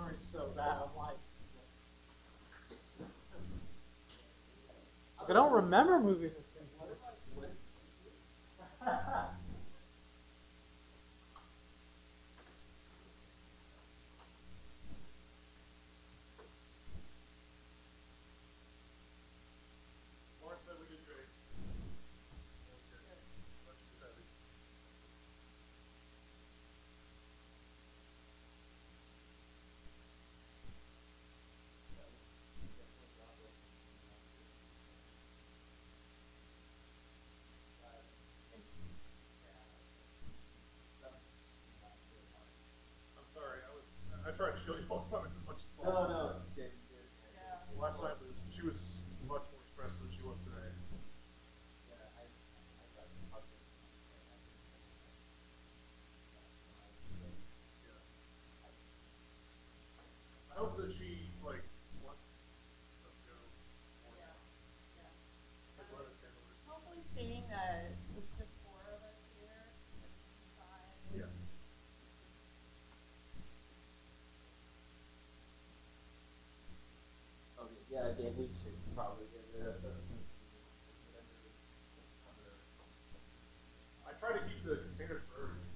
memory's so bad. I'm like, I don't remember moving this thing. What am I? I tried to show you all of it as much as possible. No. Last night she was much more expressive than she was today. I hope that she wants us to go more. Hopefully seeing that it's just 4 of us here, it's fine. Yeah, again, we should probably get rid of some. I try to keep the containers for everything.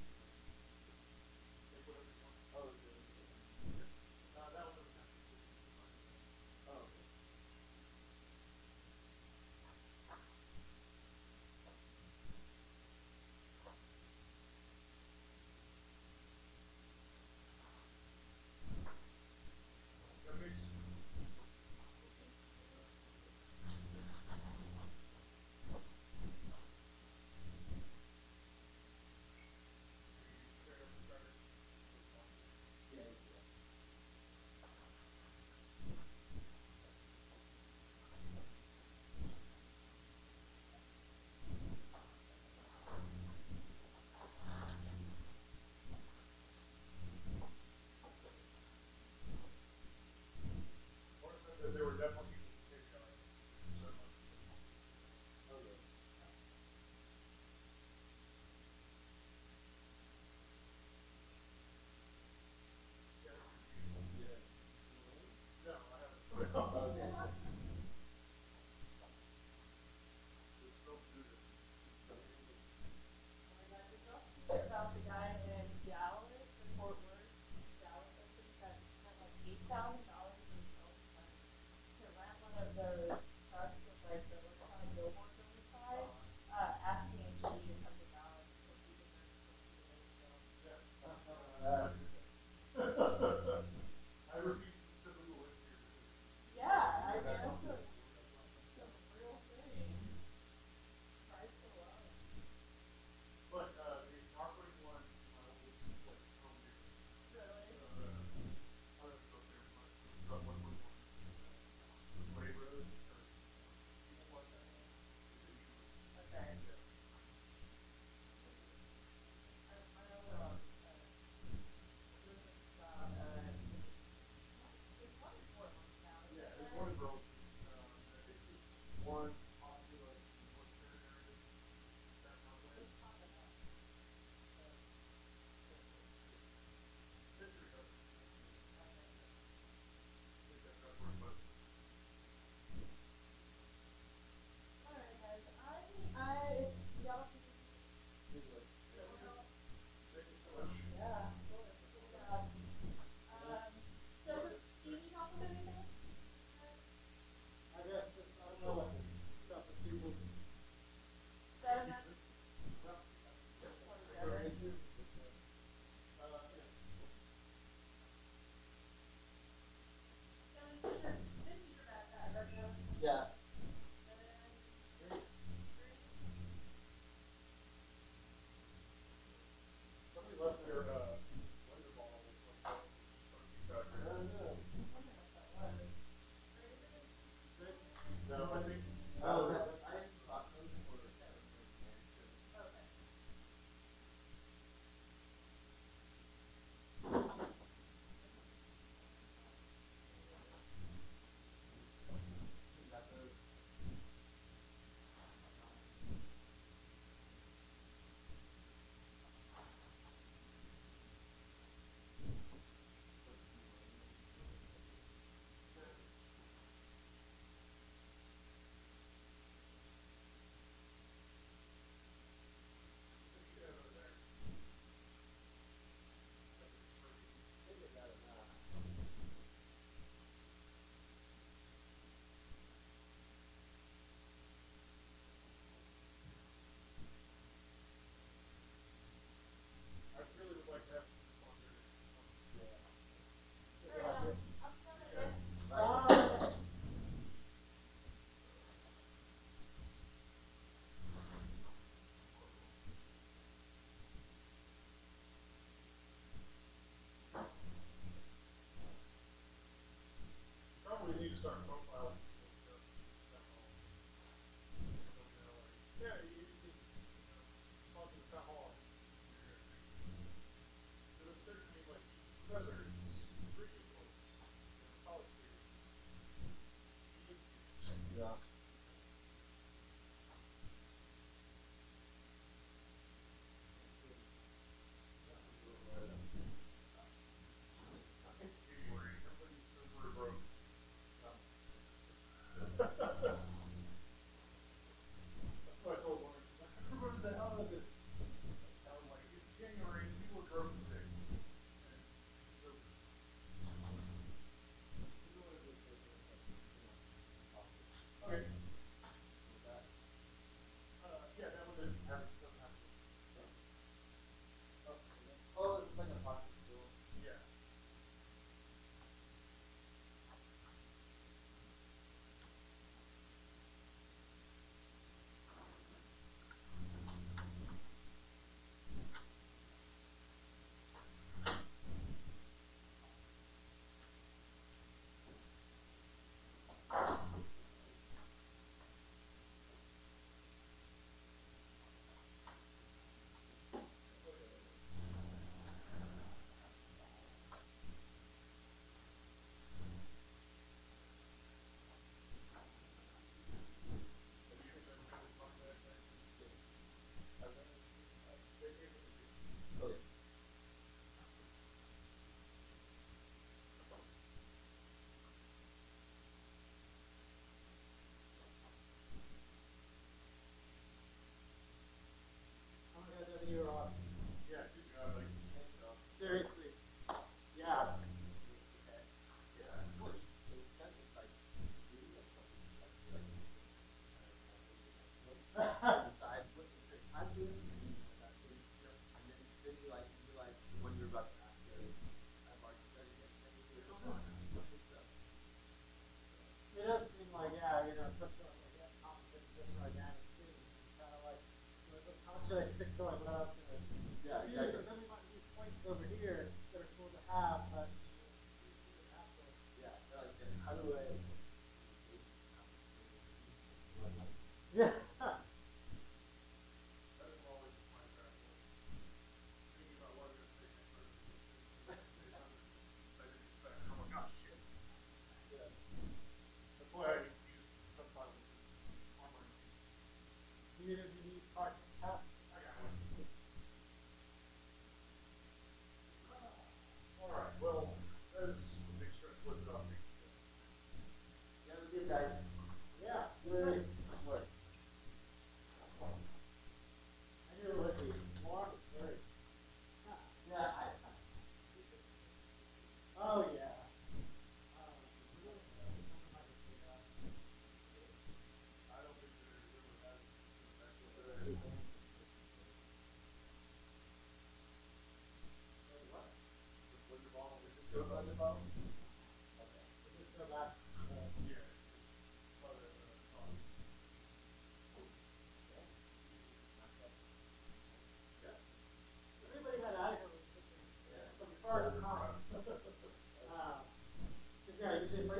if I